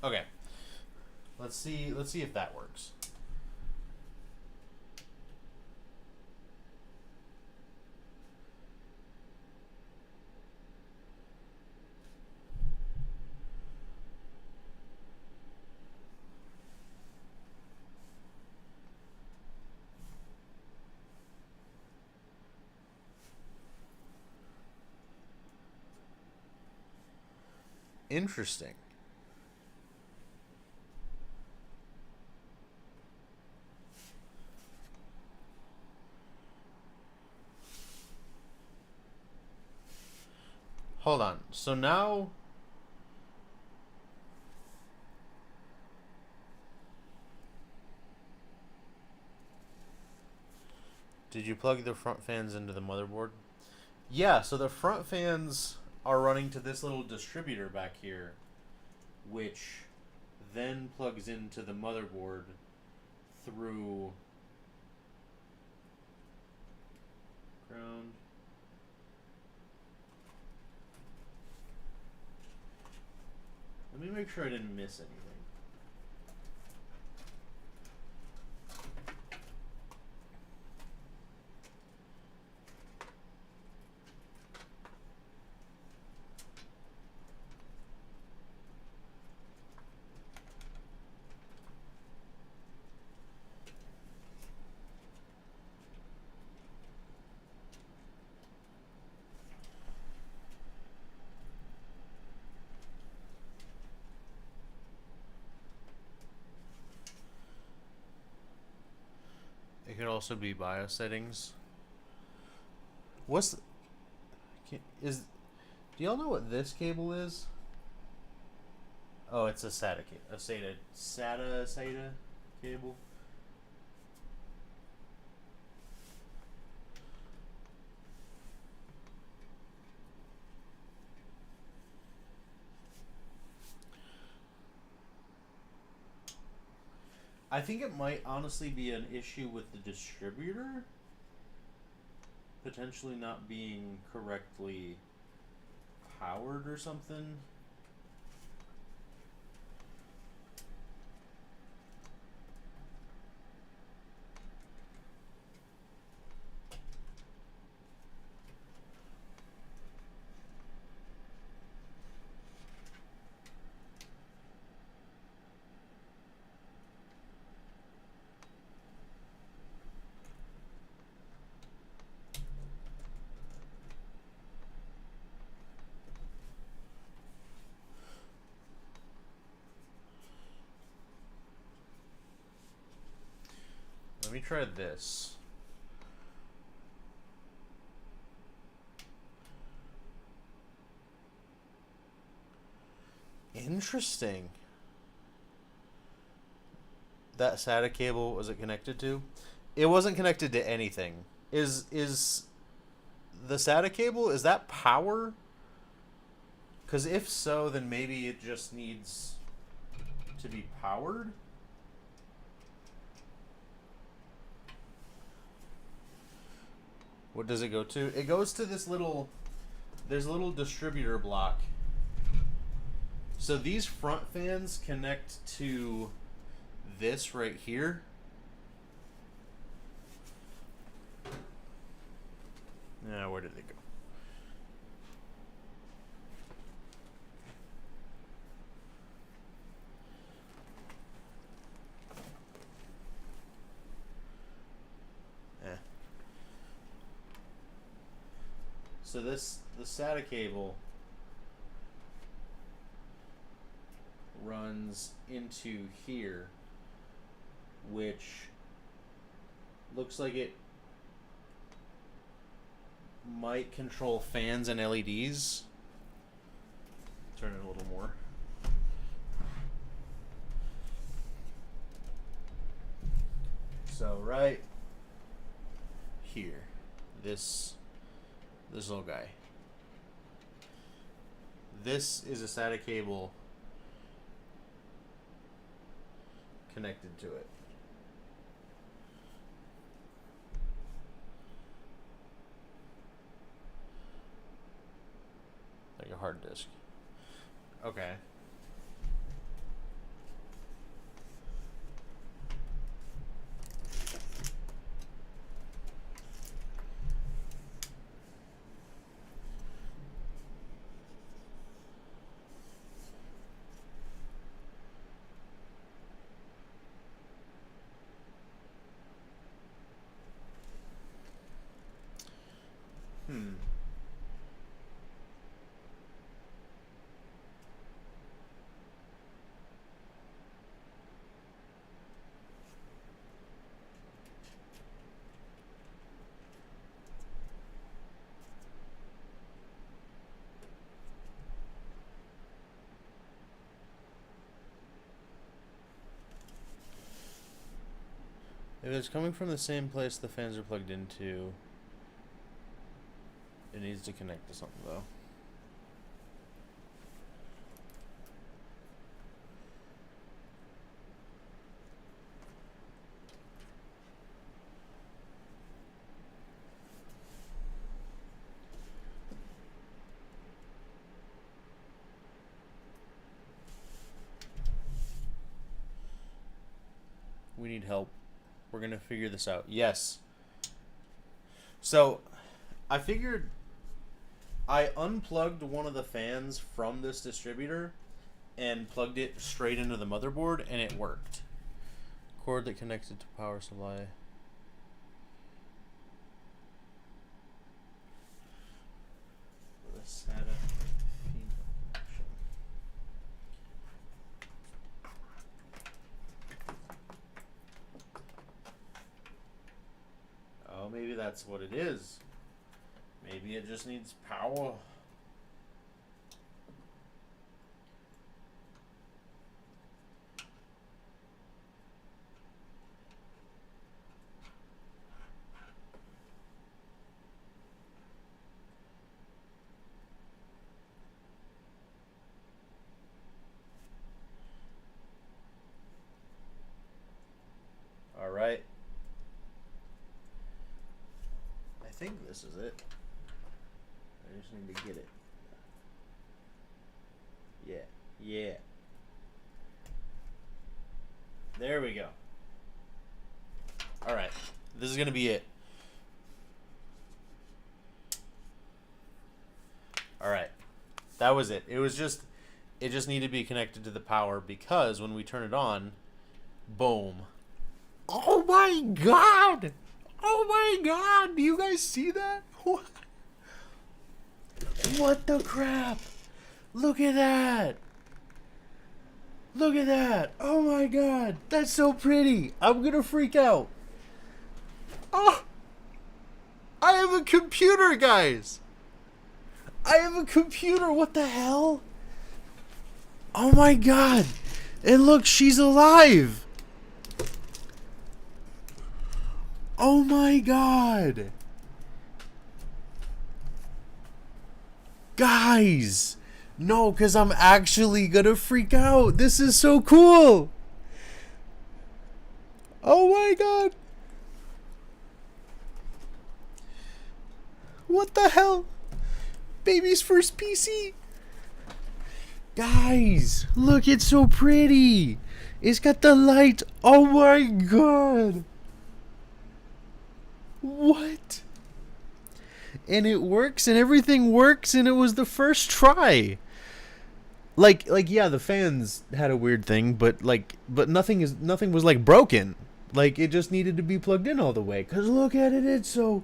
Okay. Let's see if that works. Interesting. Hold on. So now did you plug the front fans into the motherboard? Yeah, so the front fans are running to this little distributor back here, which then plugs into the motherboard through ground. Let me make sure I didn't miss anything. It could also be BIOS settings. What's is? Do y'all know what this cable is? Oh, it's a SATA cable. I think it might honestly be an issue with the distributor potentially not being correctly powered or something. Let me try this. Interesting. That SATA cable, was it connected to? It wasn't connected to anything. Is the SATA cable, is that power? Because if so, then maybe it just needs to be powered. What does it go to? It goes to this little, there's a little distributor block. So these front fans connect to this right here. Now, where did they go? So the SATA cable runs into here, which looks like it might control fans and LEDs. Turn it a little more. So right here, this little guy. This is a SATA cable connected to it. Like a hard disk. Okay. If it's coming from the same place the fans are plugged into, it needs to connect to something though. We need help. We're gonna figure this out. Yes. So, I figured I unplugged one of the fans from this distributor and plugged it straight into the motherboard, and it worked. Cord that connected to power supply. The SATA feedback connection. Oh, maybe that's what it is. Maybe it just needs power. All right. I think this is it. I just need to get it. Yeah. Yeah. There we go. All right. This is going to be it. All right. That was it. It just needed to be connected to the power because when we turn it on, boom. Oh my god! Oh my god! Do you guys see that? What the crap? Look at that! Look at that! Oh my god! That's so pretty! I'm gonna freak out! Oh! I have a computer, guys! I have a computer! What the hell? Oh my god! And look, she's alive! Oh my god! Guys! No, because I'm actually gonna freak out! This is so cool! Oh my god! What the hell? Baby's first PC! Guys! Look, it's so pretty! It's got the light! Oh my god! What? And it works and everything works and it was the first try. Like yeah, the fans had a weird thing, but nothing was like broken. Like it just needed to be plugged in all the way. Cause look at it, it's so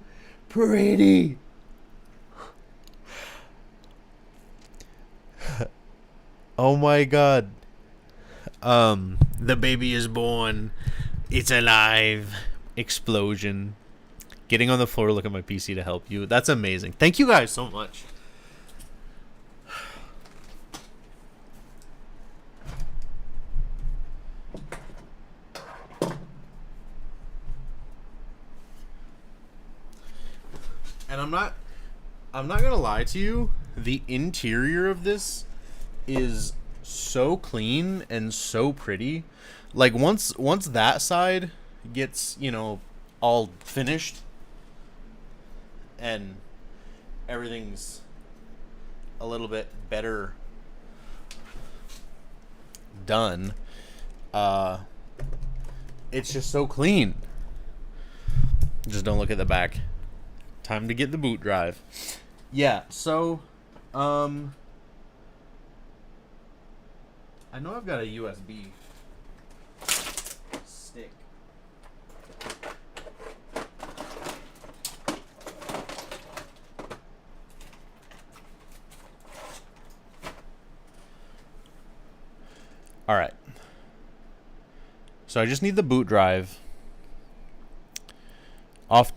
pretty. Oh my god. The baby is born. It's alive. Explosion. Getting on the floor, look at my PC to help you. That's amazing. Thank you guys so much. And I'm not gonna lie to you. The interior of this is so clean and so pretty. Like once that side gets, all finished and everything's a little bit better done, it's just so clean. Just don't look at the back. Time to get the boot drive. Yeah, so I know I've got a USB stick. All right. So I just need the boot drive. Off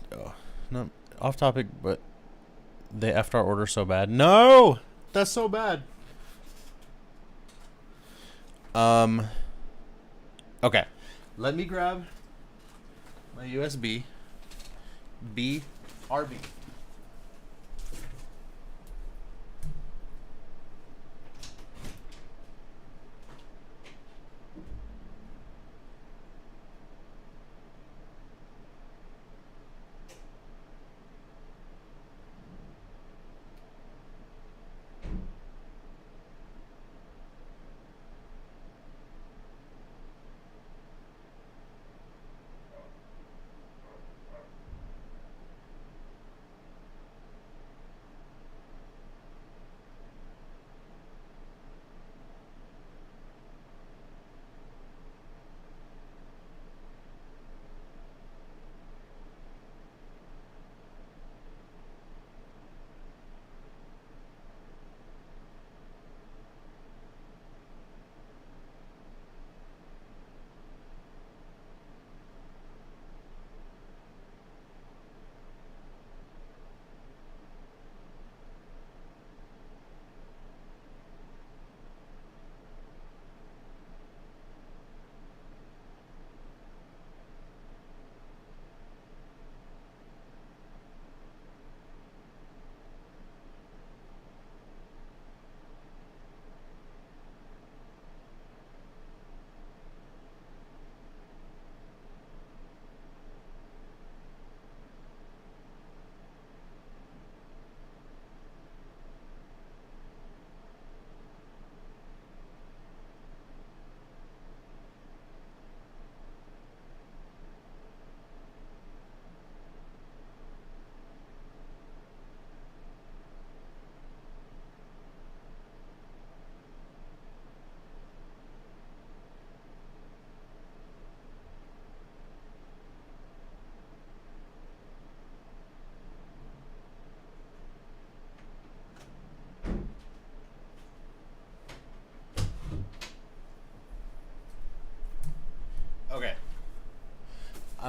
topic, but they effed our order so bad. No, that's so bad. Okay, let me grab my USB. RB.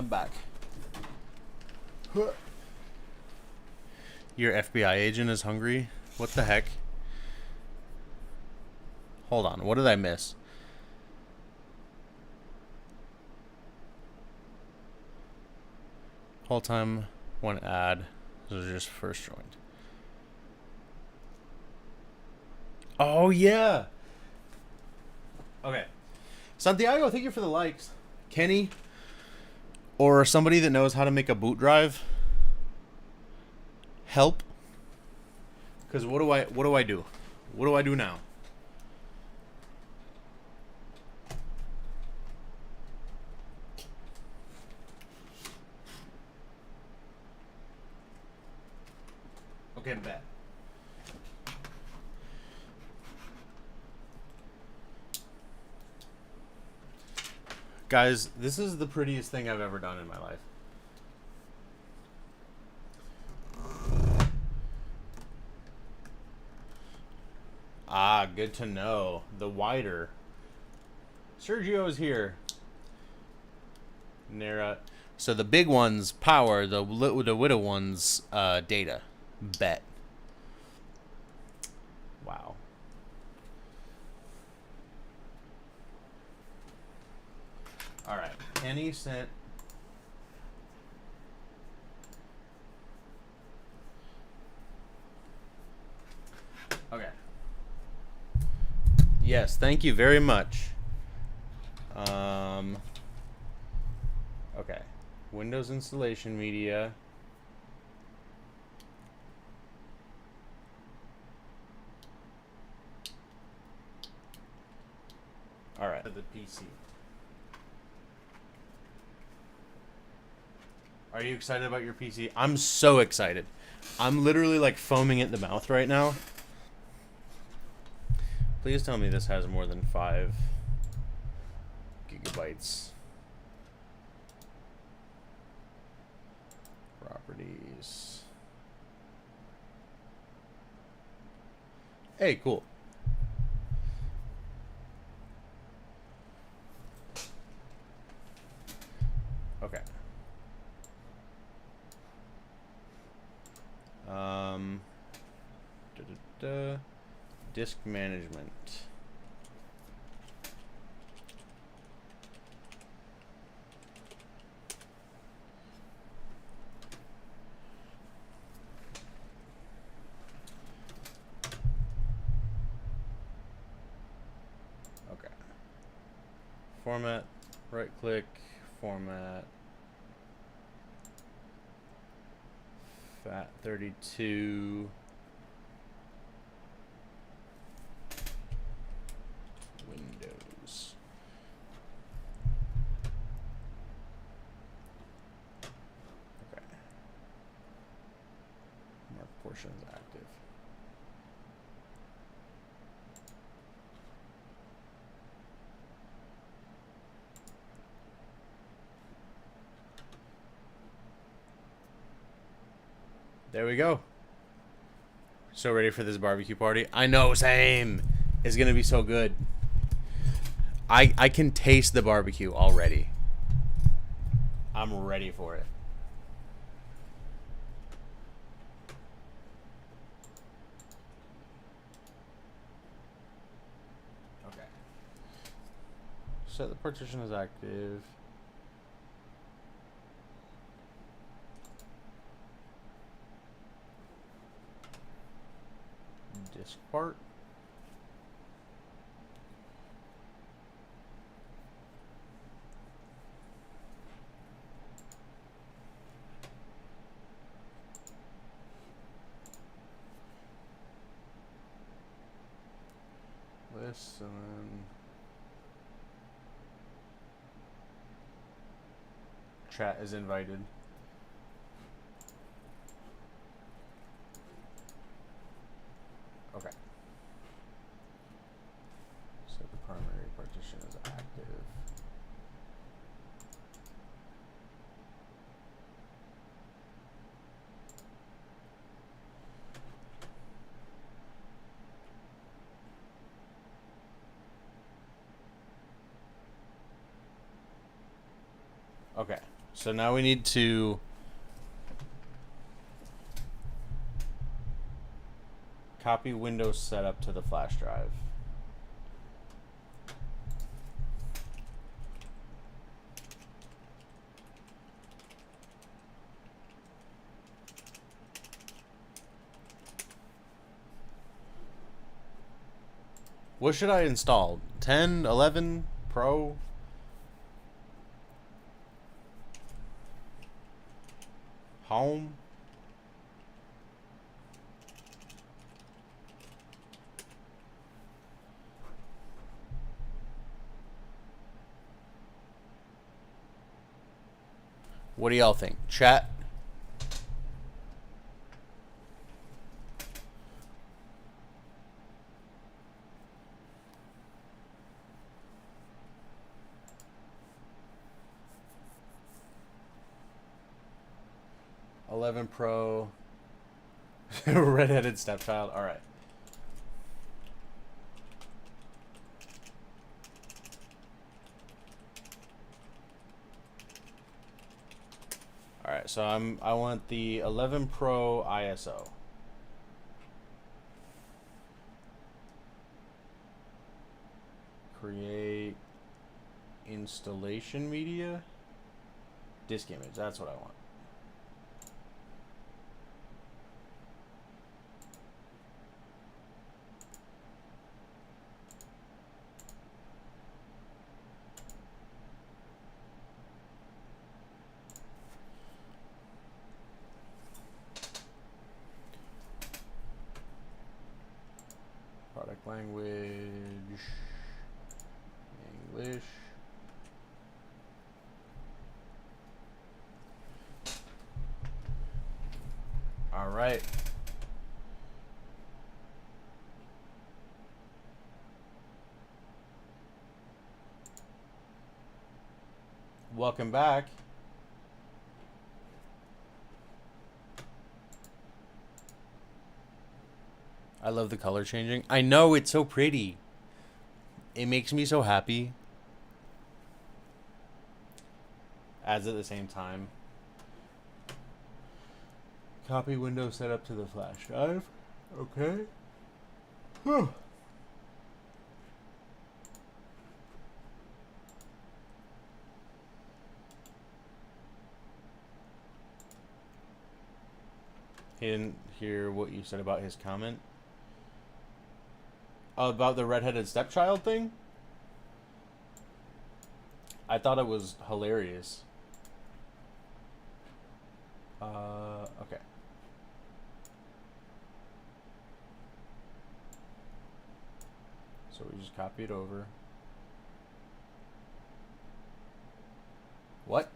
I'm back. Your FBI agent is hungry? What the heck? Hold on, what did I miss? Whole time, one ad. This is just first joined. Oh, yeah! Okay. Santiago, thank you for the likes. Kenny, or somebody that knows how to make a boot drive, help. Because what do I do? What do I do now? Okay, bet. Guys, this is the prettiest thing I've ever done in my life. Ah, good to know. The wider. Sergio is here. Nera. So the big ones, power. The widow ones, data. Bet. Wow. All right. Kenny sent. Okay. Yes, thank you very much. Okay. Windows installation media. All right. The PC. Are you excited about your PC? I'm so excited. I'm literally like foaming at the mouth right now. Please tell me this has more than 5 gigabytes. Properties. Hey, cool. Okay. Disk management. Okay. Format, right click, format. FAT32. Windows. Okay. Mark portions active. There we go. So ready for this barbecue party? I know, same. It's gonna be so good. I can taste the barbecue already. I'm ready for it. Okay. So the partition is active. Disk part. Listen. Chat is invited. Okay. So the primary partition is active. Okay. So now we need to copy Windows setup to the flash drive. What should I install? 10, 11, Pro? Home? What do y'all think? Chat? Pro, redheaded stepchild. All right. All right. So I want the 11 Pro ISO. Create installation media. Disk image. That's what I want. Product language, English. All right. Welcome back. I love the color changing. I know, it's so pretty. It makes me so happy. Adds at the same time. Copy Windows setup to the flash drive. Okay. Whew. He didn't hear what you said about his comment. About the redheaded stepchild thing? I thought it was hilarious. Okay. So we just copy it over. What?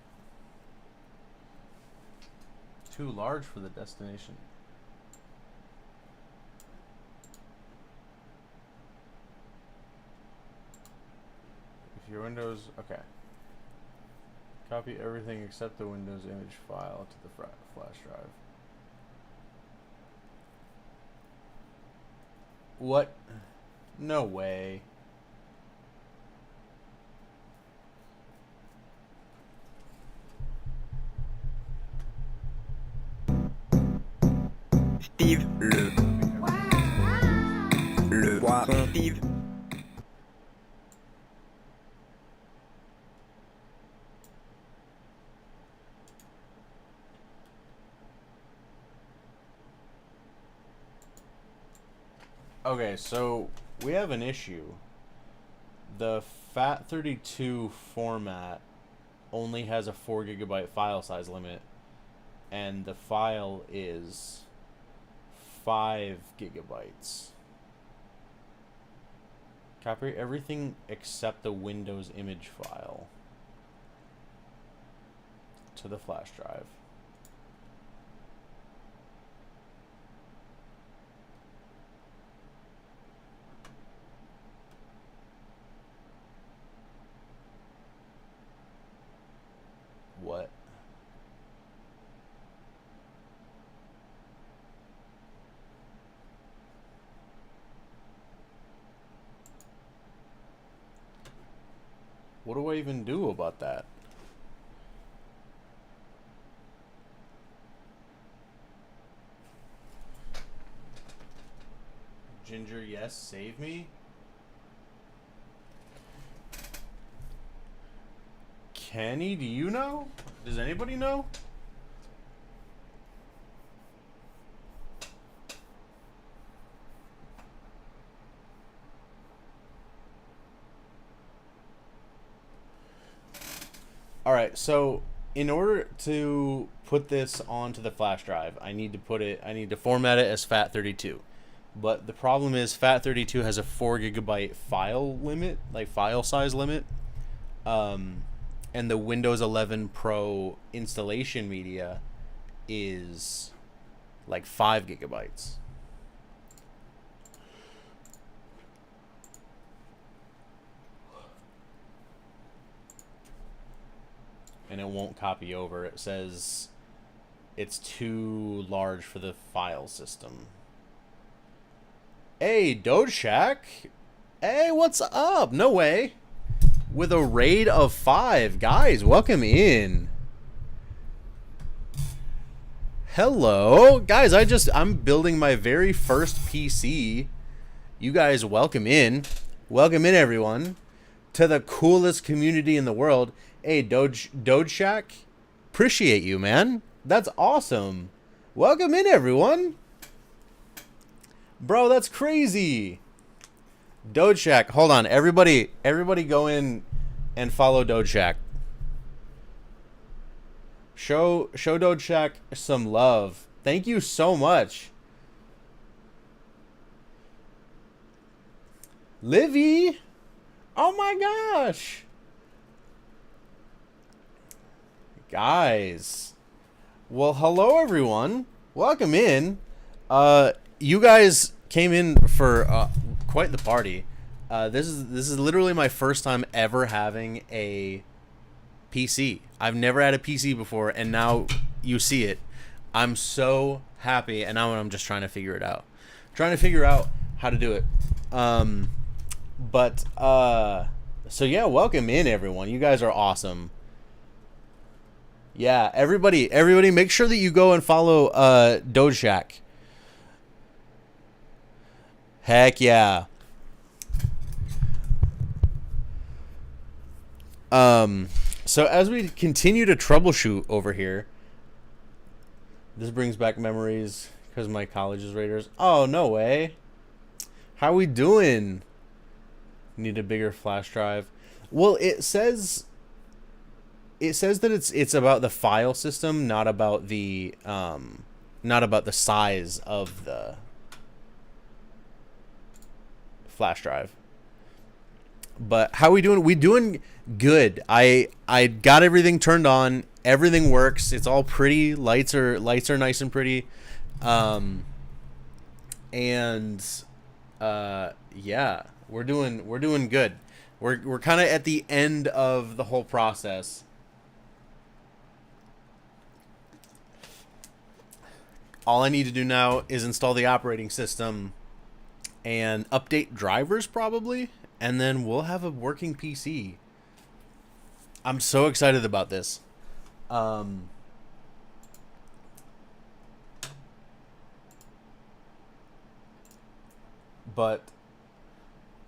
Too large for the destination. If your Windows, okay. Copy everything except the Windows image file to the flash drive. What? No way. Steve le poiron Steve. Okay, so we have an issue. The FAT32 format only has a 4 GB file size limit, and the file is 5 GB. Copy everything except the Windows image file to the flash drive. What? What do I even do about that? Ginger, yes, save me. Kenny, do you know? Does anybody know? All right, so in order to put this onto the flash drive, I need to format it as FAT32. But the problem is FAT32 has a 4 gigabyte file limit, like file size limit. And the Windows 11 Pro installation media is like 5 gigabytes. And it won't copy over. It says it's too large for the file system. Hey, Doge Shack. Hey, what's up? No way. With a raid of 5. Guys, welcome in. Hello. Guys, I'm building my very first PC. You guys, welcome in. Welcome in, everyone, to the coolest community in the world. Hey, Doge Shack. Appreciate you, man. That's awesome. Welcome in, everyone. Bro, that's crazy. Doge Shack. Hold on. Everybody go in and follow Doge Shack. Show Doge Shack some love. Thank you so much. Livy. Oh my gosh. Guys. Well, hello everyone. Welcome in. You guys came in for quite the party. This is literally my first time ever having a PC. I've never had a PC before, and now you see it. I'm so happy, and now I'm just trying to figure it out. Trying to figure out how to do it. So yeah, welcome in everyone. You guys are awesome. Yeah, everybody make sure that you go and follow Doge Shack. Heck yeah. So as we continue to troubleshoot over here, this brings back memories because my college is Raiders. Oh, no way. How we doing? Need a bigger flash drive. Well, it says that it's about the file system, not about the size of the flash drive. But how we doing? We doing good. I got everything turned on. Everything works. It's all pretty. Lights are nice and pretty. Yeah, we're doing good. We're kind of at the end of the whole process. All I need to do now is install the operating system and update drivers probably, and then we'll have a working PC. I'm so excited about this. But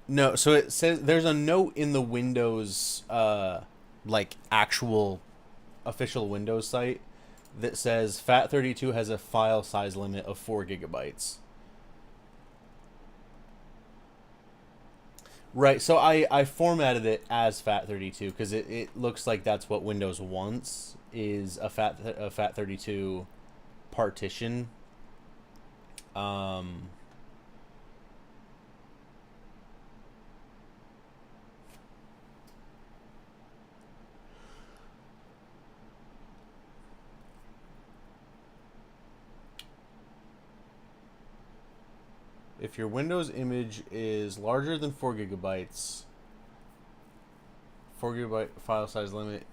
no, so it says there's a note in the Windows like actual official Windows site that says FAT32 has a file size limit of 4 gigabytes. Right, so I formatted it as FAT32 because it looks like that's what Windows wants, is a FAT32 partition. If your Windows image is larger than 4 gigabytes, 4 gigabyte file size limit,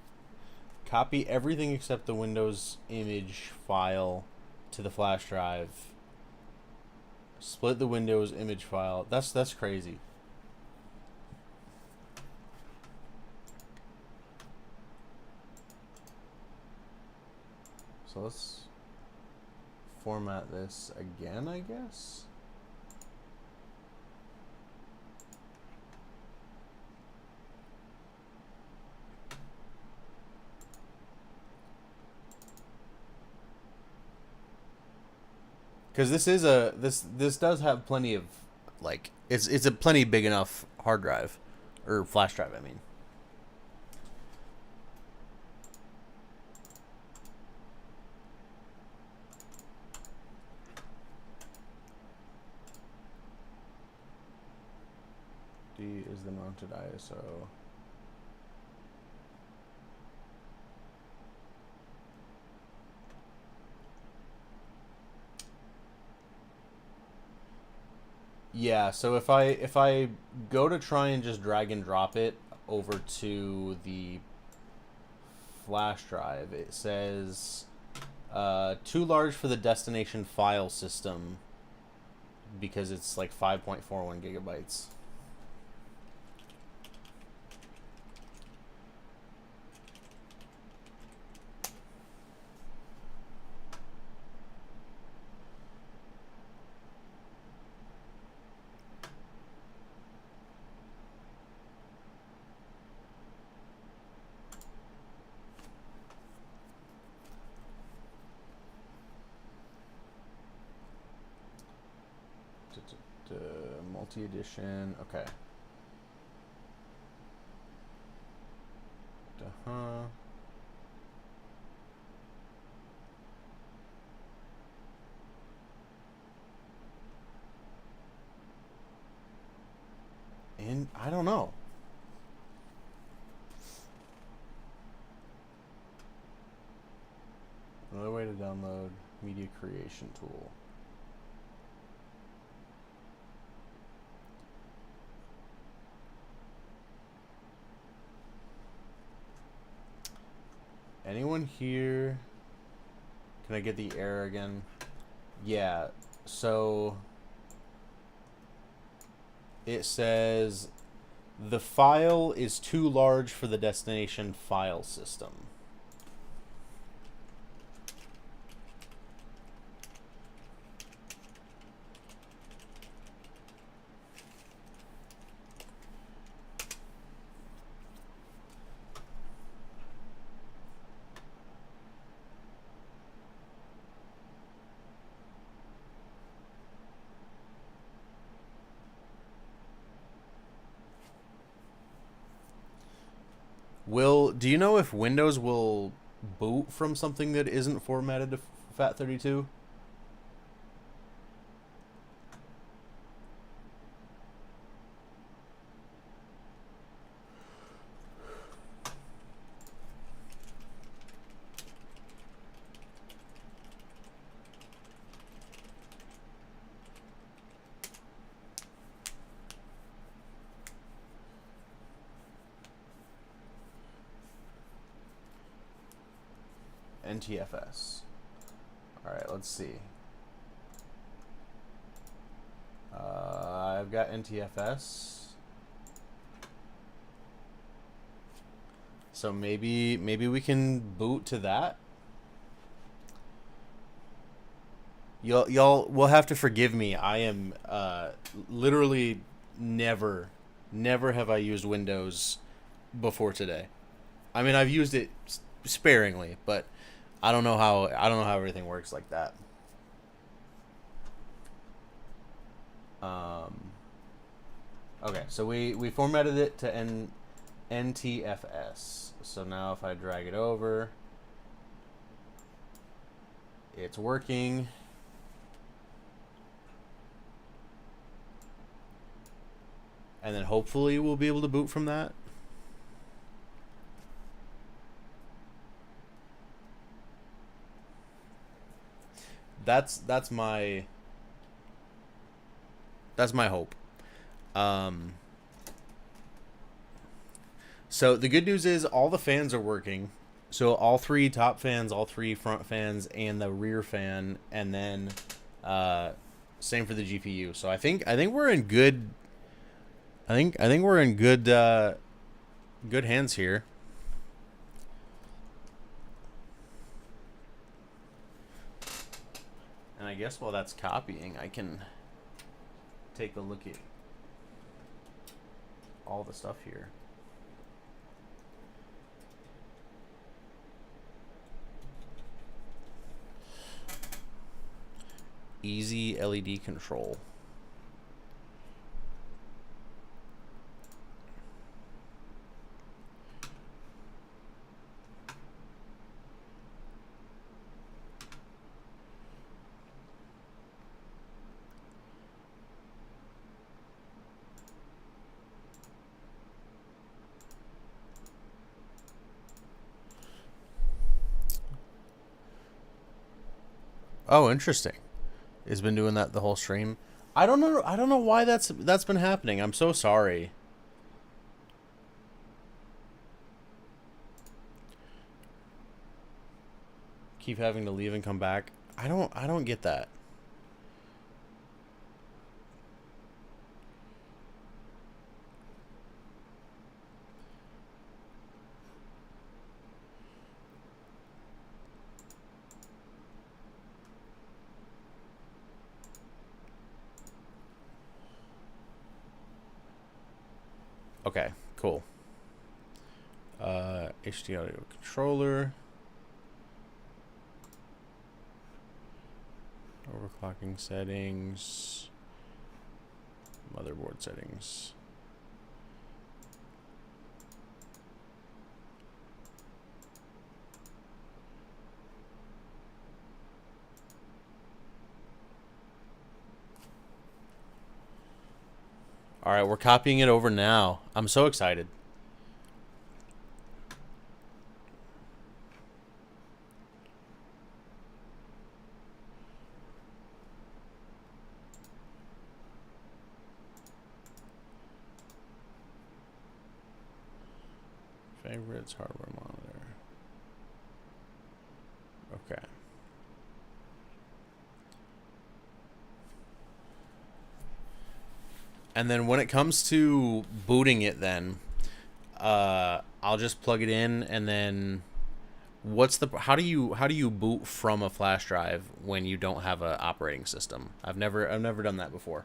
copy everything except the Windows image file to the flash drive. Split the Windows image file. That's crazy. So let's format this again, I guess. Because this does have plenty of, like, it's a plenty big enough hard drive, or flash drive, I mean. D is the mounted ISO. Yeah, so if I go to try and just drag and drop it over to the flash drive, it says too large for the destination file system because it's like 5.41 gigabytes. Multi-edition, okay. Uh-huh. And I don't know. Another way to download media creation tool. Anyone here? Can I get the error again? Yeah, so it says the file is too large for the destination file system. Do you know if Windows will boot from something that isn't formatted to FAT32? NTFS. Alright, let's see. I've got NTFS. So maybe we can boot to that. Y'all will have to forgive me. I am literally never have I used Windows before today. I mean, I've used it sparingly, but I don't know how everything works like that. Okay, so we formatted it to NTFS. So now if I drag it over, it's working. And then hopefully we'll be able to boot from that. That's my hope. So the good news is all the fans are working. So all three top fans, all three front fans, and the rear fan, and then same for the GPU. So I think we're in good. I think we're in good good hands here. And I guess while that's copying, I can take a look at all the stuff here. Easy LED control. Oh, interesting. It's been doing that the whole stream. I don't know. I don't know why that's been happening. I'm so sorry. Keep having to leave and come back. I don't get that. Okay, cool. HD audio controller. Overclocking settings. Motherboard settings. All right, we're copying it over now. I'm so excited. Favorites, hardware monitor. Okay. And then when it comes to booting it, then I'll just plug it in, and then what's the how do you boot from a flash drive when you don't have an operating system? I've never done that before.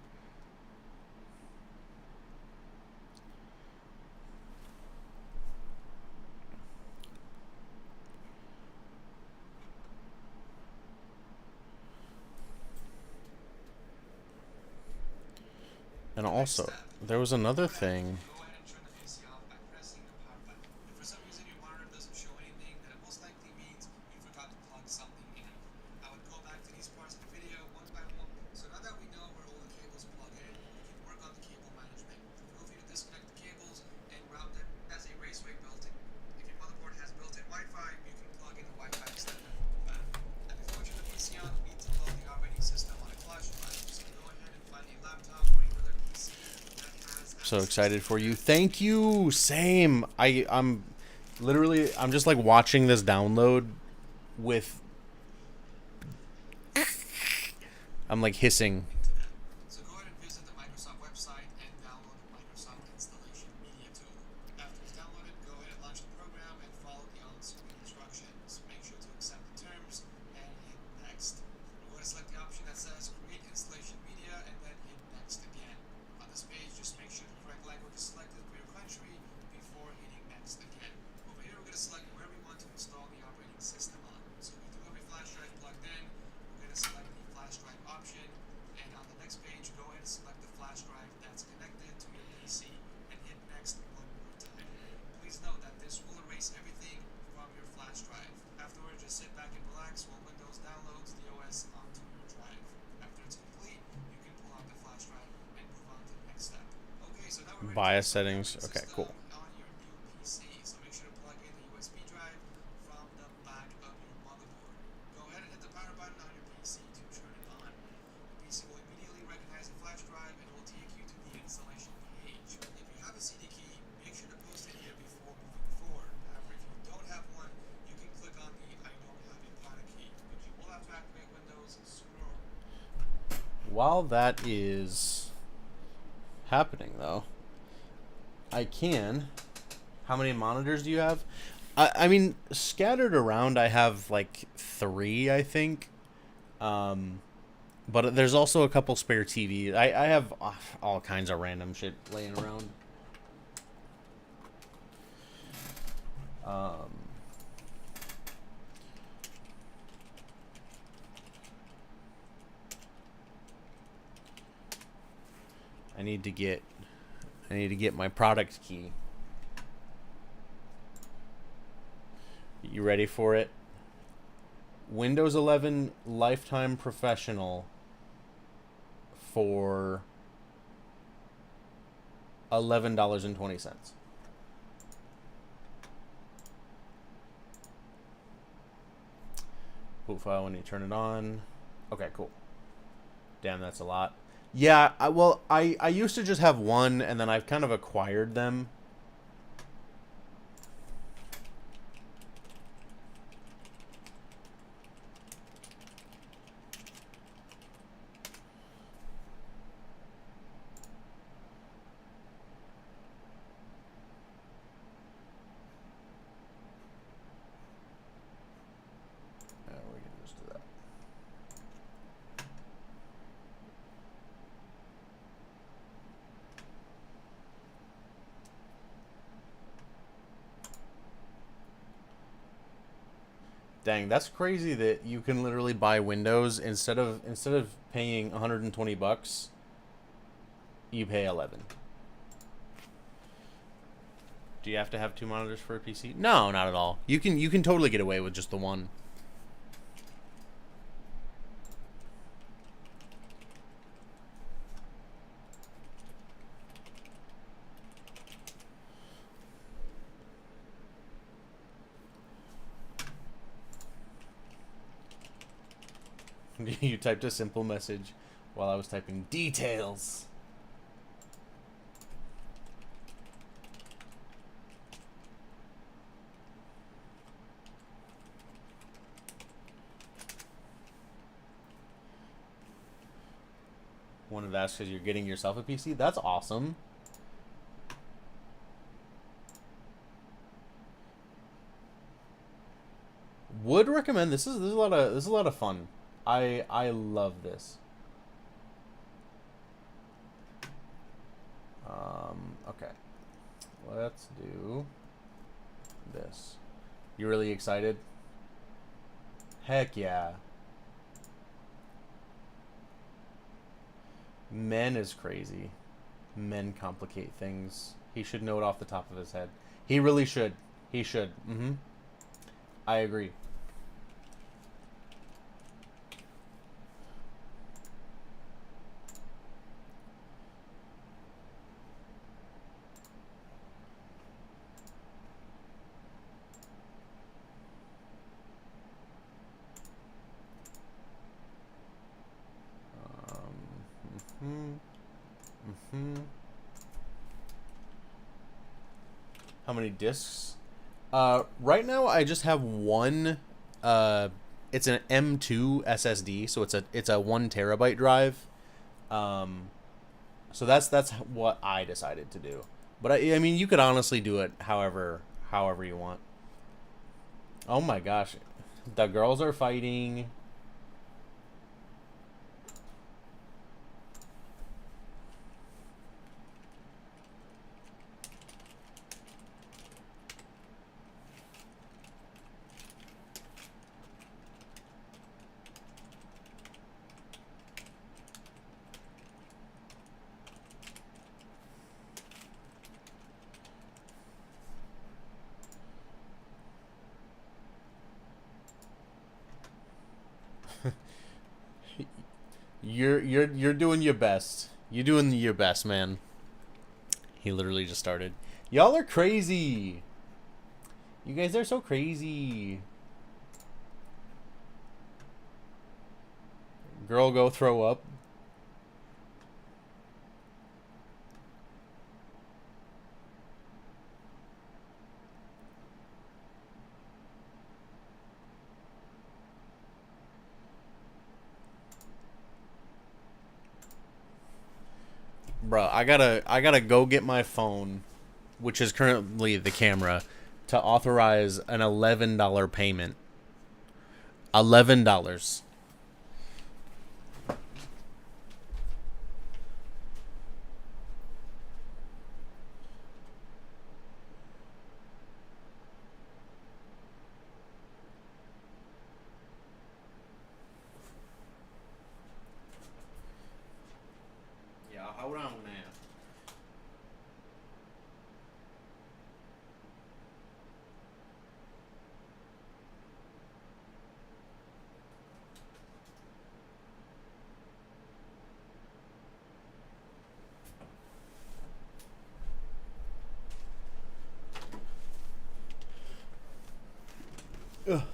And also, there was another thing. Go ahead and turn the PC off by pressing the power button. If for some reason your monitor doesn't show anything, then it most likely means you forgot to plug something in. I would go back to these parts of the video one by one. So now that we know where all the cables plug in, we can work on the cable management. Feel free to disconnect the cables and route them as a raceway built-in. If your motherboard has built-in Wi-Fi, you can plug in the Wi-Fi extender. And before you turn the PC on, you need to load the operating system on a flash drive. So go ahead and find a laptop or another PC that has. So excited for you. Thank you. Same. I'm literally I'm just like watching this download with I'm like hissing. So go ahead and visit the Microsoft website and download the Microsoft Installation Media Tool. After it's downloaded, go ahead and launch the program and follow the on-screen instructions. Make sure to accept the terms and hit next. You're going to select the option that says Create Installation Media and then hit next again. On this page, just make sure the correct language is selected for your country before hitting next again. Over here, we're going to select where we want to install the operating system on. So we do have a flash drive plugged in. We're going to select the flash drive option, and on the next page, go ahead and select the flash drive that's connected to your PC and hit next one more time. Please note that this will erase everything from your flash drive. Afterwards, just sit back and relax while Windows downloads the OS onto your drive. After it's complete, you can pull out the flash drive and move on to the next step. Okay, so now we're ready to BIOS install the settings. operating Okay, system cool. on your new PC. So make sure to plug in the USB drive from the back of your motherboard. Go ahead and hit the power button on your PC to turn it on. The PC will immediately recognize the flash drive and will take you to the installation page. If you have a CD key, make sure to post it here before moving forward. However, if you don't have one, you can click on the I don't have a PATA key, but you will have to activate Windows sooner or While that is happening, though, I can. How many monitors do you have? I mean, scattered around, I have like 3, I think. But there's also a couple spare TVs. I have all kinds of random shit laying around. I need to get my product key. You ready for it? Windows 11 Lifetime Professional for $11.20. Boot file when you turn it on. Okay, cool. Damn, that's a lot. Yeah, I used to just have one, and then I've kind of acquired them. We can just do that. Dang, that's crazy that you can literally buy Windows instead of paying 120 bucks, you pay 11. Do you have to have two monitors for a PC? No, not at all. You can totally get away with just the one. You typed a simple message while I was typing details. Wanted to ask because you're getting yourself a PC? That's awesome. Would recommend this. This is a lot of fun. I love this. Okay. Let's do this. You really excited? Heck yeah. Men is crazy. Men complicate things. He should know it off the top of his head. He really should. He should. I agree. How many discs? Right now I just have one. It's an M2 SSD, so it's a 1 terabyte drive. So that's what I decided to do. But I mean, you could honestly do it however you want. Oh my gosh, the girls are fighting. You're doing your best. You're doing your best, man. He literally just started. Y'all are crazy. You guys are so crazy. Girl, go throw up. Bro, I gotta go get my phone, which is currently the camera, to authorize an $11 payment. $11. Yeah, hold on, man. Bruh.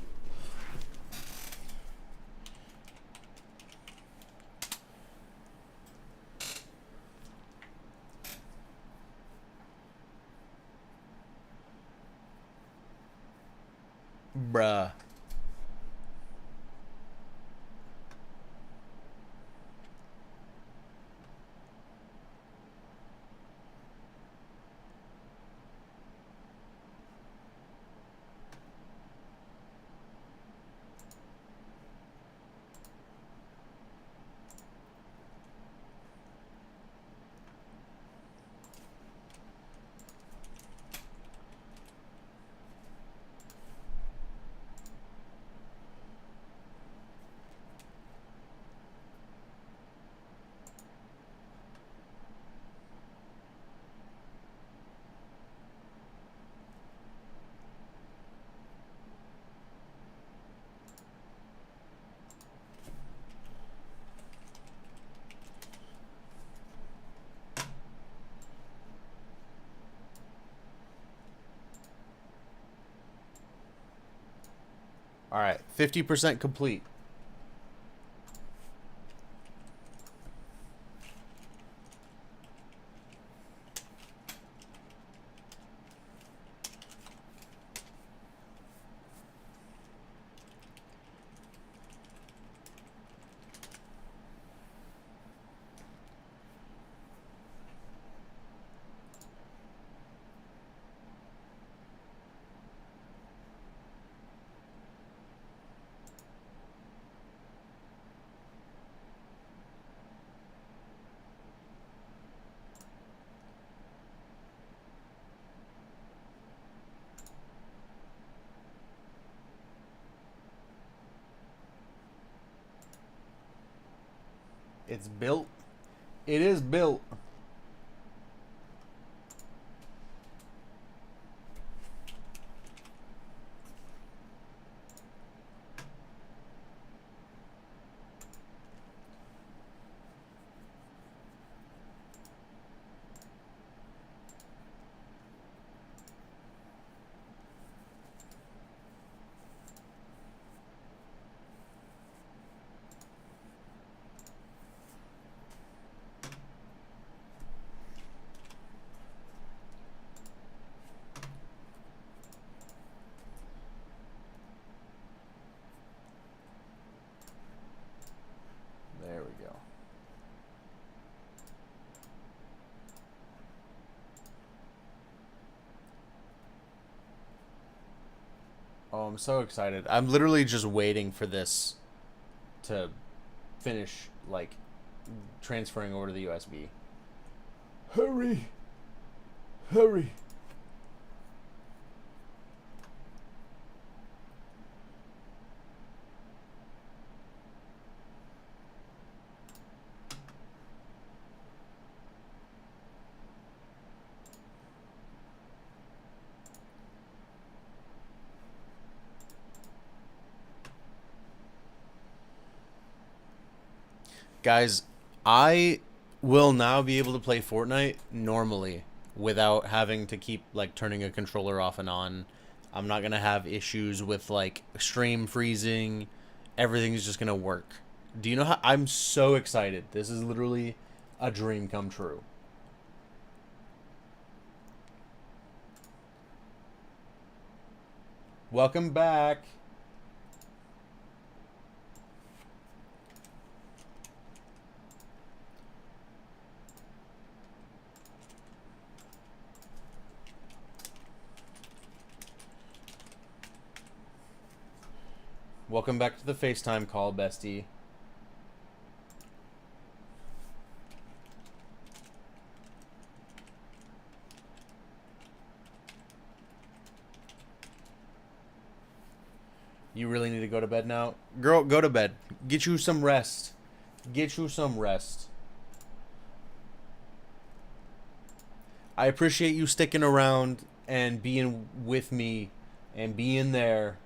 All right, 50% complete. It's built. It is built. There we go. Oh, I'm so excited. I'm literally just waiting for this to finish, like, transferring over to the USB. Hurry! Hurry! Guys, I will now be able to play Fortnite normally without having to keep like turning a controller off and on. I'm not going to have issues with like stream freezing. Everything's just going to work. Do you know how I'm so excited? This is literally a dream come true. Welcome back. Welcome back to the FaceTime call, bestie. You really need to go to bed now? Girl, go to bed. Get you some rest. Get you some rest. I appreciate you sticking around and being with me and being there.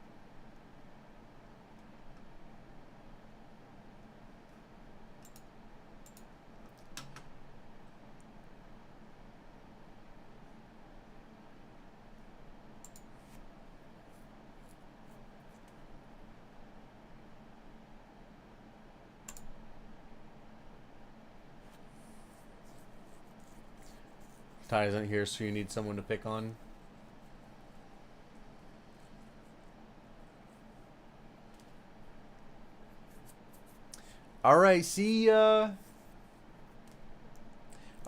Ty isn't here, so you need someone to pick on. Alright, see ya.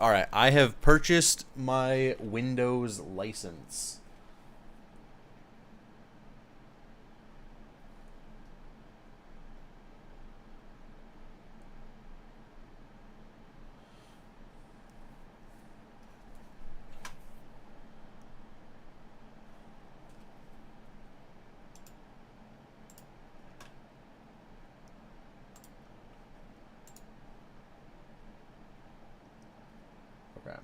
Alright, I have purchased my Windows license. Okay.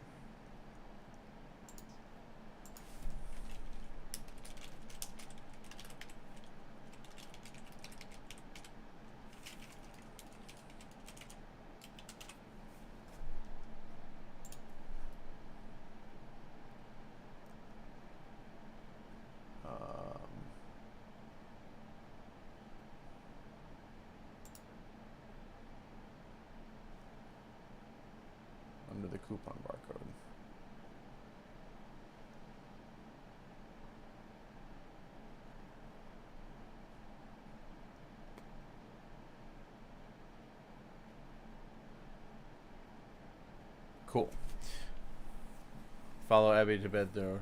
Under the coupon barcode. Cool. Follow Abby to bed though.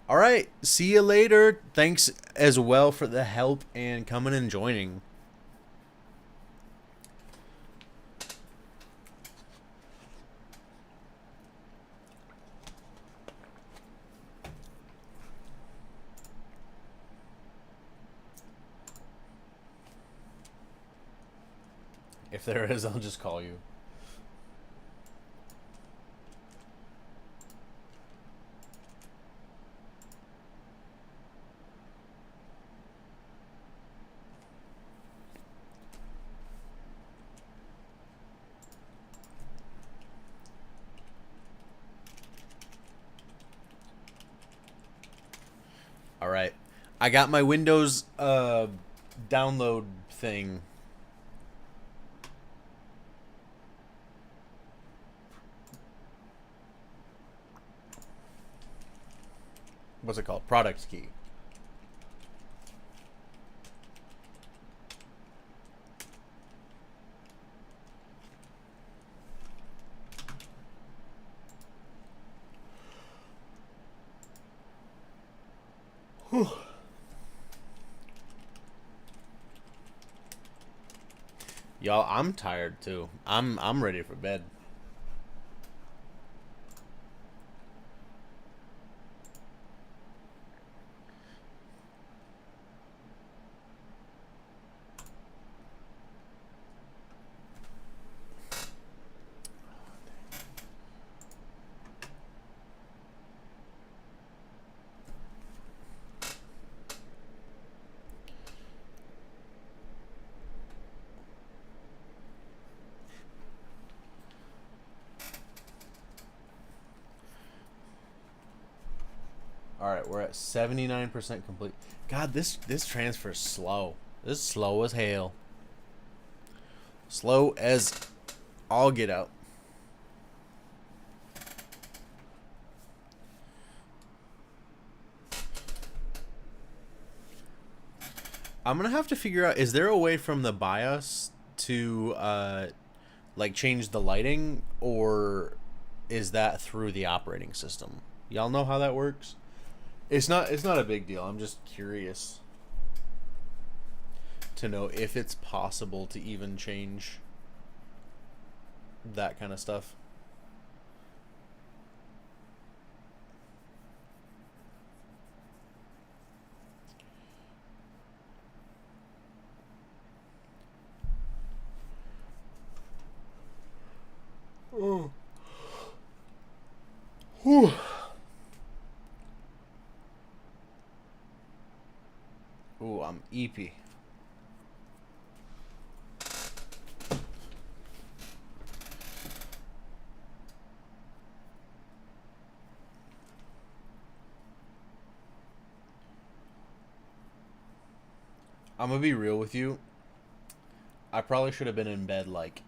All right. See you later. Thanks as well for the help and coming and joining. If there is, I'll just call you. All right. I got my Windows download thing. What's it called? Product key. Whew. Y'all, I'm tired too. I'm ready for bed. All right, we're at 79% complete. God, this transfer is slow. This is slow as hell. Slow as all get out. I'm gonna have to figure out, is there a way from the BIOS to like change the lighting, or is that through the operating system? Y'all know how that works? It's not a big deal. I'm just curious to know if it's possible to even change that kind of stuff. Oh. Whew. Ooh, I'm EP. I'm gonna be real with you. I probably should have been in bed like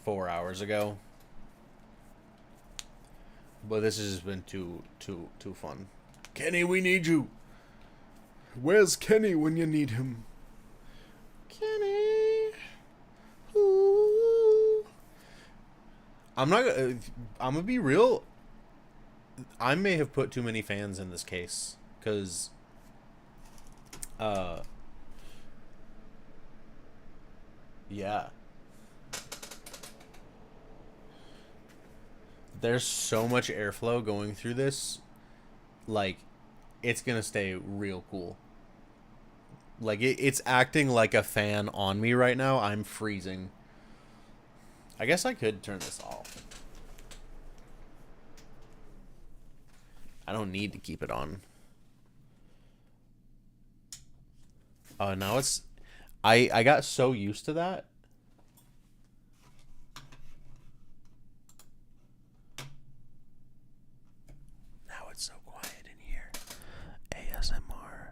4 hours ago. But this has just been too fun. Kenny, we need you. Where's Kenny when you need him? Kenny. Ooh. I'm not. I'm gonna be real. I may have put too many fans in this case, cause, yeah. There's so much airflow going through this, like, it's gonna stay real cool. Like, it's acting like a fan on me right now. I'm freezing. I guess I could turn this off. I don't need to keep it on. Oh, now it's... I got so used to that. Now it's so quiet in here. ASMR.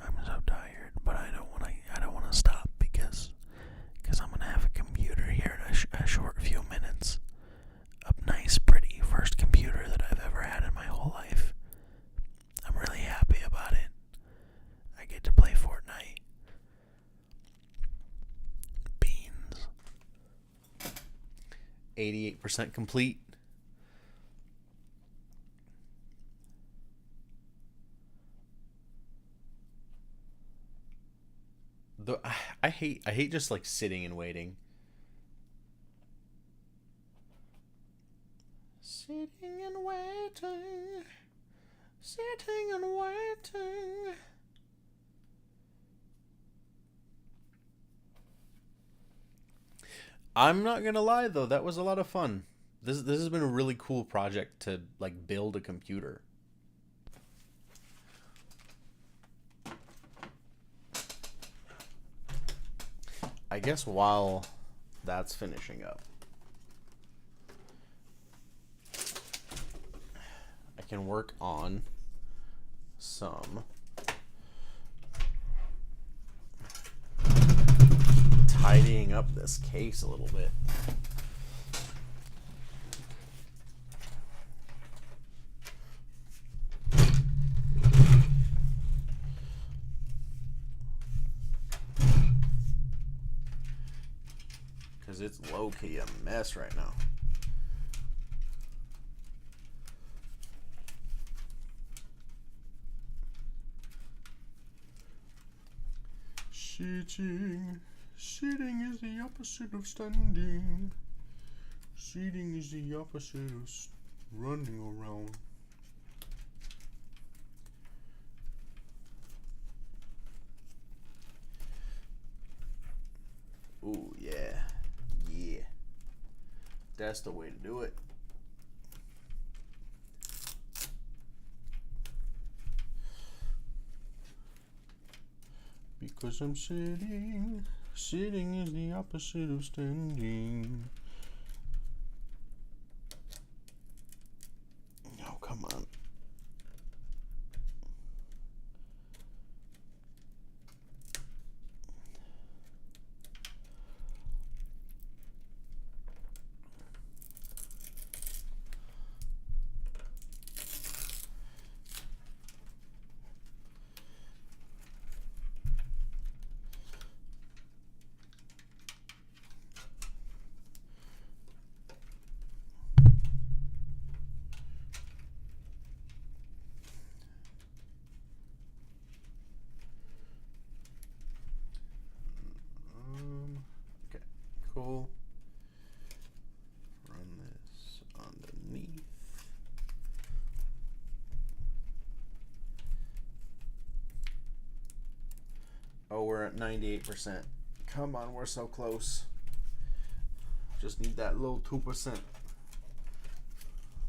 I'm so tired, but I don't want to stop because I'm gonna have a computer here in a short few minutes. A nice, pretty first computer that I've ever had in my whole life. I'm really happy about it. I get to play Fortnite. Beans. 88% complete. I hate just like sitting and waiting. Sitting and waiting. Sitting and waiting. I'm not gonna lie though, that was a lot of fun. This has been a really cool project to like build a computer. I guess while that's finishing up, I can work on some tidying up this case a little bit. Because it's low-key a mess right now. Sitting is the opposite of standing. Sitting is the opposite of running around. Ooh, yeah. Yeah. That's the way to do it. Because I'm sitting. Sitting is the opposite of standing. Oh, come on. Okay, cool. Run this underneath. Oh, we're at 98%. Come on, we're so close. Just need that little 2%.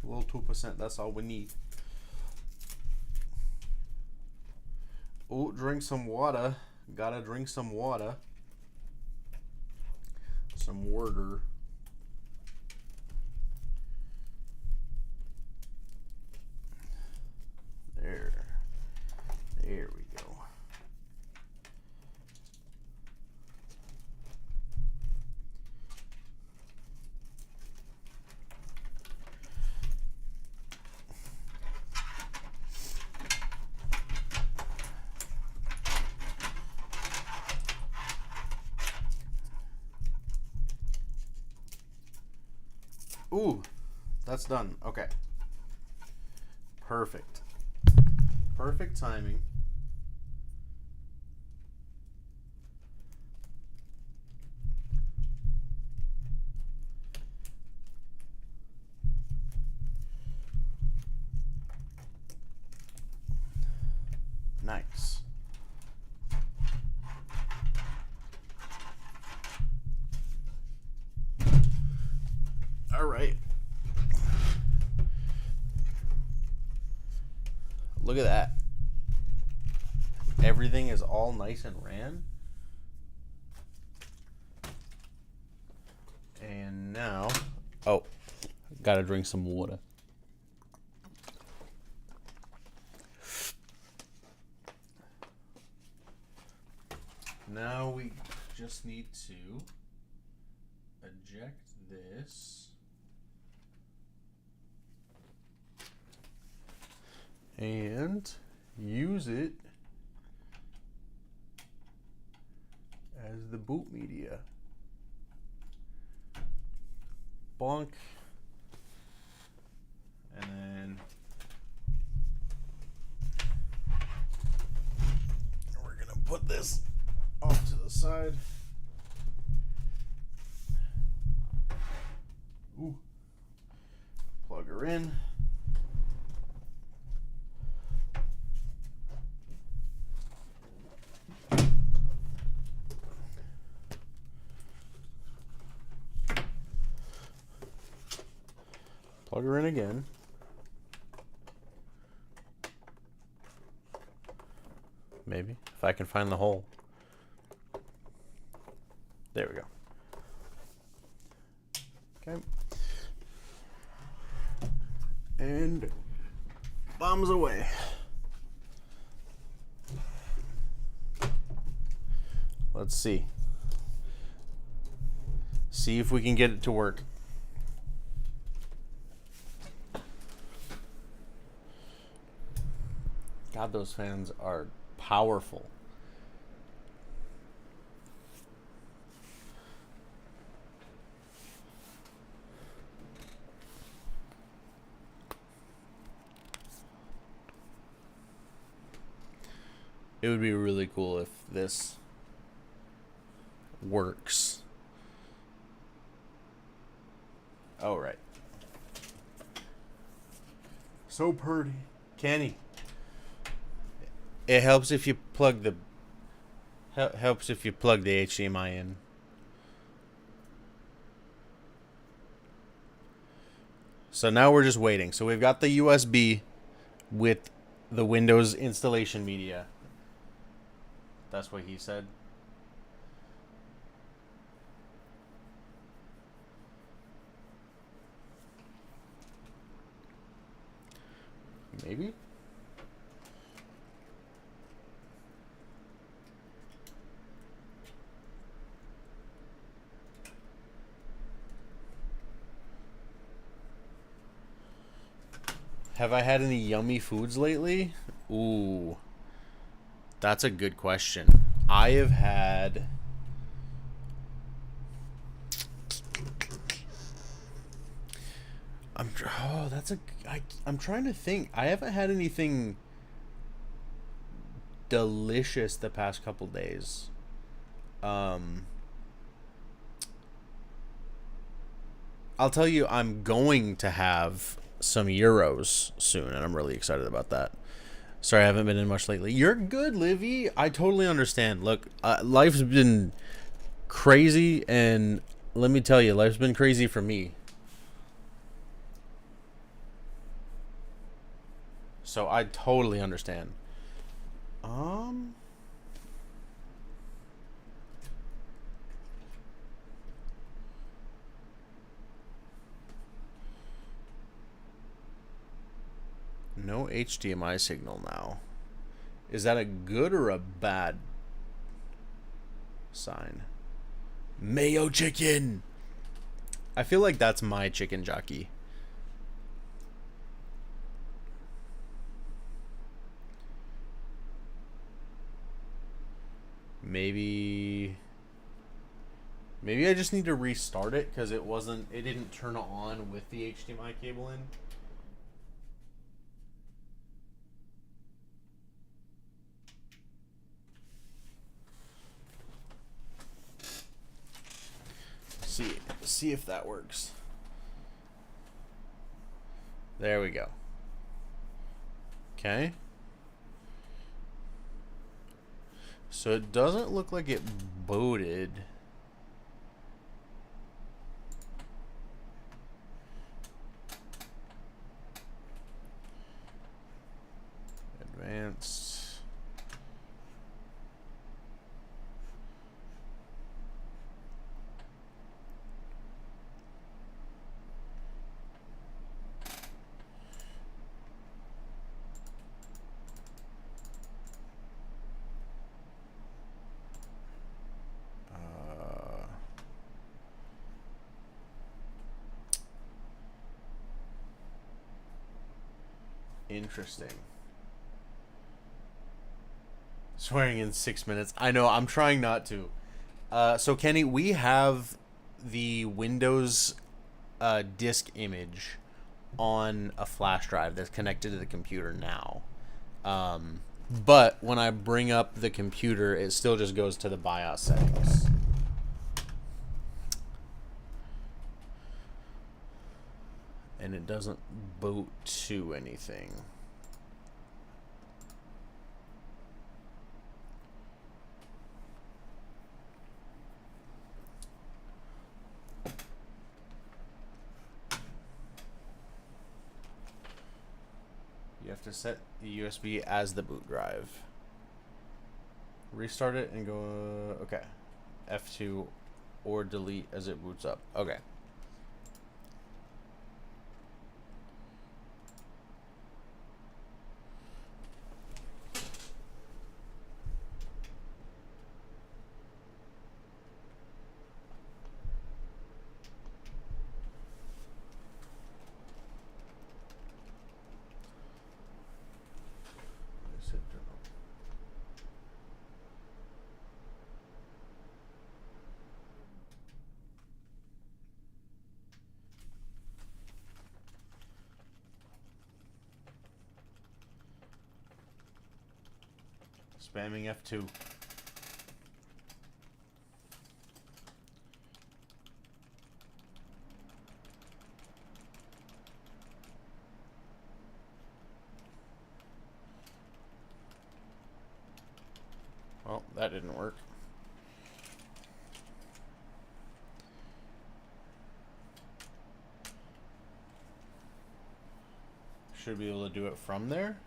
Little 2%, that's all we need. Oh, drink some water. Gotta drink some water. Some water. There. There we go. Ooh, that's done. Okay. Perfect. Perfect timing. Nice. All right. Look at that. Everything is all nice and ran. And now, oh, gotta drink some water. Now we just need to eject this. And use it as the boot media. Bonk. And then we're gonna put this off to the side. Ooh. Plug her in. Plug her in again. Maybe, if I can find the hole. There we go. Okay. And bombs away. Let's see. See if we can get it to work. God, those fans are powerful. It would be really cool if this works. All right. So pretty. Kenny. It helps if you plug the HDMI in. So now we're just waiting. So we've got the USB with the Windows installation media. That's what he said. Maybe? Have I had any yummy foods lately? Ooh. That's a good question. I have had... I'm trying to think. I haven't had anything delicious the past couple days. I'll tell you, I'm going to have some Euros soon, and I'm really excited about that. Sorry, I haven't been in much lately. You're good, Livy. I totally understand. Look, life's been crazy, and let me tell you, life's been crazy for me. So I totally understand. No HDMI signal now. Is that a good or a bad sign? Mayo chicken. I feel like that's my chicken jockey. Maybe I just need to restart it because it didn't turn on with the HDMI cable in. See if that works. There we go. Okay. So it doesn't look like it booted. Advanced. Interesting. Swearing in 6 minutes. I know, I'm trying not to. So Kenny, we have the Windows disk image on a flash drive that's connected to the computer now. But when I bring up the computer, it still just goes to the BIOS settings. And it doesn't boot to anything. You have to set the USB as the boot drive. Restart it and go, okay. F2 or delete as it boots up. Okay. Spamming F2. Well, that didn't work. Should be able to do it from there.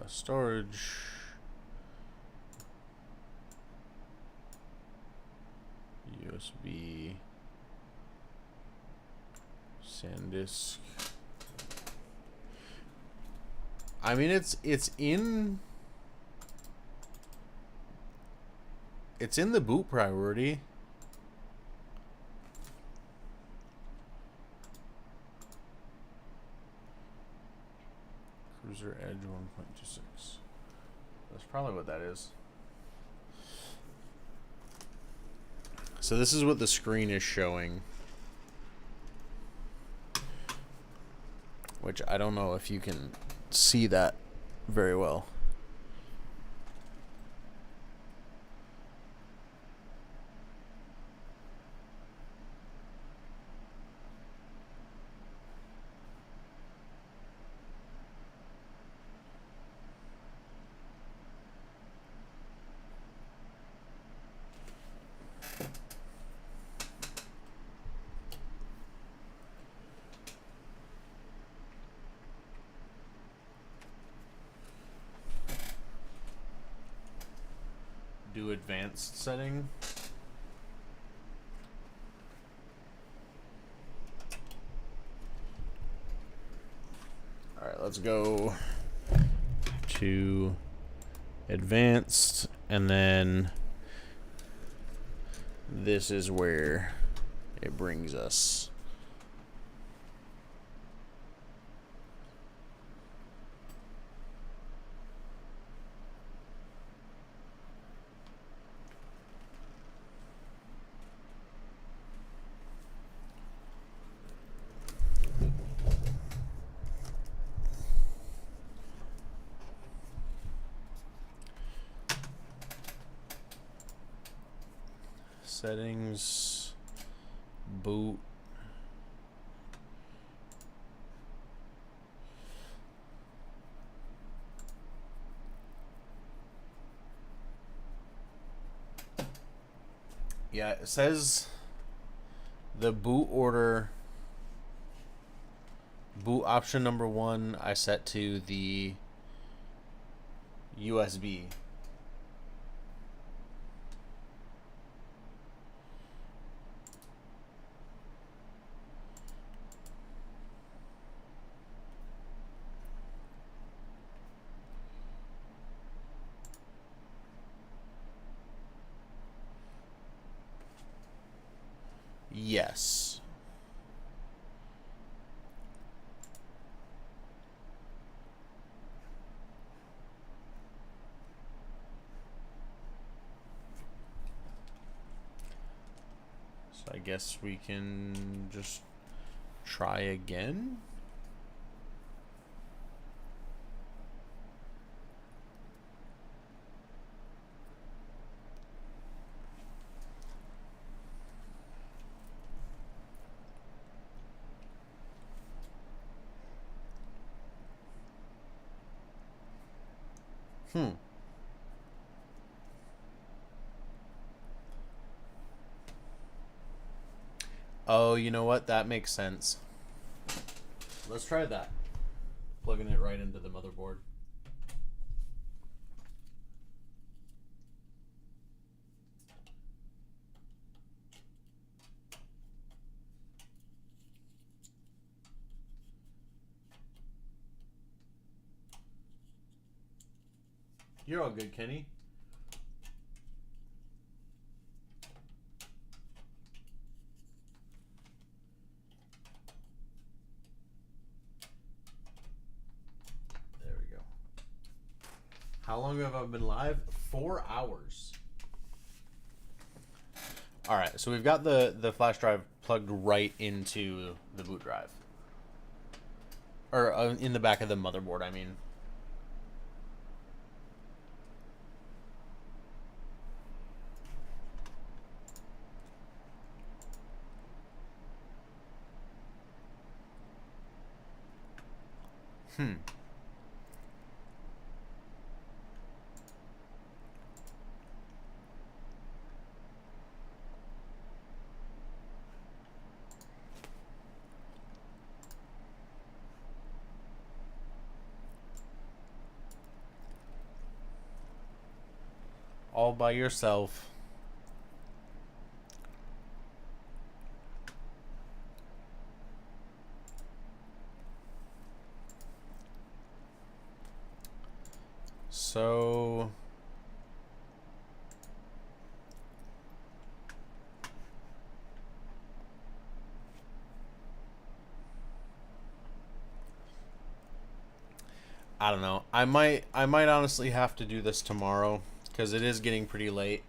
Storage. USB. SanDisk. I mean, it's in the boot priority. Cruiser Edge 1.26. That's probably what that is. So this is what the screen is showing. Which I don't know if you can see that very well. Do advanced setting. let's go to advanced, and then this is where it brings us. Settings, boot. Yeah, it says the boot order, boot option number 1, I set to the USB. Yes. So I guess we can just try again. Oh, you know what? That makes sense. Let's try that. Plugging it right into the motherboard. You're all good, Kenny. There we go. How long have I been live? 4 hours. All right, so we've got the flash drive plugged right into the boot drive. Or in the back of the motherboard, I mean. All by yourself. So I don't know. I might honestly have to do this tomorrow because it is getting pretty late.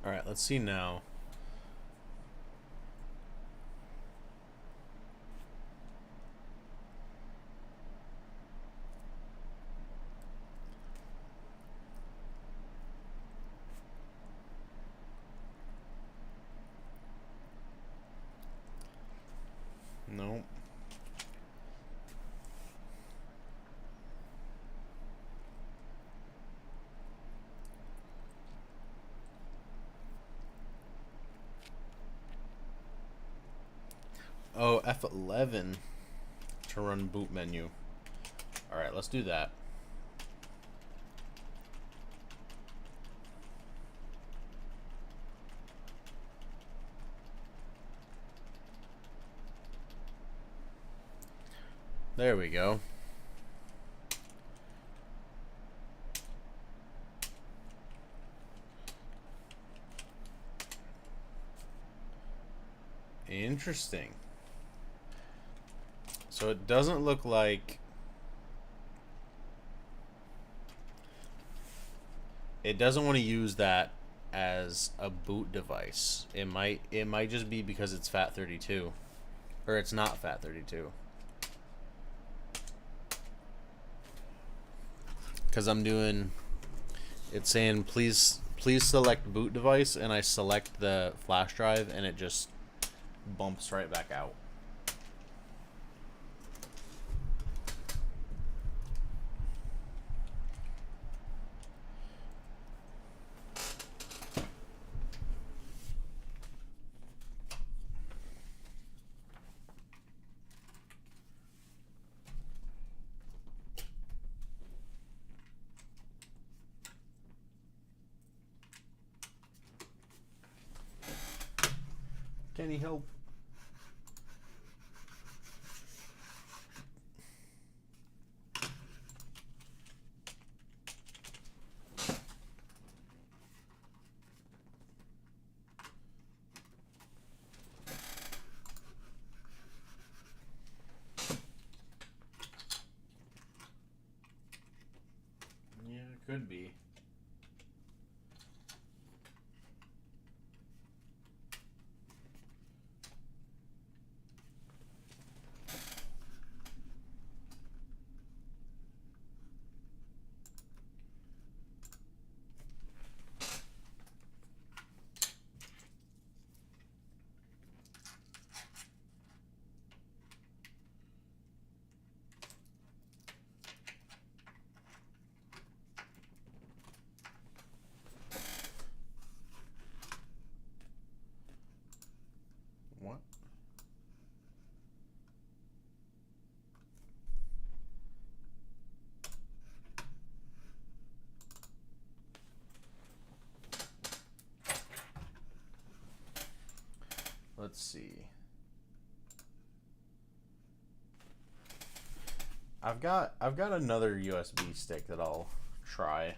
All right, let's see now. Nope. Oh, F11 to run boot menu. All right, let's do that. There we go. Interesting. So it doesn't look like it doesn't want to use that as a boot device. It might just be because it's FAT32 or it's not FAT32. Cuz I'm doing it's saying please select boot device and I select the flash drive and it just bumps right back out. Can he help? Yeah, it could be. What? Let's see. I've got another USB stick that I'll try.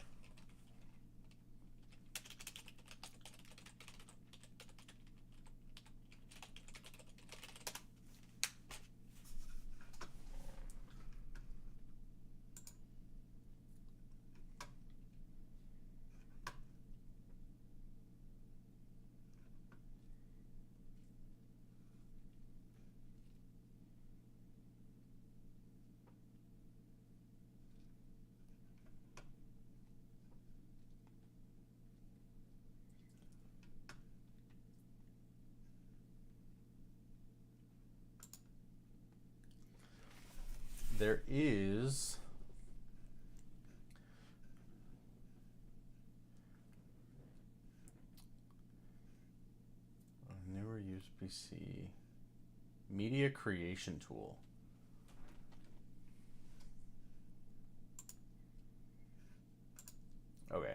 There is a newer USB-C media creation tool. Okay,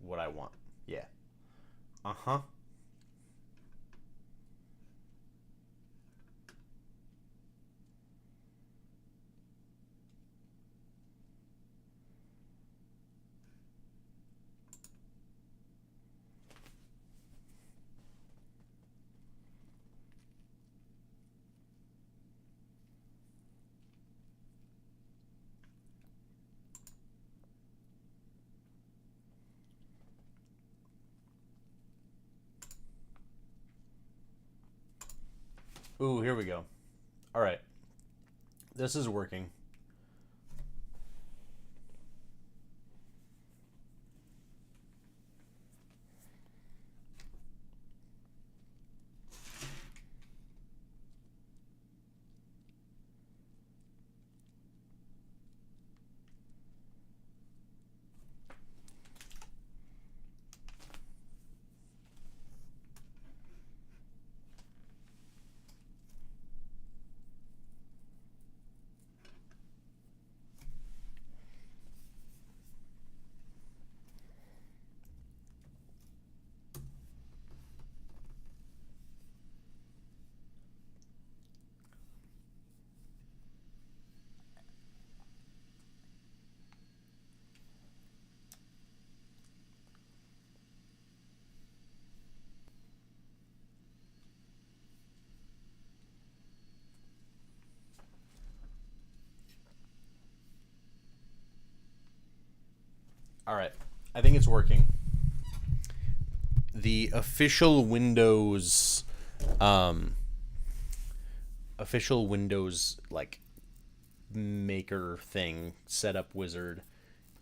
what I want. Yeah. Uh-huh. Ooh, here we go. All right. This is working. All right. I think it's working. The official Windows like maker thing setup wizard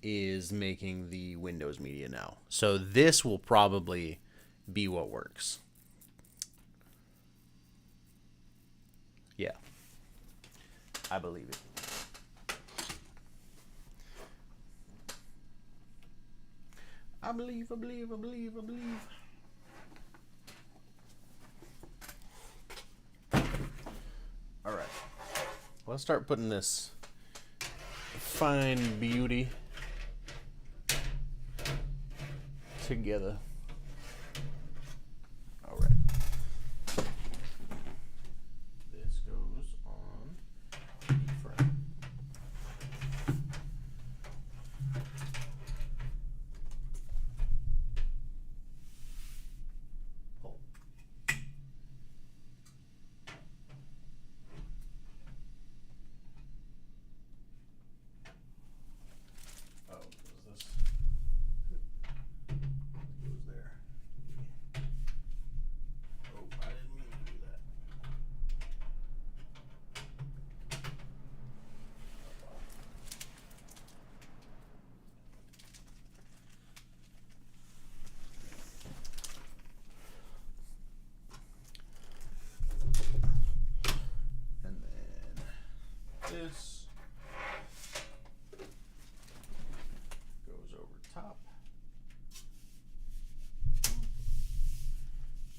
is making the Windows media now. So this will probably be what works. Yeah. I believe it. I believe. All right. Let's start putting this fine beauty together. All right. This goes on the front. Pull. Oh, goes this? Goes there. Oh, I didn't mean to do that. And then this goes over top.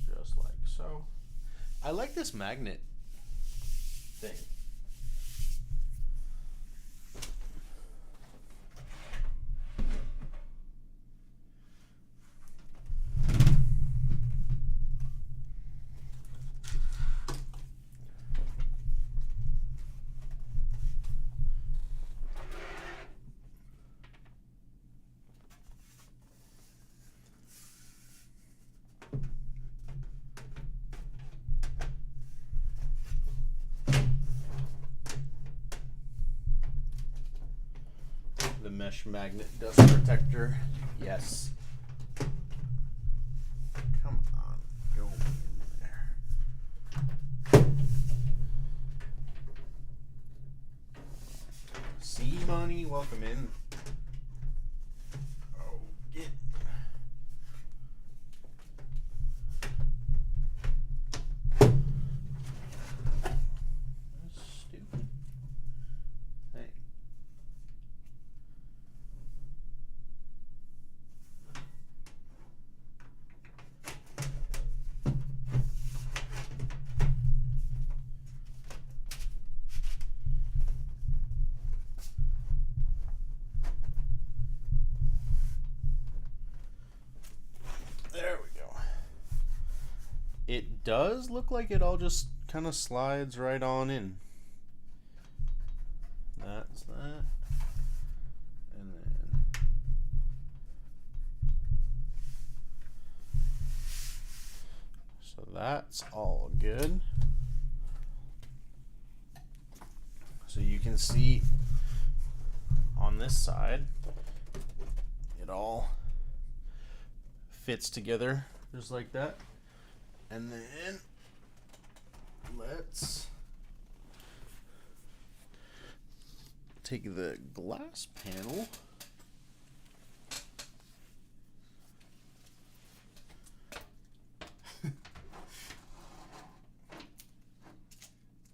Just like so. I like this magnet thing. The mesh magnet dust protector. Yes. Come on. Go in there. See, Money, welcome in. Oh, get. That's stupid. Hey. There we go. It does look like it all just kind of slides right on in. That's that. And then so that's all good. So you can see on this side it all fits together just like that. And then let's take the glass panel.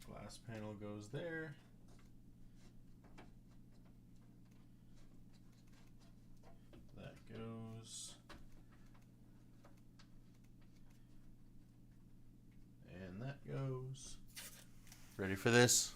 Glass panel goes there. That goes. And that goes. Ready for this?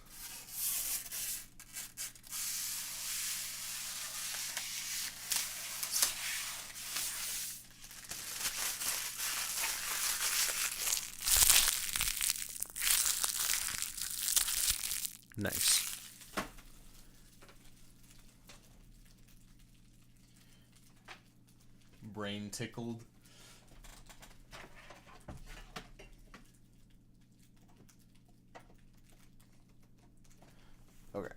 Nice. Brain tickled. Okay.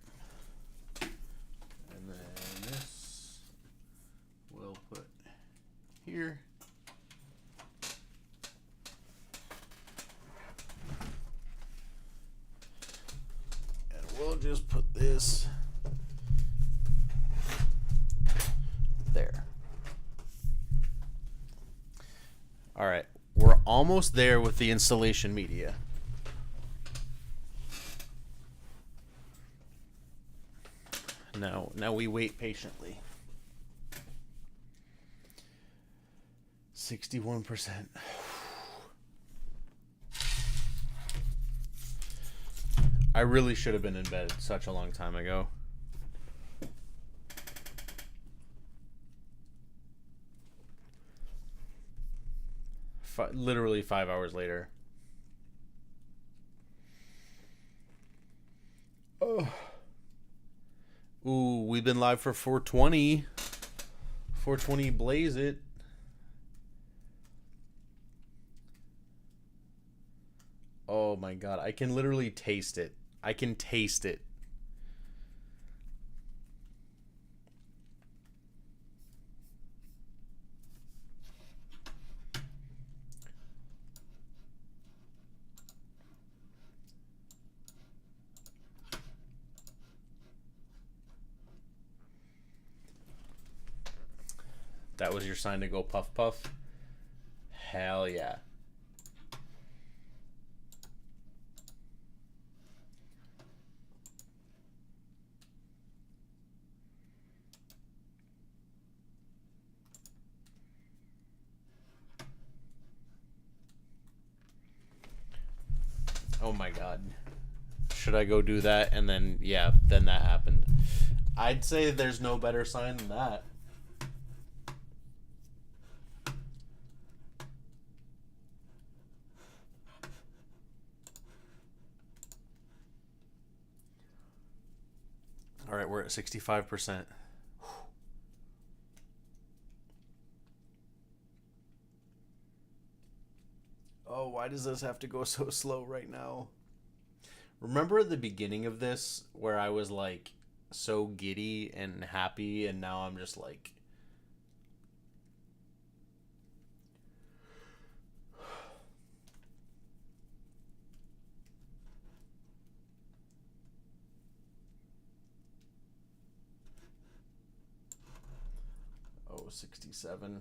And then this we'll put here. And we'll just put this there. All right. We're almost there with the installation media. Now we wait patiently. 61%. I really should have been in bed such a long time ago. Literally 5 hours later. Oh. Ooh, we've been live for 420. 420 blaze it. Oh my god, I can literally taste it. I can taste it. That was your sign to go puff puff? Hell yeah. Oh my god. Should I go do that? And then, yeah, then that happened. I'd say there's no better sign than that. All right, we're at 65%. Oh, why does this have to go so slow right now? Remember at the beginning of this where I was like so giddy and happy, and now I'm just like... Oh, 67.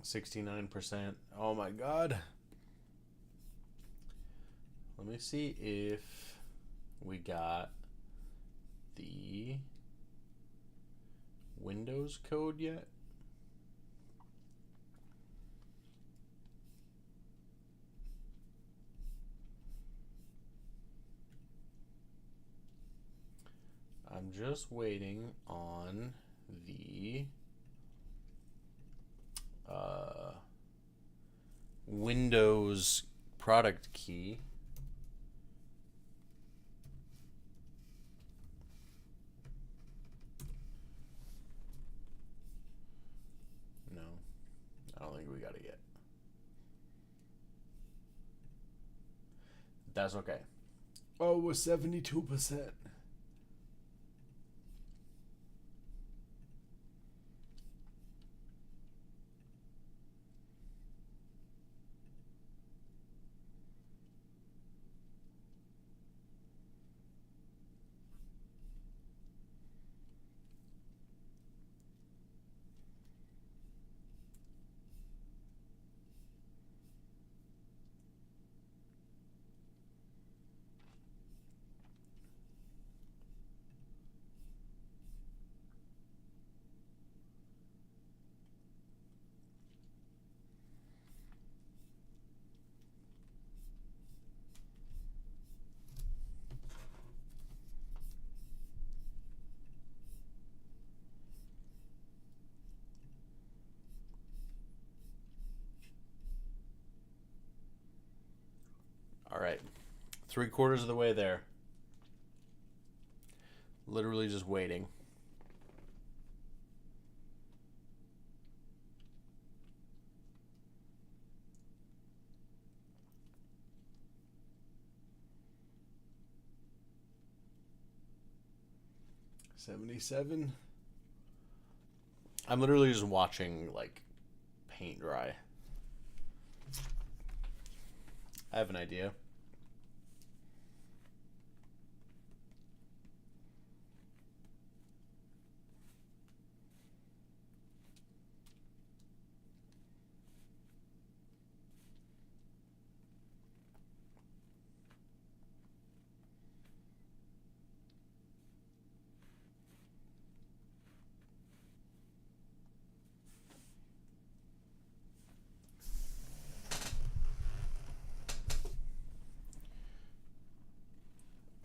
$69%. Oh my god. Let me see if we got the Windows code yet. I'm just waiting on the Windows product key. No, I don't think we got it yet. That's okay. Oh, we're 72%. All right. 3/4 of the way there. Literally just waiting. $77. I'm literally just watching like paint dry. I have an idea.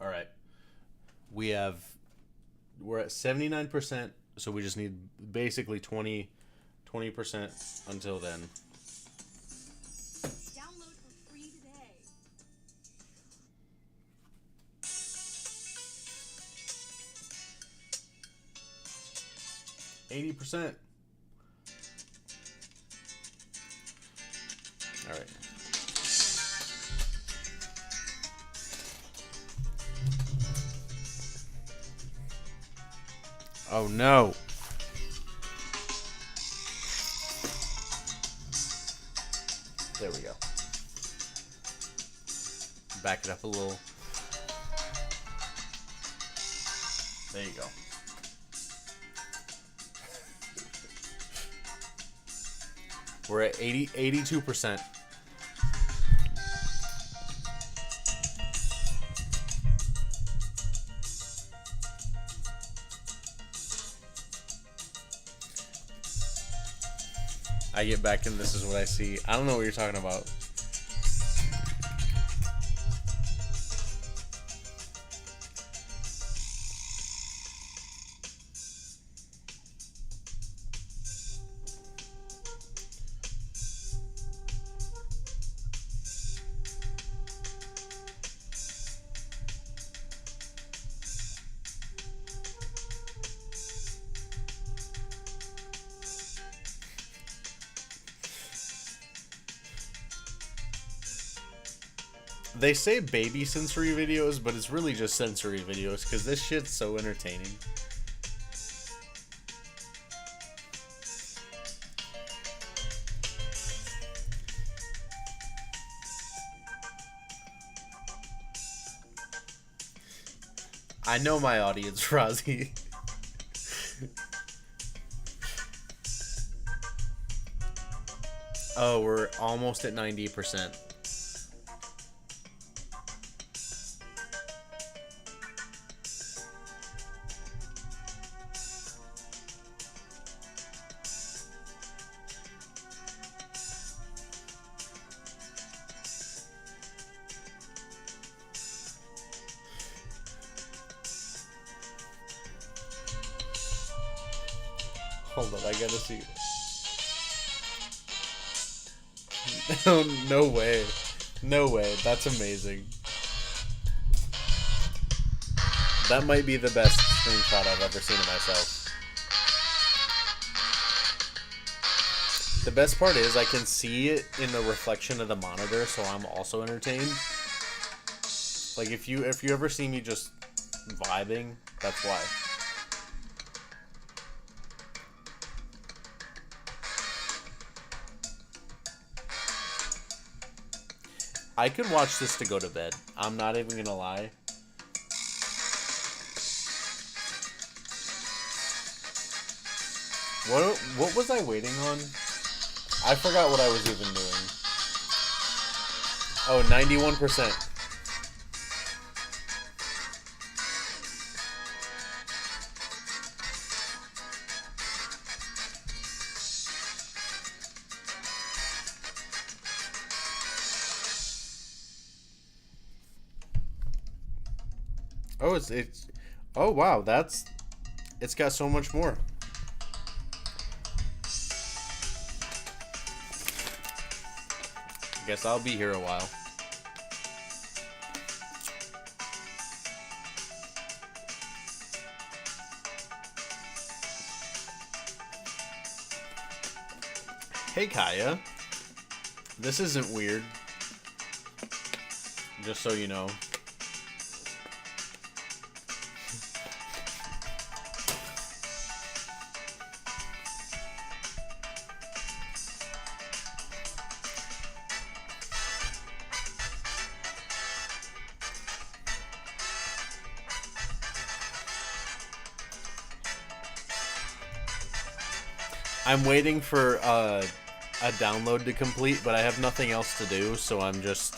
All right. We're at 79%, so we just need basically 20% until then. Download for free today. 80%. All right. Oh no. There we go. Back it up a little. There you go. We're at 82%. I get back and this is what I see. I don't know what you're talking about. They say baby sensory videos, but it's really just sensory videos because this shit's so entertaining. I know my audience, Rozzy. Oh, we're almost at 90%. Hold on, I gotta see. No, no way. No way. That's amazing. That might be the best screenshot I've ever seen of myself. The best part is I can see it in the reflection of the monitor, so I'm also entertained. Like if you ever see me just vibing, that's why. I could watch this to go to bed. I'm not even gonna lie. What was I waiting on? I forgot what I was even doing. Oh, 91%. Oh, it's oh wow, it's got so much more. Guess I'll be here a while. Hey Kaya, this isn't weird. Just so you know. I'm waiting for a download to complete, but I have nothing else to do, so I'm just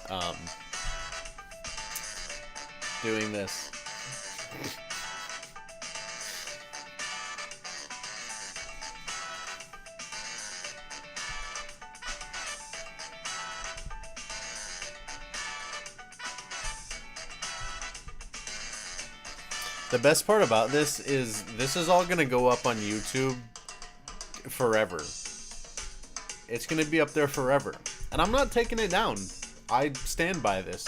doing this. The best part about this is all gonna go up on YouTube forever. It's gonna be up there forever. And I'm not taking it down. I stand by this.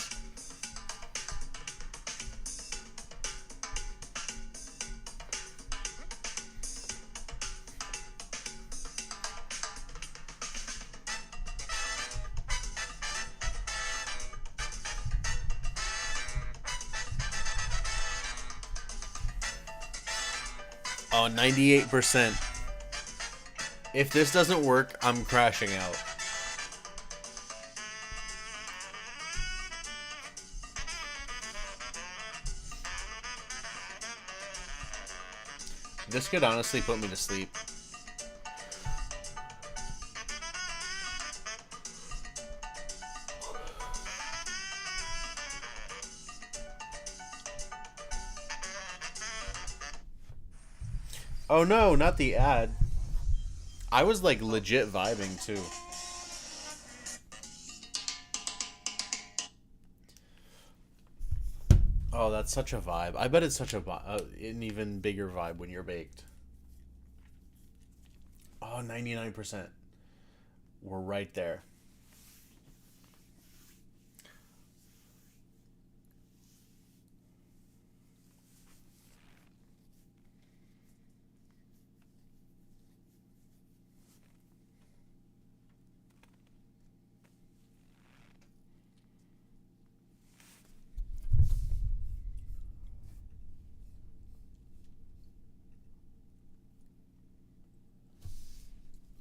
Oh, 98%. If this doesn't work, I'm crashing out. This could honestly put me to sleep. Oh no, not the ad. I was like legit vibing too. Oh, that's such a vibe. I bet it's such an even bigger vibe when you're baked. Oh, 99%. We're right there.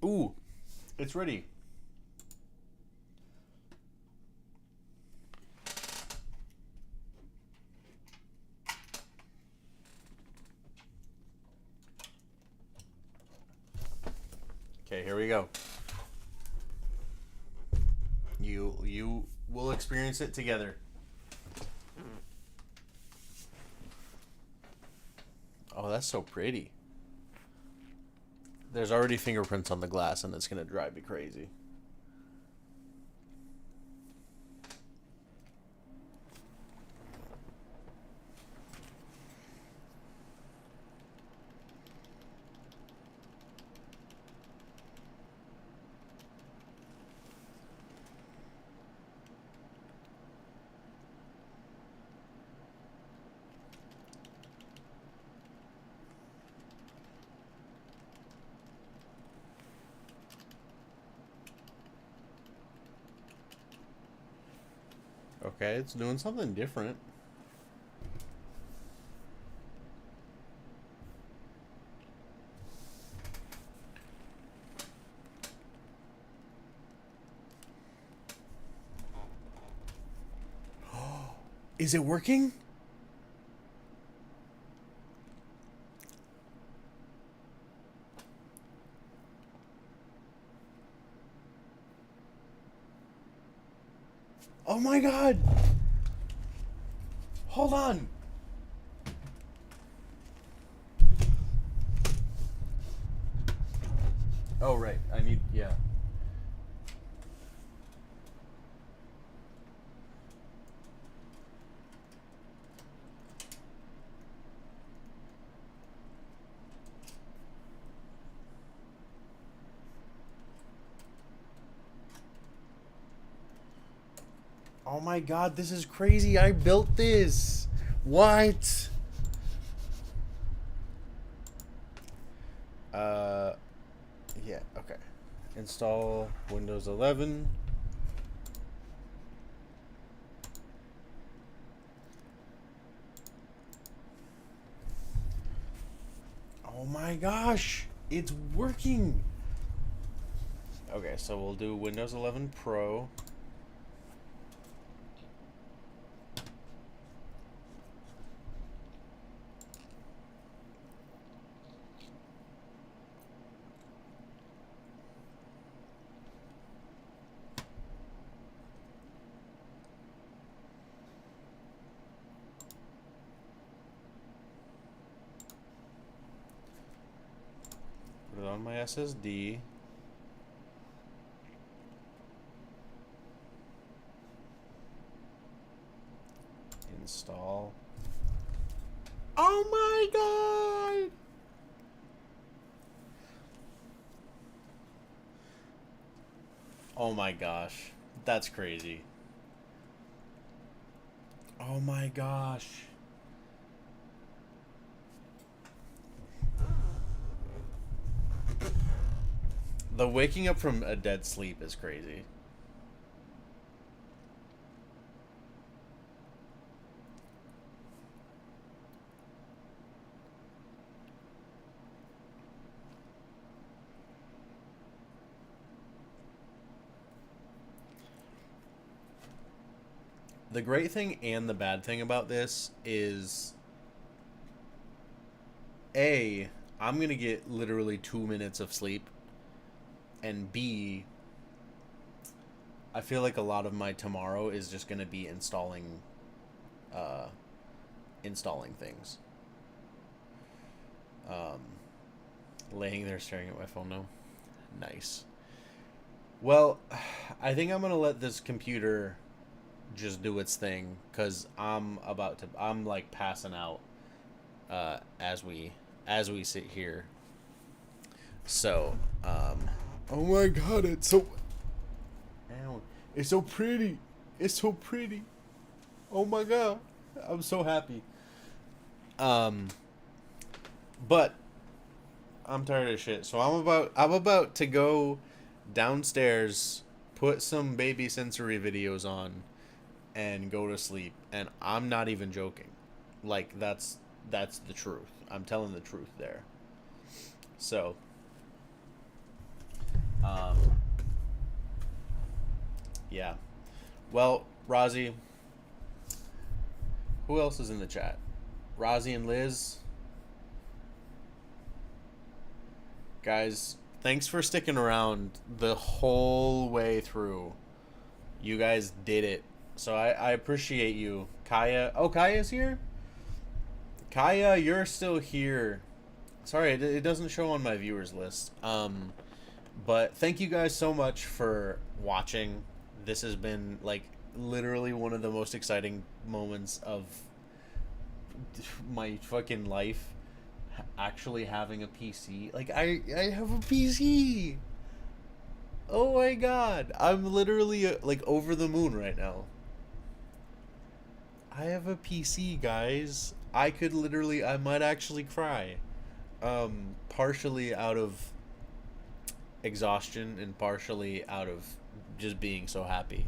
Ooh, it's ready. Okay, here we go. You will experience it together. Oh, that's so pretty. There's already fingerprints on the glass, and it's gonna drive me crazy. Okay, it's doing something different. Is it working? Oh my god! Hold on! Oh, right. I need... Yeah. Oh my god, this is crazy. I built this. What? Yeah, okay. Install Windows 11. Oh my gosh, it's working. Okay, so we'll do Windows 11 Pro. Put it on my SSD. Install. Oh my god! Oh my gosh. That's crazy. Oh my gosh. The waking up from a dead sleep is crazy. The great thing and the bad thing about this is A, I'm going to get literally 2 minutes of sleep, and B, I feel like a lot of my tomorrow is just going to be installing things. Laying there staring at my phone now. Nice. Well, I think I'm going to let this computer just do its thing, because I'm like passing out as we sit here. So, oh my god, it's so pretty. It's so pretty. Oh my god. I'm so happy. But I'm tired of shit. So I'm about to go downstairs, put some baby sensory videos on, and go to sleep. And I'm not even joking. Like, that's the truth. I'm telling the truth there. So, yeah. Well, Rozzy, who else is in the chat? Rozzy and Liz. Guys, thanks for sticking around the whole way through. You guys did it. So I appreciate you. Kaya. Oh, Kaya's here? Kaya, you're still here. Sorry, it doesn't show on my viewers list. But thank you guys so much for watching. This has been, like, literally one of the most exciting moments of my fucking life. Actually having a PC. Like, I have a PC! Oh my god. I'm literally, like, over the moon right now. I have a PC, guys. I might actually cry. Partially out of exhaustion and partially out of just being so happy.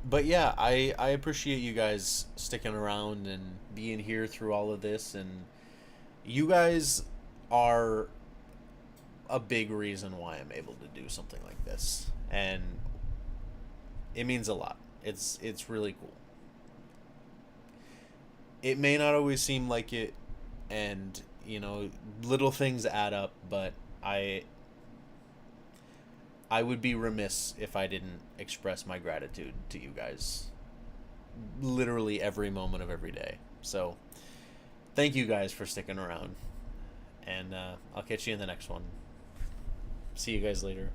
But yeah, I appreciate you guys sticking around and being here through all of this, and you guys are a big reason why I'm able to do something like this, and it means a lot. It's really cool. It may not always seem like it, and little things add up, but I would be remiss if I didn't express my gratitude to you guys literally every moment of every day. So, thank you guys for sticking around. And I'll catch you in the next one. See you guys later.